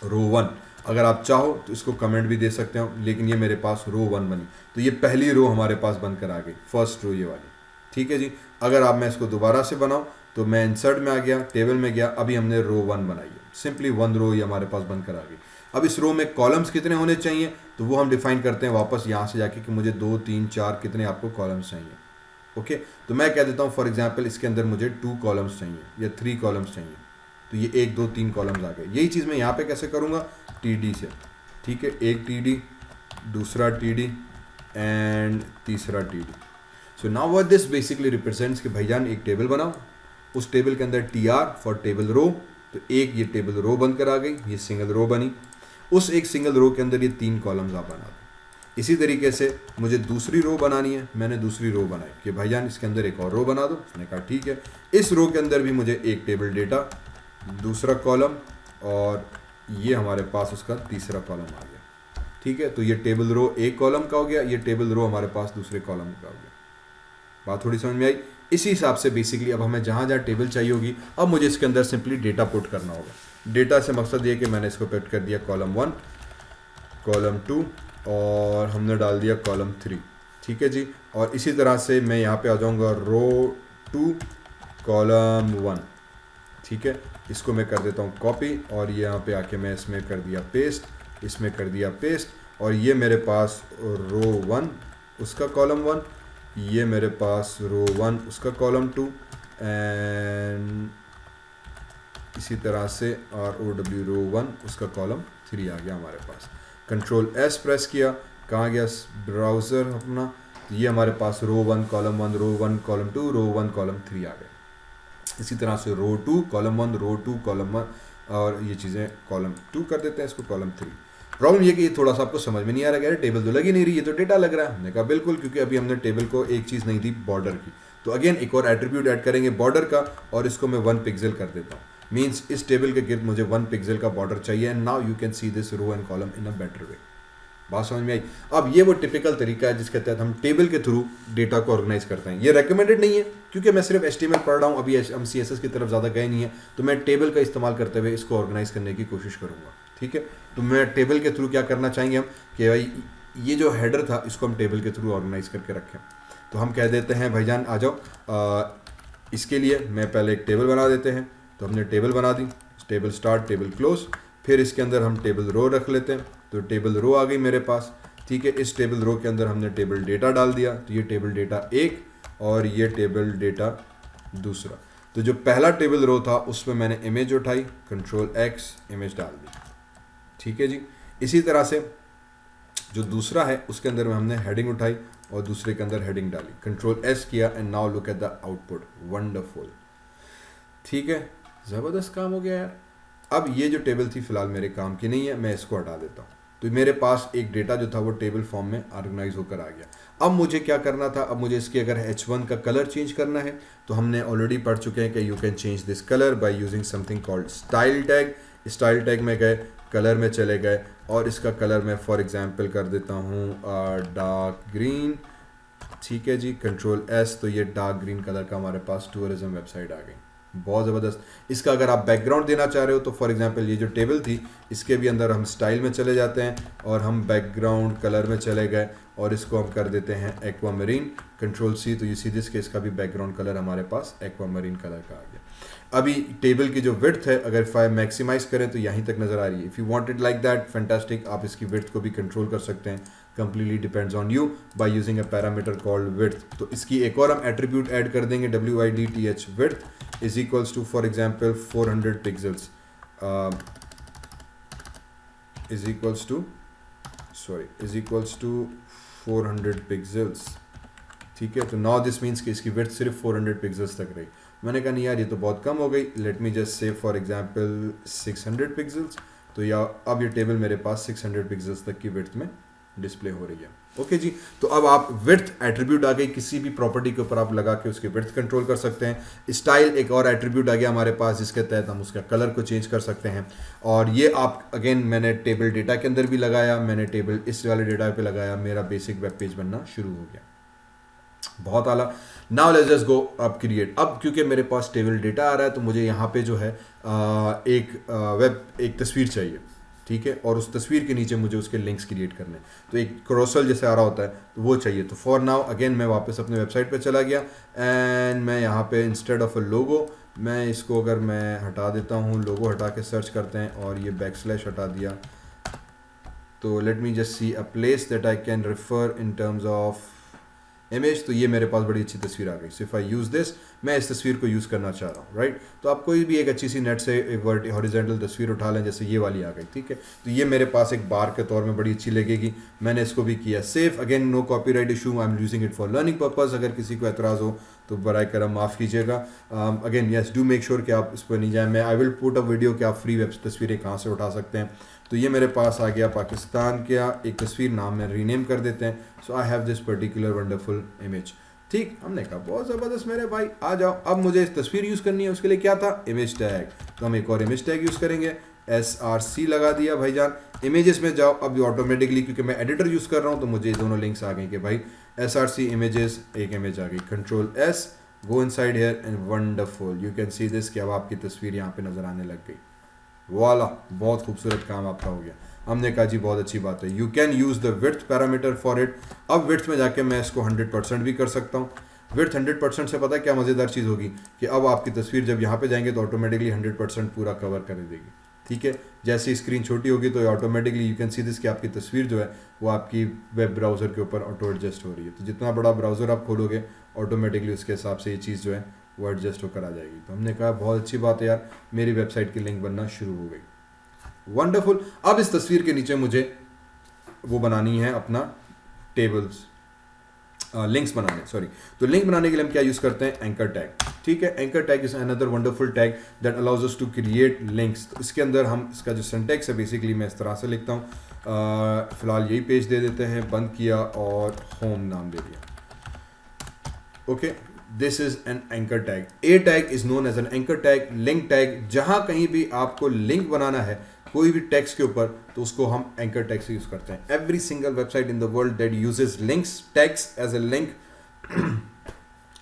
रो 1। अगर आप चाहो तो इसको कमेंट भी दे सकते हो, लेकिन ये मेरे पास रो 1 बनी, तो ये पहली रो हमारे पास बनकर आ गई, फर्स्ट रो ये वाली, ठीक है जी। अगर आप मैं इसको दोबारा से बनाऊं, तो मैं इंसर्ट में आ गया, टेबल में गया, अभी हमने रो 1 बनाई है, सिंपली 1 रो ये हमारे पास बनकर आ गई। अब इस रो में कॉलम्स कितने होने चाहिए, तो वो हम डिफाइन करते हैं वापस यहाँ से जाके कि मुझे 2, 3, 4 कितने आपको कॉलम्स चाहिए, ओके। तो मैं कह देता हूँ फॉर एग्जाम्पल इसके अंदर मुझे 2 कॉलम्स चाहिए या 3 कॉलम्स चाहिए, तो ये 1, 2, 3 कॉलम्स आ गए। यही चीज़ मैं यहाँ पे कैसे करूँगा? TD से, ठीक है। एक TD, दूसरा TD एंड तीसरा TD। So now what this basically represents कि भाईजान एक टेबल बनाओ, उस टेबल के अंदर TR फॉर टेबल रो, तो एक ये टेबल रो बनकर आ गई, ये सिंगल रो बनी। उस एक सिंगल रो के अंदर ये 3 कॉलम्स आप बना दो। इसी तरीके से मुझे दूसरी रो बनानी है, मैंने दूसरी रो बनाई कि भाईजान इसके अंदर एक और रो बना दो। उसने कहा ठीक है। इस रो के अंदर भी मुझे एक टेबल डेटा, दूसरा कॉलम और ये हमारे पास उसका तीसरा कॉलम आ गया, ठीक है। तो ये टेबल रो एक कॉलम का हो गया, ये टेबल रो हमारे पास दूसरे कॉलम का हो गया। बात थोड़ी समझ में आई? इसी हिसाब से बेसिकली अब हमें जहाँ जहाँ टेबल चाहिए होगी, अब मुझे इसके अंदर सिंपली डेटा पुट करना होगा। डेटा से मकसद ये कि मैंने इसको पुट कर दिया कॉलम 1, कॉलम 2 और हमने डाल दिया कॉलम 3, ठीक है जी। और इसी तरह से मैं यहाँ पे आ जाऊँगा रो 2, कॉलम 1, ठीक है। इसको मैं कर देता हूँ कॉपी और ये यहाँ पे आके मैं इसमें कर दिया पेस्ट, इसमें कर दिया पेस्ट, और ये मेरे पास रो 1 उसका कॉलम 1, ये मेरे पास रो 1 उसका कॉलम 2 एंड इसी तरह से ROW रो 1 उसका कॉलम 3 आ गया हमारे पास। कंट्रोल S प्रेस किया, कहाँ गया ब्राउज़र अपना, ये हमारे पास रो 1 कॉलम 1, रो 1 कॉलम 2, रो 1 कॉलम 3 आ गए। इसी तरह से रो 2 कॉलम 1, रो 2 कॉलम 1 और ये चीज़ें कॉलम 2 कर देते हैं, इसको कॉलम 3। प्रॉब्लम ये कि ये थोड़ा सा आपको समझ में नहीं आ रहा है, टेबल तो लग ही नहीं रही, ये तो डेटा लग रहा है। हमने कहा बिल्कुल, क्योंकि अभी हमने टेबल को एक चीज़ नहीं दी, बॉर्डर की। तो अगेन एक और एट्रीब्यूट ऐड करेंगे बॉर्डर का, और इसको मैं 1 पिक्सल कर देता हूँ। मीन्स इस टेबल के गिर्द मुझे 1 पिक्सल का बॉर्डर चाहिए। And now you can see this row and column in a better way. बात समझ में आई। अब ये वो टिपिकल तरीका है जिसके तहत हम टेबल के थ्रू डेटा को ऑर्गेनाइज करते हैं। ये रेकमेंडेड नहीं है क्योंकि मैं सिर्फ HTML पढ़ रहा हूँ, अभी हम CSS की तरफ ज़्यादा गए नहीं है, तो मैं टेबल का इस्तेमाल करते हुए इसको ऑर्गेनाइज करने की कोशिश करूँगा। ठीक है, तो मैं टेबल के थ्रू क्या करना चाहेंगे हम कि भाई ये जो हेडर था इसको हम टेबल के थ्रू ऑर्गेनाइज करके रखें। तो हम कह देते हैं भाईजान आ जाओ, इसके लिए मैं पहले एक टेबल बना देते हैं। तो हमने टेबल बना दी, टेबल स्टार्ट टेबल क्लोज, फिर इसके अंदर हम टेबल रो रख लेते हैं। तो टेबल रो आ गई मेरे पास। ठीक है, इस टेबल रो के अंदर हमने टेबल डेटा डाल दिया, तो ये टेबल डेटा 1 और ये टेबल डेटा दूसरा। तो जो पहला टेबल रो था उसमें मैंने इमेज उठाई, Ctrl+X इमेज डाल दी। ठीक है जी, इसी तरह से जो दूसरा है उसके अंदर में हमने हेडिंग उठाई और दूसरे के अंदर हेडिंग डाली, Ctrl+S किया and now look at the output, wonderful. ठीक है, ज़बरदस्त काम हो गया यार। अब ये जो टेबल थी फिलहाल मेरे काम की नहीं है, मैं इसको हटा देता हूँ। तो मेरे पास एक डेटा जो था वो टेबल फॉर्म में ऑर्गेनाइज होकर आ गया। अब मुझे क्या करना था, अब मुझे इसके अगर H1 का कलर चेंज करना है तो हमने ऑलरेडी पढ़ चुके हैं कि you can change this colour by using something called style tag. Style tag में गए, कलर में चले गए और इसका कलर मैं फॉर एग्जांपल कर देता हूँ डार्क ग्रीन। ठीक है जी, Ctrl+S, तो ये डार्क ग्रीन कलर का हमारे पास टूरिज्म वेबसाइट आ गई। बहुत ज़बरदस्त। इसका अगर आप बैकग्राउंड देना चाह रहे हो तो फॉर एग्जांपल ये जो टेबल थी इसके भी अंदर हम स्टाइल में चले जाते हैं और हम बैकग्राउंड कलर में चले गए और इसको हम कर देते हैं एक्वामरीन, Ctrl+C, तो यू सी दिस के इसका भी बैकग्राउंड कलर हमारे पास एक्वामरीन कलर का आ गया। अभी टेबल की जो विड्थ है अगर फाइव मैक्सिमाइज करें तो यहीं तक नज़र आ रही है। If you want it like that fantastic, आप इसकी विड्थ को भी कंट्रोल कर सकते हैं। Completely depends on you by using a parameter called width. तो इसकी एक और हम एट्रीब्यूट ऐड कर देंगे, WIDTH width is equals to for example 400 pixels is equals to 400 pixels. ठीक है, तो नाउ दिस मीन्स कि इसकी विड्थ सिर्फ 400 पिक्सल्स तक रही। मैंने कहा नहीं यार ये तो बहुत कम हो गई, late me just say for example 600 pixels. तो या अब ये टेबल मेरे पास 600 पिक्सल्स तक की विड्थ में डिस्प्ले हो रही है। ओके जी, तो अब आप विड्थ एट्रीब्यूट आ गई, किसी भी प्रॉपर्टी के ऊपर आप लगा के उसकी विड्थ कंट्रोल कर सकते हैं। स्टाइल एक और एट्रीब्यूट आ गया हमारे पास जिसके तहत हम उसका कलर को चेंज कर सकते हैं। और ये आप अगेन मैंने टेबल डेटा के अंदर भी लगाया, मैंने टेबल इस वाले डेटा पे लगाया, मेरा बेसिक वेब पेज बनना शुरू हो गया। बहुत आला। नाउ लेट्स जस्ट गो अब क्रिएट। अब क्योंकि मेरे पास टेबल डेटा आ रहा है तो मुझे यहाँ पे जो है एक तस्वीर चाहिए। ठीक है, और उस तस्वीर के नीचे मुझे उसके लिंक्स क्रिएट करने हैं। तो एक क्रॉसल जैसे आ रहा होता है तो वो चाहिए। तो फॉर नाउ अगेन मैं वापस अपने वेबसाइट पे चला गया एंड मैं यहाँ पे इंस्टेड ऑफ अ लोगो, मैं इसको अगर मैं हटा देता हूँ, लोगो हटा के सर्च करते हैं और ये बैकस्लैश हटा दिया, तो late me just see a place that I can refer in terms of image. तो ये मेरे पास बड़ी अच्छी तस्वीर आ गई। So if I use this, मैं इस तस्वीर को यूज़ करना चाह रहा हूँ, राइट। तो आप कोई भी एक अच्छी सी नेट से एक हॉरिजॉन्टल तस्वीर उठा लें, जैसे ये वाली आ गई। ठीक है, तो ये मेरे पास एक बार के तौर में बड़ी अच्छी लगेगी। मैंने इसको भी किया save. Again no copyright issue, I am using it for learning purpose. अगर किसी को एतराज़ हो तो बराए करम माफ़ कीजिएगा। Again yes, do make sure कि आप इस पर नहीं जाएँ। मैं I will put a video कि आप फ्री वेब तस्वीरें कहाँ से उठा सकते हैं। तो ये मेरे पास आ गया पाकिस्तान का एक तस्वीर, नाम में रीनेम कर देते हैं। So I have this particular wonderful image. ठीक, हमने कहा बहुत ज़बरदस्त मेरे भाई, आ जाओ। अब मुझे इस तस्वीर यूज़ करनी है, उसके लिए क्या था, इमेज टैग। तो हम एक और इमेज टैग यूज़ करेंगे, SRC लगा दिया भाईजान। इमेजेस में जाओ, अब ऑटोमेटिकली क्योंकि मैं एडिटर यूज़ कर रहा हूँ तो मुझे दोनों लिंक्स आ गए कि भाई SRC इमेजेस, एक इमेज आ गई। Ctrl+S, go inside here and wonderful you can see this कि अब आपकी तस्वीर यहाँ पे नज़र आने लग गई। वाला, बहुत खूबसूरत काम आपका हो गया। हमने कहा जी बहुत अच्छी बात है, you can use the width parameter for it. अब विड्थ में जाके मैं इसको 100% भी कर सकता हूँ। विड्थ 100% से पता है क्या मज़ेदार चीज़ होगी कि अब आपकी तस्वीर जब यहाँ पे जाएंगे तो ऑटोमेटिकली 100% पूरा कवर कर देगी। ठीक है, जैसे ही स्क्रीन छोटी होगी तो automatically you can see this कि आपकी तस्वीर जो है वो आपकी वेब ब्राउज़र के ऊपर ऑटो एडजस्ट हो रही है। तो जितना बड़ा ब्राउज़र आप खोलोगे ऑटोमेटिकली उसके हिसाब से ये चीज़ जो है वो एडजस्ट होकर आ जाएगी। तो हमने कहा बहुत अच्छी बात है यार, मेरी वेबसाइट की लिंक बनना शुरू हो गई। वंडरफुल। अब इस तस्वीर के नीचे मुझे वो बनानी है अपना टेबल्स, लिंक्स बनाने, सॉरी। तो लिंक बनाने के लिए हम क्या यूज़ करते हैं, एंकर टैग। ठीक है, anchor tag is another wonderful tag that allows us to create links. तो इसके अंदर हम इसका जो सिंटैक्स है बेसिकली मैं इस तरह से लिखता हूँ। फिलहाल यही पेज दे देते हैं, बंद किया और होम नाम दे दिया। Okay, this is an anchor tag. A tag is known as an anchor tag. Link tag, जहां कहीं भी आपको लिंक बनाना है कोई भी टेक्स्ट के ऊपर, तो उसको हम एंकर टैग से यूज़ करते हैं. Every single website in the world that uses links tags as a link,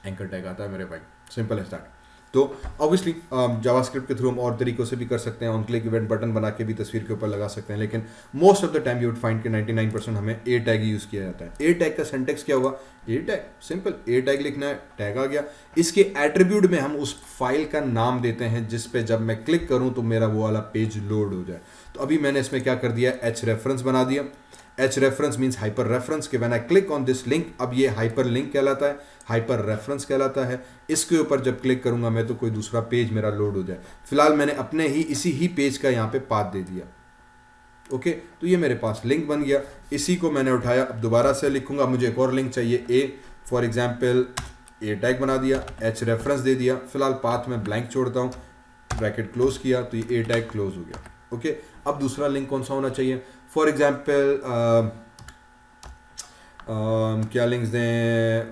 anchor tag आता है मेरे भाई. Simple as that. तो ऑब्वियसली जावास्क्रिप्ट के थ्रू हम और तरीकों से भी कर सकते हैं. ऑन क्लिक इवेंट बटन बना के भी तस्वीर के ऊपर लगा सकते हैं, लेकिन most of the time you would find कि 99% हमें ए टैग ही यूज़ किया जाता है. ए टैग का सिंटैक्स क्या हुआ? ए टैग, सिंपल ए टैग लिखना है, टैग आ गया. इसके एट्रीब्यूट में हम उस फाइल का नाम देते हैं जिस पे जब मैं क्लिक करूं तो मेरा वो वाला पेज लोड हो जाए. तो अभी मैंने इसमें क्या कर दिया, एच रेफरेंस बना दिया. H reference means hyper reference के when I click on this link, अब ये हाइपर लिंक कहलाता है, हाइपर रेफरेंस कहलाता है. इसके ऊपर जब क्लिक करूंगा मैं तो कोई दूसरा पेज मेरा लोड हो जाए. फिलहाल मैंने अपने ही इसी ही पेज का यहाँ पे पाथ दे दिया. ओके, तो ये मेरे पास लिंक बन गया. इसी को मैंने उठाया, अब दोबारा से लिखूंगा, मुझे एक और लिंक चाहिए ए, फॉर एग्जाम्पल ए टैग बना दिया, एच रेफरेंस दे दिया. फिलहाल पाथ में ब्लैंक छोड़ता हूँ, ब्रैकेट क्लोज किया, तो ये ए टैग क्लोज हो गया. ओके, अब दूसरा लिंक कौन सा होना चाहिए? फॉर एग्जाम्पल क्या लिंक्स दें,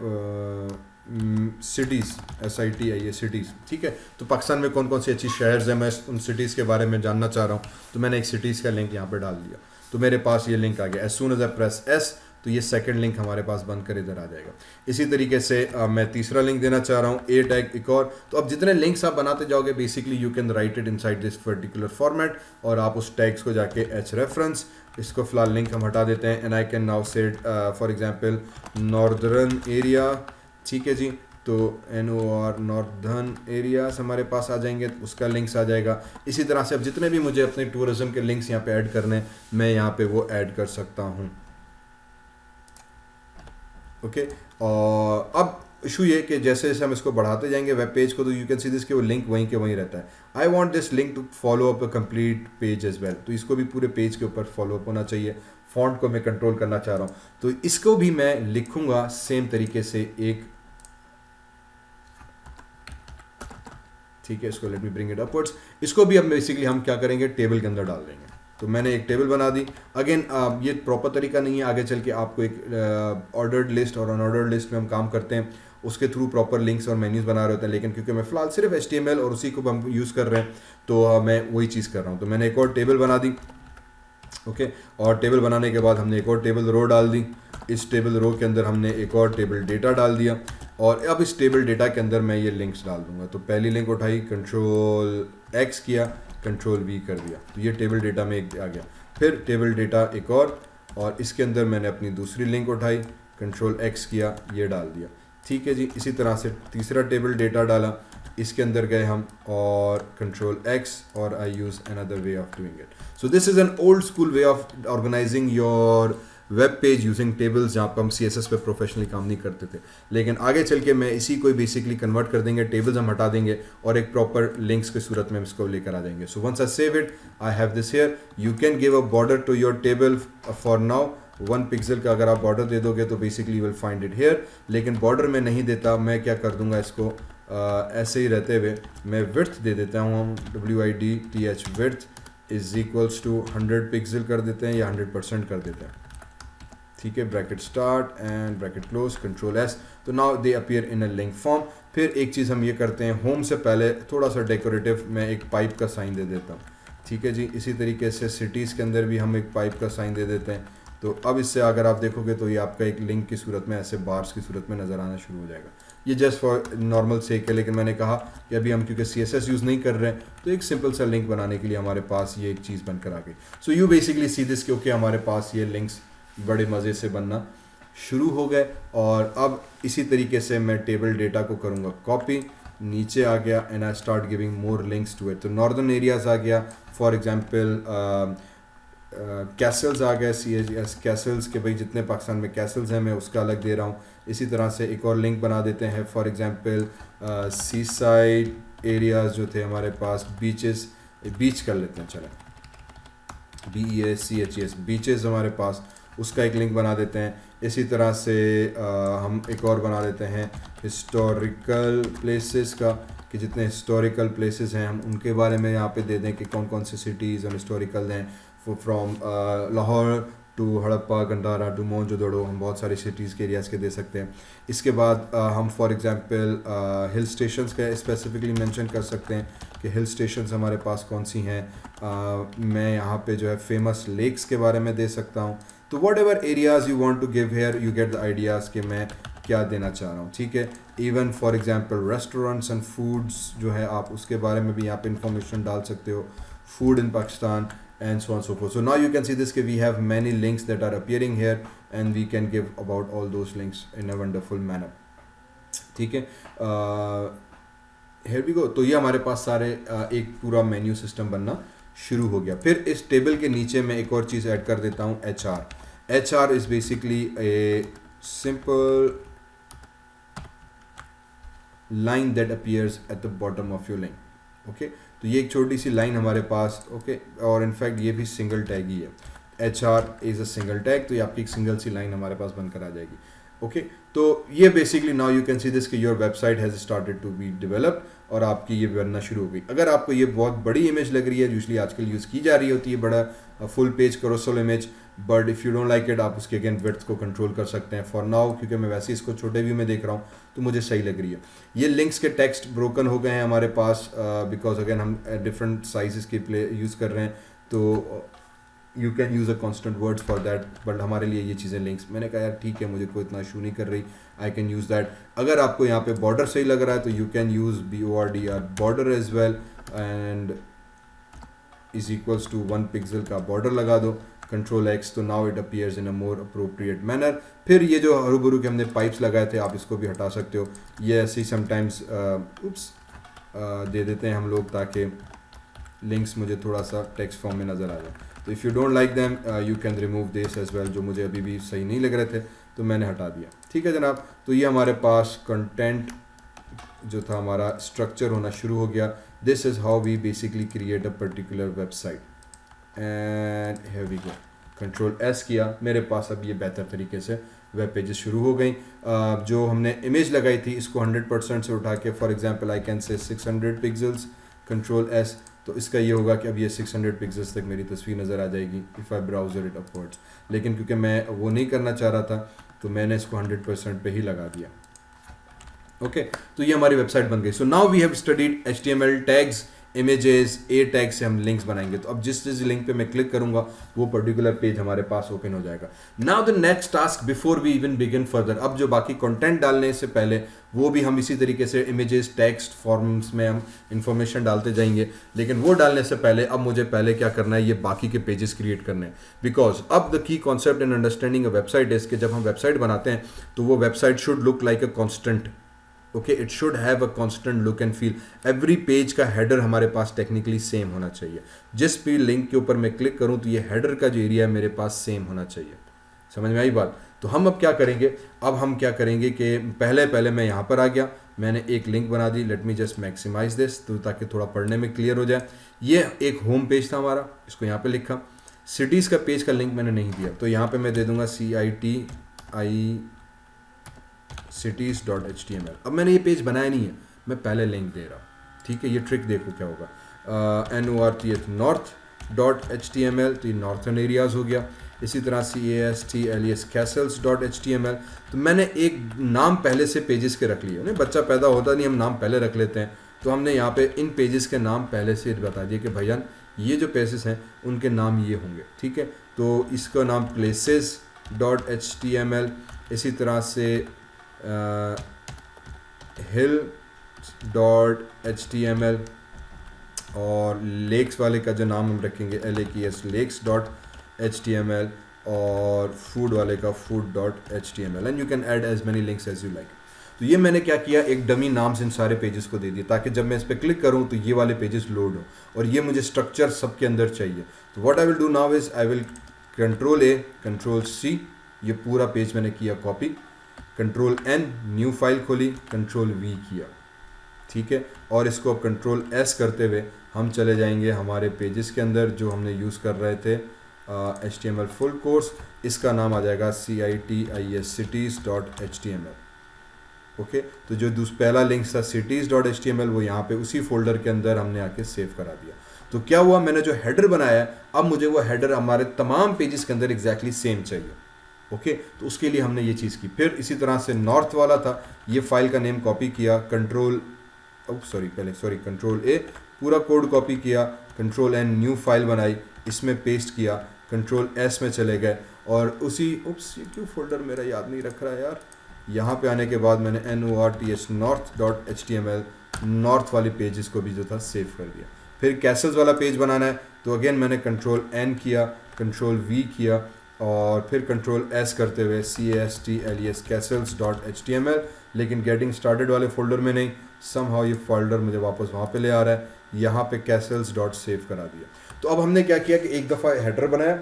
सिटीज़, SIT है ये सिटीज़. ठीक है, तो पाकिस्तान में कौन कौन सी अच्छी शहर्स हैं, मैं उन सिटीज़ के बारे में जानना चाह रहा हूँ. तो मैंने एक सिटीज़ का लिंक यहाँ पे डाल दिया, तो मेरे पास ये लिंक आ गया. As soon as I press S, तो ये सेकंड लिंक हमारे पास बनकर इधर आ जाएगा. इसी तरीके से मैं तीसरा लिंक देना चाह रहा हूँ, ए टैग एक और. तो अब जितने लिंक्स आप बनाते जाओगे basically you can write it inside this particular format, और आप उस टैग्स को जाके एच रेफरेंस, इसको फिलहाल लिंक हम हटा देते हैं, and I can now set for example northern area. ठीक है जी, तो NOR नॉर्दर्न एरियाज हमारे पास आ जाएंगे, उसका लिंक्स आ जाएगा. इसी तरह से अब जितने भी मुझे अपने टूरिज्म के लिंक्स यहाँ पे ऐड करने, मैं यहाँ पे वो ऐड कर सकता हूँ. ओके, और अब इशू ये कि जैसे जैसे हम इसको बढ़ाते जाएंगे वेब पेज को, तो यू कैन सी दिस कि वो लिंक वहीं के वहीं रहता है. I want this link to follow up a complete page as well, तो इसको भी पूरे पेज के ऊपर फॉलो अप होना चाहिए. फॉन्ट को मैं कंट्रोल करना चाह रहा हूँ, तो इसको भी मैं लिखूंगा सेम तरीके से एक. ठीक है, इसको let me bring it upwards. इसको भी अब बेसिकली हम क्या करेंगे, टेबल के अंदर डाल देंगे. तो मैंने एक टेबल बना दी. अगेन ये प्रॉपर तरीका नहीं है, आगे चल के आपको एक ऑर्डर्ड लिस्ट और अनऑर्डर्ड लिस्ट में हम काम करते हैं, उसके थ्रू प्रॉपर लिंक्स और मेन्यूज़ बना रहे होते हैं. लेकिन क्योंकि मैं फिलहाल सिर्फ HTML और उसी को हम यूज़ कर रहे हैं, तो मैं वही चीज़ कर रहा हूँ. तो मैंने एक और टेबल बना दी. ओके, और टेबल बनाने के बाद हमने एक और टेबल रो डाल दी. इस टेबल रो के अंदर हमने एक और टेबल डेटा डाल दिया, और अब इस टेबल डेटा के अंदर मैं ये लिंक्स डाल दूंगा. तो पहली लिंक उठाई, कंट्रोल X किया, कंट्रोल V कर दिया, तो ये टेबल डेटा में एक आ गया. फिर टेबल डेटा एक और इसके अंदर मैंने अपनी दूसरी लिंक उठाई, कंट्रोल X किया, ये डाल दिया. ठीक है जी, इसी तरह से तीसरा टेबल डेटा डाला, इसके अंदर गए हम और कंट्रोल X, और I use another way of doing it. So this is an old school way of organizing your web page using tables, जहाँ पर हम CSS पे प्रोफेशनली काम नहीं करते थे. लेकिन आगे चल के मैं इसी को बेसिकली कन्वर्ट कर देंगे, टेबल्स हम हटा देंगे और एक प्रॉपर लिंक्स की सूरत में इसको लेकर आ जाएंगे. So once I save it, I have this here. You can give a border to your table for now. 1 pixel का अगर आप बॉर्डर दे दोगे तो basically will find it here. लेकिन बॉर्डर में नहीं देता, मैं क्या कर दूंगा, इसको ऐसे ही रहते हुए मैं विड्थ दे देता हूँ. हम WIDTH width is equals to 100 pixel कर देते हैं, या 100% कर देते हैं. ठीक है, bracket start and bracket close, control S. तो now they appear in a link form. फिर एक चीज़ हम ये करते हैं, होम से पहले थोड़ा सा डेकोरेटिव मैं एक पाइप का साइन दे देता हूँ. ठीक है जी, इसी तरीके से सिटीज़ के अंदर भी हम एक पाइप का साइन दे देते हैं. तो अब इससे अगर आप देखोगे तो ये आपका एक लिंक की सूरत में ऐसे बार्स की सूरत में नज़र आना शुरू हो जाएगा. ये जस्ट फॉर नॉर्मल सेक है, लेकिन मैंने कहा कि अभी हम क्योंकि CSS यूज़ नहीं कर रहे हैं, तो एक सिंपल सा लिंक बनाने के लिए हमारे पास ये एक चीज़ बनकर आ गई. So you basically see this, क्योंकि हमारे पास ये लिंक्स बड़े मज़े से बनना शुरू हो गए. और अब इसी तरीके से मैं टेबल डेटा को करूँगा कॉपी, नीचे आ गया, and I start giving more links to it. तो नॉर्दर्न एरियाज़ आ गया, फॉर एग्जांपल कैसल्स आ गए, CHS कैसल्स के भाई जितने पाकिस्तान में कैसल्स हैं मैं उसका अलग दे रहा हूँ. इसी तरह से एक और लिंक बना देते हैं, for example seaside areas जो थे हमारे पास, बीचेस, बीच कर लेते हैं, चलें, BEACHES बीचेस हमारे पास, उसका एक लिंक बना देते हैं. इसी तरह से हम एक और बना देते हैं हिस्टोरिकल प्लेसेस का, कि जितने हिस्टोरिकल प्लेसेस हैं हम उनके बारे में यहाँ पे दे दें कि कौन कौन से सिटीज़ और हिस्टोरिकल हैं, from Lahore to Harappa, Gandhara, to Mohenjodaro, हम बहुत सारी सिटीज़ के एरियाज़ के दे सकते हैं। इसके बाद हम फॉर एग्जांपल हिल स्टेशंस का स्पेसिफिकली मेंशन कर सकते हैं कि हिल स्टेशंस हमारे पास कौन सी हैं। मैं यहाँ पे जो है फेमस लेक्स के बारे में दे सकता हूँ। तो whatever areas you want to give here, you get the ideas कि मैं क्या देना चाह रहा हूँ, ठीक है। Even for example restaurants and foods जो है आप उसके बारे में भी यहाँ पे इंफॉर्मेशन डाल सकते हो, food in Pakistan and so on so forth. So now you can see this we have many links that are appearing here and we can give about all those links in a wonderful manner, ठीक है। here we go। तो ये हमारे पास सारे एक पूरा menu system बनना शुरू हो गया। फिर इस टेबल के नीचे मैं एक और चीज़ ऐड कर देता हूँ, HR is basically a simple line that appears at the bottom of your link, okay। तो ये एक छोटी सी लाइन हमारे पास, ओके और इनफैक्ट ये भी सिंगल टैग ही है। HR is a single tag, तो ये आपकी एक सिंगल सी लाइन हमारे पास बनकर आ जाएगी, ओके। तो ये basically now you can see this कि your website has started to be develop और आपकी ये बनना शुरू हो गई। अगर आपको ये बहुत बड़ी इमेज लग रही है, यूजली आजकल यूज़ की जा रही होती है बड़ा full page carousel image, but if you don't like it आप उसके अगेन विड्थ को कंट्रोल कर सकते हैं। फॉर नाउ क्योंकि मैं वैसे इसको छोटे व्यू में देख रहा हूँ तो मुझे सही लग रही है। ये लिंक्स के टेक्स्ट ब्रोकन हो गए हैं हमारे पास बिकॉज अगेन हम डिफरेंट साइजेस के प्ले यूज़ कर रहे हैं, तो you can use a constant words for that, but हमारे लिए ये चीज़ें लिंक्स, मैंने कहा यार ठीक है मुझे कोई इतना इशू नहीं कर रही, आई कैन यूज़ दैट। अगर आपको यहाँ पे बॉर्डर सही लग रहा है तो you can use BORDR border as well and is equals to 1 pixel का बॉर्डर लगा दो, Control X, तो now it appears in a more appropriate manner. फिर ये जो हरूबरू के हमने पाइप्स लगाए थे आप इसको भी हटा सकते हो, ये ऐसे ही समटाइम्स दे देते हैं हम लोग ताकि लिंक्स मुझे थोड़ा सा टेक्स्ट फॉर्म में नज़र आ जाए। तो if you don't like them you can remove this as well, जो मुझे अभी भी सही नहीं लग रहे थे तो मैंने हटा दिया, ठीक है जनाब। तो ये हमारे पास कंटेंट जो था हमारा स्ट्रक्चर होना शुरू हो गया। This is how we basically create a particular website and here we go. Control S किया, मेरे पास अब ये बेहतर तरीके से वेब पेजेस शुरू हो गई। जो हमने इमेज लगाई थी इसको 100% से उठा के फॉर एग्जांपल आई कैन से 600 पिक्सल्स, Control S, तो इसका ये होगा कि अब ये 600 पिक्सल्स तक मेरी तस्वीर नज़र आ जाएगी if I browser it upwards. लेकिन क्योंकि मैं वो नहीं करना चाह रहा था तो मैंने इसको 100% पे ही लगा दिया, ओके। तो ये हमारी वेबसाइट बन गई। So now we have studied HTML tags, images, A tag से हम लिंक्स बनाएंगे। तो अब जिस लिंक पे मैं क्लिक करूंगा वो पर्टिकुलर पेज हमारे पास ओपन हो जाएगा। Now the next task before we even begin further, अब जो बाकी कंटेंट डालने से पहले वो भी हम इसी तरीके से इमेजेस, टेक्स्ट फॉर्म्स में हम इंफॉर्मेशन डालते जाएंगे, लेकिन वो डालने से पहले अब मुझे पहले क्या करना है, ये बाकी के पेजेस क्रिएट करने हैं। बिकॉज अब the key concept in understanding a website is कि जब हम वेबसाइट बनाते हैं तो वो website should look like a constant, okay, it should have a constant look and feel. Every page का हेडर हमारे पास टेक्निकली सेम होना चाहिए। जिस भी लिंक के ऊपर मैं क्लिक करूं तो ये हेडर का जो एरिया है मेरे पास सेम होना चाहिए। समझ में आई बात? तो हम अब क्या करेंगे, अब हम क्या करेंगे कि पहले मैं यहाँ पर आ गया, मैंने एक लिंक बना दी। Let me just maximize this तो ताकि थोड़ा पढ़ने में क्लियर हो जाए। ये एक होम पेज था हमारा, इसको यहाँ पे लिखा। सिटीज़ का पेज का लिंक मैंने नहीं दिया तो यहाँ पे मैं दे दूंगा cities.html। अब मैंने ये पेज बनाया नहीं है, मैं पहले लिंक दे रहा हूँ, ठीक है। ये ट्रिक देखो क्या होगा, north.html, तो ये नॉर्थन एरियाज़ हो गया। इसी तरह castles.html, तो मैंने एक नाम पहले से पेजेस के रख लिए। नहीं, बच्चा पैदा होता नहीं, हम नाम पहले रख लेते हैं, तो हमने यहाँ पे इन पेजेस के नाम पहले से बता दिए कि भैया ये जो पेजेस हैं उनके नाम ये होंगे, ठीक है। तो इसका नाम places.html, इसी तरह से hill.html और लेक्स वाले का जो नाम हम रखेंगे LAKES lakes.html और फूड वाले का food.html and you can add as many links as you like. तो ये मैंने क्या किया, एक डमी नाम से इन सारे पेजेस को दे दिए ताकि जब मैं इस पर क्लिक करूँ तो ये वाले पेजेस लोड हो और ये मुझे स्ट्रक्चर सबके अंदर चाहिए। तो what I will do now is I will Control A Control C, ये पूरा पेज मैंने किया copy, Control N new file खोली, Control V किया, ठीक है। और इसको अब Control S करते हुए हम चले जाएंगे हमारे पेजेस के अंदर जो हमने यूज़ कर रहे थे HTML फुल कोर्स। इसका नाम आ जाएगा cities.html, ओके। तो जो पहला लिंक था cities.html वो यहाँ पे उसी फोल्डर के अंदर हमने आके सेव करा दिया। तो तो क्या हुआ, मैंने जो हेडर बनाया है अब मुझे वो हेडर हमारे तमाम पेजेस के अंदर एग्जैक्टली सेम चाहिए। ओके, तो उसके लिए हमने ये चीज़ की। फिर इसी तरह से नॉर्थ वाला था, ये फाइल का नेम कॉपी किया, कंट्रोल ए, पूरा कोड कॉपी किया, कंट्रोल एन न्यू फाइल बनाई, इसमें पेस्ट किया, कंट्रोल एस में चले गए और उसी ये क्यों फोल्डर मेरा याद नहीं रख रहा है यार, यहाँ पे आने के बाद मैंने north.html नॉर्थ वाले पेजेस को भी जो था सेव कर दिया। फिर कैसल्स वाला पेज बनाना है तो अगेन मैंने कंट्रोल एन किया, कंट्रोल वी किया और फिर कंट्रोल एस करते हुए CASTLES castles.html, लेकिन गेटिंग स्टार्टेड वाले फोल्डर में नहीं, समहाउ ये फोल्डर मुझे वापस वहाँ पे ले आ रहा है, यहाँ पे castles.save करा दिया। तो अब हमने क्या किया कि एक दफ़ा हेडर बनाया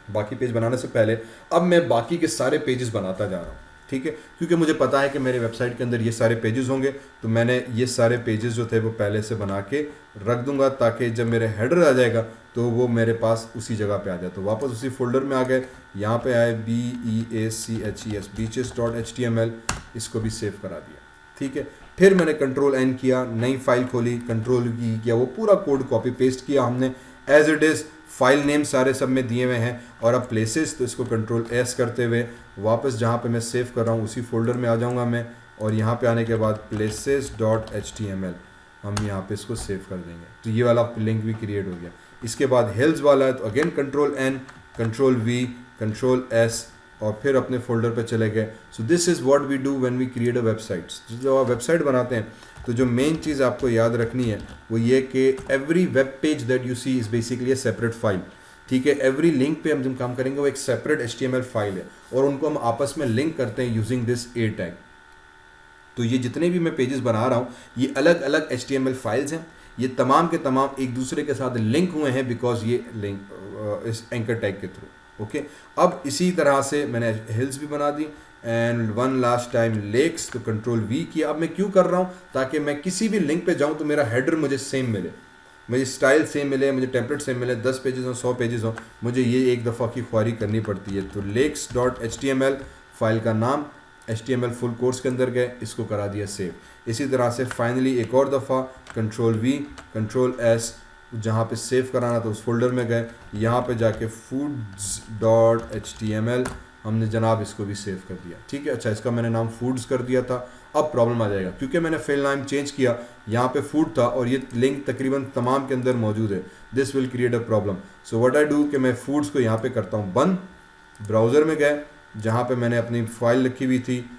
बाकी पेज बनाने से पहले, अब मैं बाकी के सारे पेजेस बनाता जा रहा हूँ, ठीक है, क्योंकि मुझे पता है कि मेरे वेबसाइट के अंदर ये सारे पेजेस होंगे, तो मैंने ये सारे पेजेस जो थे वो पहले से बना के रख दूंगा ताकि जब मेरे हेडर आ जाएगा तो वो मेरे पास उसी जगह पे आ जाए। तो वापस उसी फोल्डर में आ गए, यहाँ पे आए BEACHES beaches.html, इसको भी सेव करा दिया, ठीक है। फिर मैंने कंट्रोल एन किया, नई फाइल खोली, कंट्रोल ई किया, वो पूरा कोड कॉपी पेस्ट किया हमने as it is, file name सारे सब में दिए हुए हैं। और अब प्लेसेस, तो इसको कंट्रोल एस करते हुए वापस जहाँ पे मैं सेव कर रहा हूँ उसी फोल्डर में आ जाऊँगा मैं, और यहाँ पे आने के बाद places.html हम यहाँ पे इसको सेव कर देंगे, तो ये वाला लिंक भी क्रिएट हो गया। इसके बाद हिल्स वाला है तो again control N, control V, control S और फिर अपने फोल्डर पे चले गए। So this is what we do when we create a websites. जब आप वेबसाइट बनाते हैं तो जो मेन चीज़ आपको याद रखनी है वो ये कि every web page that you see is basically a separate file, ठीक है। एवरी लिंक पे हम जब काम करेंगे वो एक सेपरेट HTML फाइल है और उनको हम आपस में लिंक करते हैं यूजिंग दिस A टैग। तो ये जितने भी मैं पेजेस बना रहा हूँ ये अलग अलग HTML फाइल्स हैं, ये तमाम के तमाम एक दूसरे के साथ लिंक हुए हैं बिकॉज ये लिंक इस एंकर टैग के थ्रू। ओके, अब इसी तरह से मैंने हिल्स भी बना दी and one last time lakes, तो कंट्रोल वी किया। अब मैं क्यों कर रहा हूँ, ताकि मैं किसी भी लिंक पे जाऊँ तो मेरा हेडर मुझे सेम मिले, मुझे स्टाइल सेम मिले, मुझे टेम्पलेट सेम मिले, 10 पेजेस हो 100 पेजेस हो, मुझे ये एक दफ़ा की ख्वारी करनी पड़ती है। तो lakes.html फाइल का नाम HTML फुल कोर्स के अंदर गए, इसको करा दिया सेव। इसी तरह से फाइनली एक और दफ़ा कंट्रोल वी, कंट्रोल एस, जहाँ पे सेव कराना था उस फोल्डर में गए, यहाँ पे जाके foods.html हमने जनाब इसको भी सेव कर दिया, ठीक है। अच्छा, इसका मैंने नाम फूड्स कर दिया था। अब प्रॉब्लम आ जाएगा क्योंकि मैंने फाइल नाम चेंज किया, यहाँ पे फूड था और ये लिंक तकरीबन तमाम के अंदर मौजूद है, this will create a problem. So what I do कि मैं फूड्स को यहाँ पे करता हूँ बंद, ब्राउज़र में गए जहाँ पे मैंने अपनी फाइल रखी हुई थी,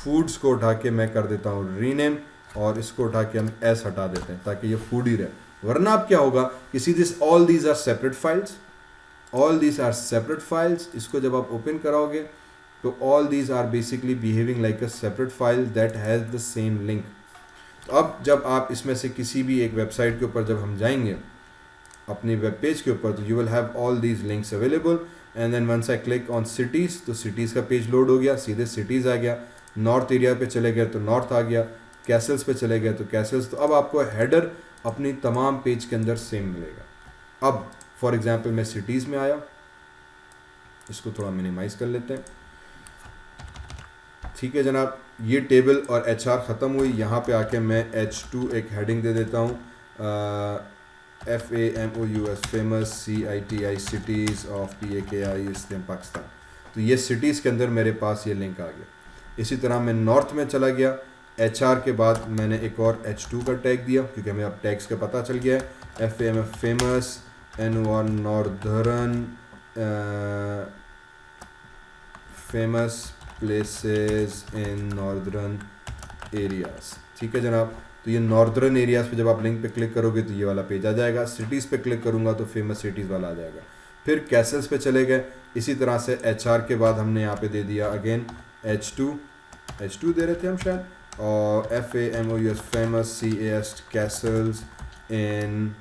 फूड्स को उठा के मैं कर देता हूँ रीनेम और इसको उठा के हम एस हटा देते हैं ताकि ये फूड ही रहे। वरना अब क्या होगा कि see this all these are separate files, all these are separate files. इसको जब आप ओपन कराओगे तो all these are basically behaving like a separate file that has the same link. तो अब जब आप इसमें से किसी भी एक वेबसाइट के ऊपर जब हम जाएंगे अपनी वेब पेज के ऊपर, तो you will have all these links available and then once I click on cities, तो सिटीज़ का पेज लोड हो गया, सीधे सिटीज़ आ गया। नॉर्थ एरिया पे चले गए तो नॉर्थ आ गया, कैसल्स पे चले गए तो कैसल्स। तो अब आपको हेडर अपनी तमाम पेज के अंदर सेम मिलेगा। अब फॉर एग्जांपल मैं सिटीज़ में आया, इसको थोड़ा मिनिमाइज़ कर लेते हैं, ठीक है जनाब। ये टेबल और HR ख़त्म हुई, यहाँ पे आके मैं H2 एक हेडिंग दे देता हूँ, FAMOUS famous CITI cities of PAKI इस्लाम पाकिस्तान। तो ये सिटीज़ के अंदर मेरे पास ये लिंक आ गया। इसी तरह मैं नॉर्थ में चला गया, HR के बाद मैंने एक और H2 का टैग दिया क्योंकि हमें अब टैग्स का पता चल गया है। FAMF famous, N1 northern famous places in northern areas, ठीक है जनाब। तो ये नॉर्दर्न एरियाज़ पे जब आप लिंक पे क्लिक करोगे तो ये वाला पेज आ जाएगा। सिटीज़ पे क्लिक करूँगा तो फेमस सिटीज़ वाला आ जाएगा। फिर कैसल्स पे चले गए, इसी तरह से HR के बाद हमने यहाँ पे दे दिया अगेन H2 दे रहे थे हम शायद, और FAMOUS फेमस CAS कैसल्स इन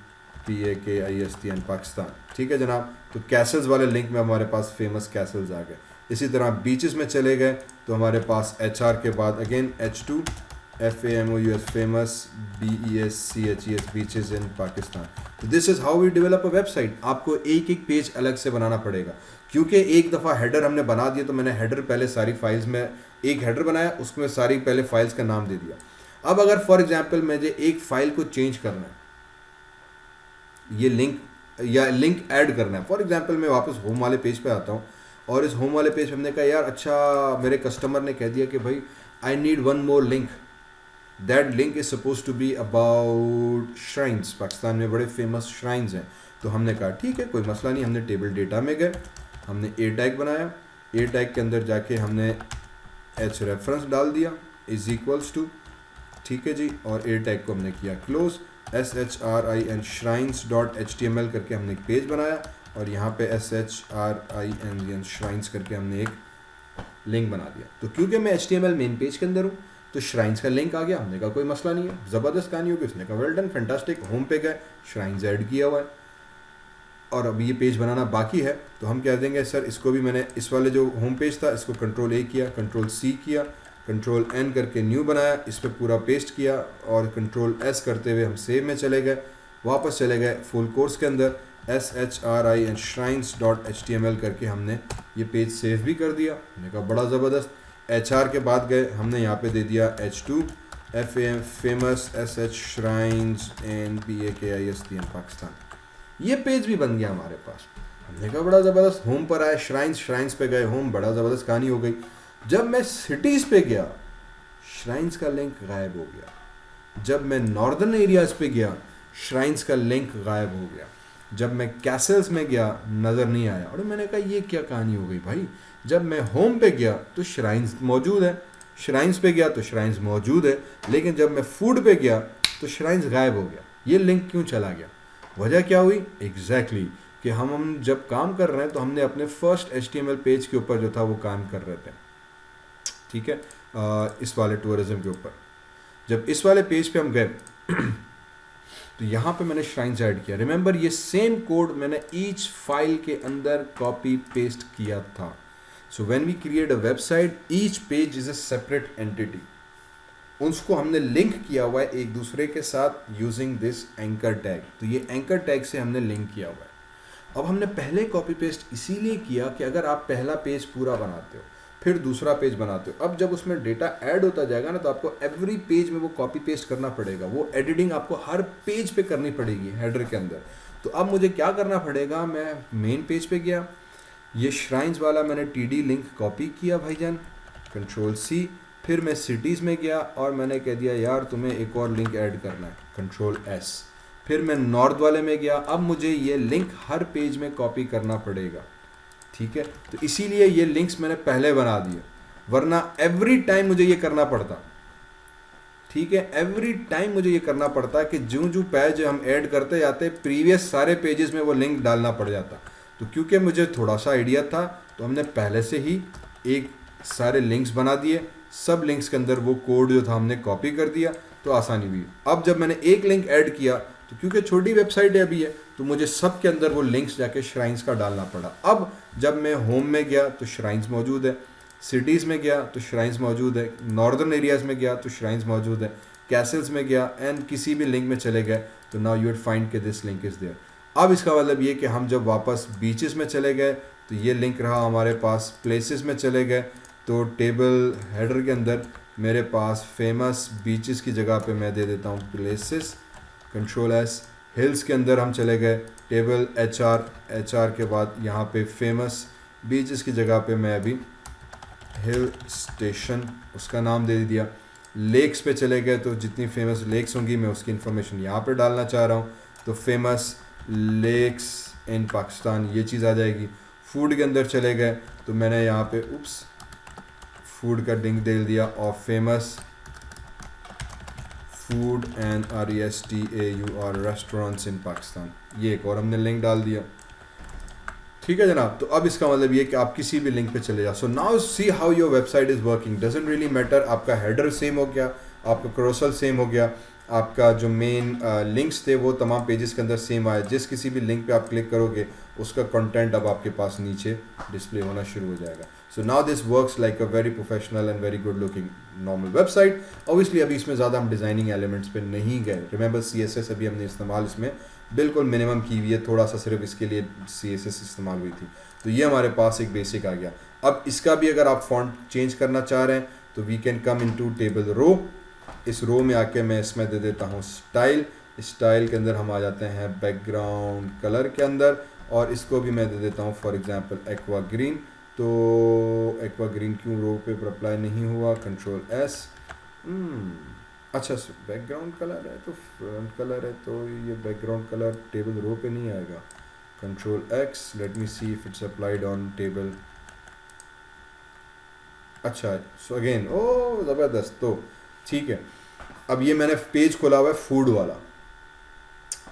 PAKISTN पाकिस्तान, ठीक है जनाब। तो कैसल्स वाले लिंक में हमारे पास फेमस कैसल्स आ गए। इसी तरह बीचेस में चले गए तो हमारे पास HR के बाद again H2 FAMOUS famous BEACHES beaches in Pakistan. तो this is how we develop a website. आपको एक एक पेज अलग से बनाना पड़ेगा क्योंकि एक दफ़ा हेडर हमने बना दिया, तो मैंने हेडर पहले सारी फाइल्स में एक हेडर बनाया, उसमें सारी पहले फाइल्स का नाम दे दिया। अब अगर फॉर एग्जांपल मुझे एक फ़ाइल को चेंज करना है, ये लिंक या लिंक ऐड करना है। फॉर एग्जांपल मैं वापस होम वाले पेज पे आता हूँ और इस होम वाले पेज पे हमने कहा यार अच्छा मेरे कस्टमर ने कह दिया कि भाई I need one more link, that link is suppose to be about shrines, Pakistan में बड़े फेमस श्राइन्स हैं। तो हमने कहा ठीक है कोई मसला नहीं, हमने टेबल डेटा में गए, हमने ए टैग बनाया, ए टैग के अंदर जाके हमने एच रेफरेंस डाल दिया इज इक्वल्स टू, ठीक है जी, और ए टैग को हमने किया close, SHRIN shrines dot HTML करके हमने एक पेज बनाया और यहाँ पे SHRIN shrines करके हमने एक लिंक बना दिया। तो क्योंकि मैं HTML मेन पेज के अंदर हूँ तो श्राइन्स का लिंक आ गया, हमने कहा कोई मसला नहीं है, ज़बरदस्त कहानी होगी। उसने कहा वेल डन, फैंटास्टिक, होम पे गए, श्राइन्स ऐड किया हुआ है और अब ये पेज बनाना बाकी है। तो हम कह देंगे सर इसको भी मैंने इस वाले जो होम पेज था इसको कंट्रोल A किया, कंट्रोल C किया, कंट्रोल N करके न्यू बनाया, इस पर पूरा पेस्ट किया और कंट्रोल S करते हुए हम सेव में चले गए, वापस चले गए फुल कोर्स के अंदर, SHRIN shrines डॉट HTML करके हमने ये पेज सेव भी कर दिया। हमने कहा बड़ा ज़बरदस्त। HR के बाद गए, हमने यहाँ पे दे दिया H2 famous SH shrines in PAKISTN Pakistan, ये पेज भी बन गया हमारे पास। हमने कहा बड़ा ज़बरदस्त। होम पर आए, श्राइन्स पे गए, होम, बड़ा ज़बरदस्त कहानी हो गई। जब मैं सिटीज़ पे गया श्राइन्स का लिंक गायब हो गया, जब मैं नॉर्दर्न एरियाज़ पे गया श्राइन्स का लिंक गायब हो गया, जब मैं कैसल्स में गया नज़र नहीं आया। और मैंने कहा ये क्या कहानी हो गई भाई, जब मैं होम पे गया तो श्राइन्स मौजूद है, श्राइन्स पे गया तो श्राइन्स मौजूद है, लेकिन जब मैं फूड पे गया तो श्राइन्स गायब हो गया, ये लिंक क्यों चला गया? वजह क्या हुई? एग्जैक्टली कि हम जब काम कर रहे हैं तो हमने अपने फर्स्ट HTML पेज के ऊपर जो था वो काम कर रहे थे, ठीक है, इस वाले टूरिज्म के ऊपर। जब इस वाले पेज पे हम गए तो यहाँ पे मैंने श्राइन्स ऐड किया। रिमेंबर ये सेम कोड मैंने ईच फाइल के अंदर कॉपी पेस्ट किया था। So when we create a website each page is a separate entity, उसको हमने लिंक किया हुआ है एक दूसरे के साथ यूजिंग दिस एंकर टैग। तो ये एंकर टैग से हमने लिंक किया हुआ है। अब हमने पहले कॉपी पेस्ट इसीलिए किया कि अगर आप पहला पेज पूरा बनाते हो फिर दूसरा पेज बनाते हो, अब जब उसमें डेटा ऐड होता जाएगा ना तो आपको एवरी पेज में वो कॉपी पेस्ट करना पड़ेगा, वो एडिटिंग आपको हर पेज पे करनी पड़ेगी हेडर के अंदर। तो अब मुझे क्या करना पड़ेगा, मैं मेन पेज पे गया, ये श्राइन्स वाला मैंने TD लिंक कॉपी किया भाईजान, कंट्रोल C, फिर मैं सिटीज़ में गया और मैंने कह दिया यार तुम्हें एक और लिंक ऐड करना है, कंट्रोल S, फिर मैं नॉर्थ वाले में गया, अब मुझे ये लिंक हर पेज में कॉपी करना पड़ेगा, ठीक है। तो इसीलिए ये लिंक्स मैंने पहले बना दिए, वरना एवरी टाइम मुझे ये करना पड़ता, ठीक है, एवरी टाइम मुझे ये करना पड़ता कि जो पेज हम ऐड करते जाते प्रीवियस सारे पेजेस में वो लिंक डालना पड़ जाता। तो क्योंकि मुझे थोड़ा सा आइडिया था तो हमने पहले से ही एक सारे लिंक्स बना दिए, सब लिंक्स के अंदर वो कोड जो था हमने कॉपी कर दिया, तो आसानी हुई। अब जब मैंने एक लिंक ऐड किया तो क्योंकि छोटी वेबसाइट है अभी है तो मुझे सब के अंदर वो लिंक्स जाके श्राइन्स का डालना पड़ा। अब जब मैं होम में गया तो श्राइन्स मौजूद है, सिटीज़ में गया तो श्राइन्स मौजूद है, नॉर्दर्न एरियाज़ में गया तो श्राइन्स मौजूद है, कैसल्स में गया एंड किसी भी लिंक में चले गए तो नाउ यू वुड फाइंड के दिस लिंक इज़ देयर। अब इसका मतलब ये कि हम जब वापस बीचेस में चले गए तो ये लिंक रहा हमारे पास, प्लेसेस में चले गए तो टेबल हेडर के अंदर मेरे पास फेमस बीचेस की जगह पे मैं दे देता हूँ प्लेसेस, कंट्रोल S, हिल्स के अंदर हम चले गए टेबल HR के बाद यहाँ पे फेमस बीचेस की जगह पे मैं अभी हिल स्टेशन उसका नाम दे दिया। लेक्स पे चले गए तो जितनी फेमस लेक्स होंगी मैं उसकी इन्फॉर्मेशन यहाँ पे डालना चाह रहा हूँ तो फेमस लेक्स इन पाकिस्तान ये चीज़ आ जाएगी। फूड के अंदर चले गए तो मैंने यहाँ पे फूड का लिंक दे दिया और famous food and RESTAUR restaurants in Pakistan, ये एक और हमने लिंक डाल दिया, ठीक है जनाब। तो अब इसका मतलब ये कि आप किसी भी लिंक पे चले जाओ। So now see how your website is working, doesn't really matter आपका हेडर सेम हो गया, आपका क्रोसल सेम हो गया, आपका जो मेन लिंक्स थे वो तमाम पेजेस के अंदर सेम आए, जिस किसी भी लिंक पे आप क्लिक करोगे उसका कंटेंट अब आपके पास नीचे डिस्प्ले होना शुरू हो जाएगा। So now this works like a very professional and very good looking normal website. Obviously अभी इसमें ज़्यादा हम डिज़ाइनिंग एलिमेंट्स पे नहीं गए, रिमेंबर CSS अभी हमने इस्तेमाल इसमें बिल्कुल मिनिमम की हुई है, थोड़ा सा सिर्फ इसके लिए CSS इस्तेमाल हुई थी। तो ये हमारे पास एक बेसिक आ गया। अब इसका भी अगर आप फॉन्ट चेंज करना चाह रहे हैं तो we can come into table row, इस रो में आके मैं इसमें दे देता हूँ स्टाइल स्टाइल के अंदर हम आ जाते हैं बैकग्राउंड कलर के अंदर, और इसको भी मैं दे देता हूँ फॉर एग्जांपल एक्वा ग्रीन। तो एक्वा ग्रीन क्यों रो पे अप्लाई नहीं हुआ, कंट्रोल एस। अच्छा, बैकग्राउंड कलर है तो फ्रंट कलर है, तो ये बैकग्राउंड कलर टेबल रो पे नहीं आएगा। Control x, let me see if it's applied on table. अच्छा, सो अगेन ओ ज़बरदस्त, तो ठीक है। अब ये मैंने पेज खोला हुआ है फूड वाला,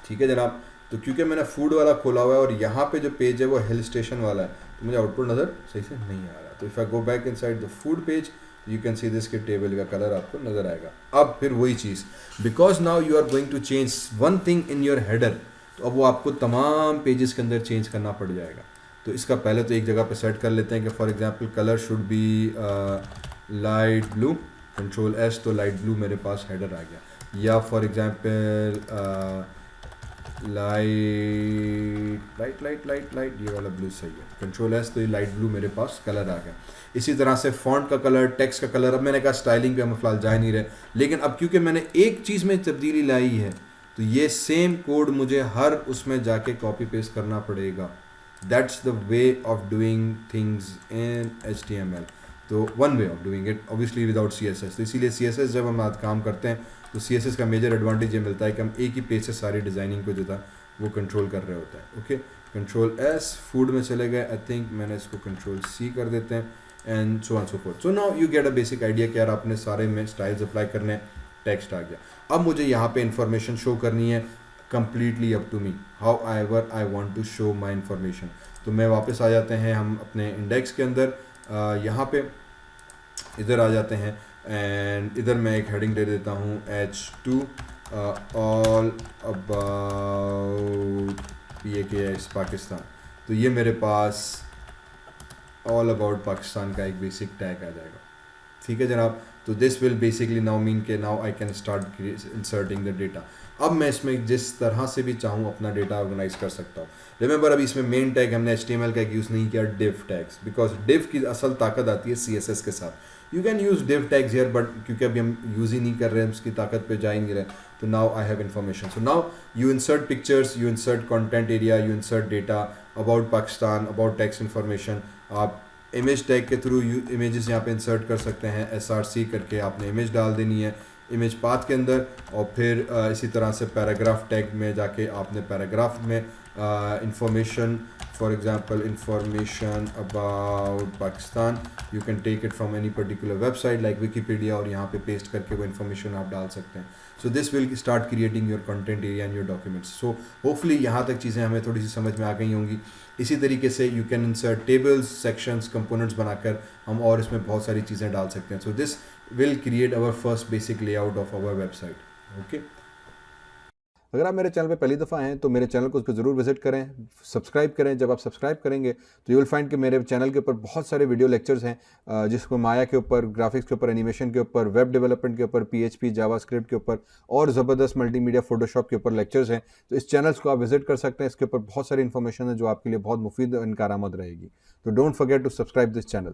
ठीक है जनाब। तो क्योंकि मैंने फूड वाला खोला हुआ है और यहाँ पे जो पेज है वो हिल स्टेशन वाला है, तो मुझे आउटपुट नज़र सही से नहीं आ रहा। तो if I go back inside the food page, you can see this के टेबल का कलर आपको नज़र आएगा। अब फिर वही चीज़, because now you are going to change one thing in your header, तो अब वो आपको तमाम पेजेस के अंदर चेंज करना पड़ जाएगा। तो इसका पहले तो एक जगह पे सेट कर लेते हैं कि for example colour should be light blue, control S, तो लाइट ब्लू मेरे पास हेडर आ गया। या फॉर एग्जांपल लाइट ये वाला ब्लू सही है, कंट्रोल एस, तो ये लाइट ब्लू मेरे पास कलर आ गया। इसी तरह से फॉन्ट का कलर, टेक्स्ट का कलर, अब मैंने कहा स्टाइलिंग पे हम फिलहाल जा नहीं रहे, लेकिन अब क्योंकि मैंने एक चीज़ में तब्दीली लाई है, तो ये सेम कोड मुझे हर उसमें जाके कॉपी पेस्ट करना पड़ेगा। That's the way of doing things in HTML। तो one way of doing it obviously without CSS। तो इसीलिए CSS जब हम आज काम करते हैं तो CSS का मेजर एडवांटेज ये मिलता है कि हम एक ही पेज से सारी डिज़ाइनिंग को जो था वो कंट्रोल कर रहे होता है। ओके, कंट्रोल एस, फूड में चले गए, आई थिंक मैंने इसको कंट्रोल C कर देते हैं, and so on so fourth. So now you get a basic idea कि यार आपने सारे में स्टाइल्स अप्लाई करने, टेक्स्ट आ गया। अब मुझे यहाँ पे इंफॉर्मेशन शो करनी है, completely up to me however I want to show my information। तो मैं वापस आ जाते हैं हम अपने इंडेक्स के अंदर, यहाँ पे इधर आ जाते हैं, एंड इधर मैं एक हेडिंग दे देता हूँ H2 all about PAKS Pakistan. तो ये मेरे पास ऑल अबाउट पाकिस्तान का एक बेसिक टैग आ जाएगा, ठीक है जनाब। तो this will basically now mean के now I can start inserting the data. अब मैं इसमें जिस तरह से भी चाहूँ अपना डेटा ऑर्गेनाइज कर सकता हूँ। रिमेंबर, अभी इसमें मेन टैग हमने HTML का एक यूज़ नहीं किया, div टैग्स, बिकॉज div की असल ताकत आती है CSS के साथ। You can use div tags here, but क्योंकि अभी हम यूज़ ही नहीं कर रहे हैं, उसकी ताकत पे जा ही नहीं रहे, तो now I have information. So now you insert pictures, you insert content area, you insert data about Pakistan, about text information. आप इमेज टैग के थ्रू इमेजेस यहाँ पे इंसर्ट कर सकते हैं, SRC करके आपने इमेज डाल देनी है इमेज पाथ के अंदर, और फिर इसी तरह से पैराग्राफ टैग में जाके आपने पैराग्राफ में information, for example information about Pakistan, you can take it from any particular website like Wikipedia, और यहाँ पे पेस्ट करके वो इन्फॉर्मेशन आप डाल सकते हैं। So this will start creating your content area and your documents. So hopefully यहाँ तक चीज़ें हमें थोड़ी सी समझ में आ गई होंगी। इसी तरीके से you can insert tables, sections, components बनाकर हम और इसमें बहुत सारी चीज़ें डाल सकते हैं। So this will create our first basic layout of our website। okay? अगर आप मेरे चैनल पे पहली दफ़ा हैं तो मेरे चैनल को उस पर ज़रूर विजिट करें, सब्सक्राइब करें। जब आप सब्सक्राइब करेंगे तो यू विल फाइंड कि मेरे चैनल के ऊपर बहुत सारे वीडियो लेक्चर्स हैं, जिसको माया के ऊपर, ग्राफिक्स के ऊपर, एनिमेशन के ऊपर, वेब डेवलपमेंट के ऊपर, PHP जावास्क्रिप्ट के ऊपर, और ज़बरदस्त मल्टीमीडिया फोटोशॉप के ऊपर लेक्चर्स हैं। तो इस चैनल्स को आप विजिट कर सकते हैं, इसके ऊपर बहुत सारी इन्फॉर्मेशन है जो आपके लिए बहुत मुफीद और कारआमद रहेगी। तो don't forget to subscribe this channel.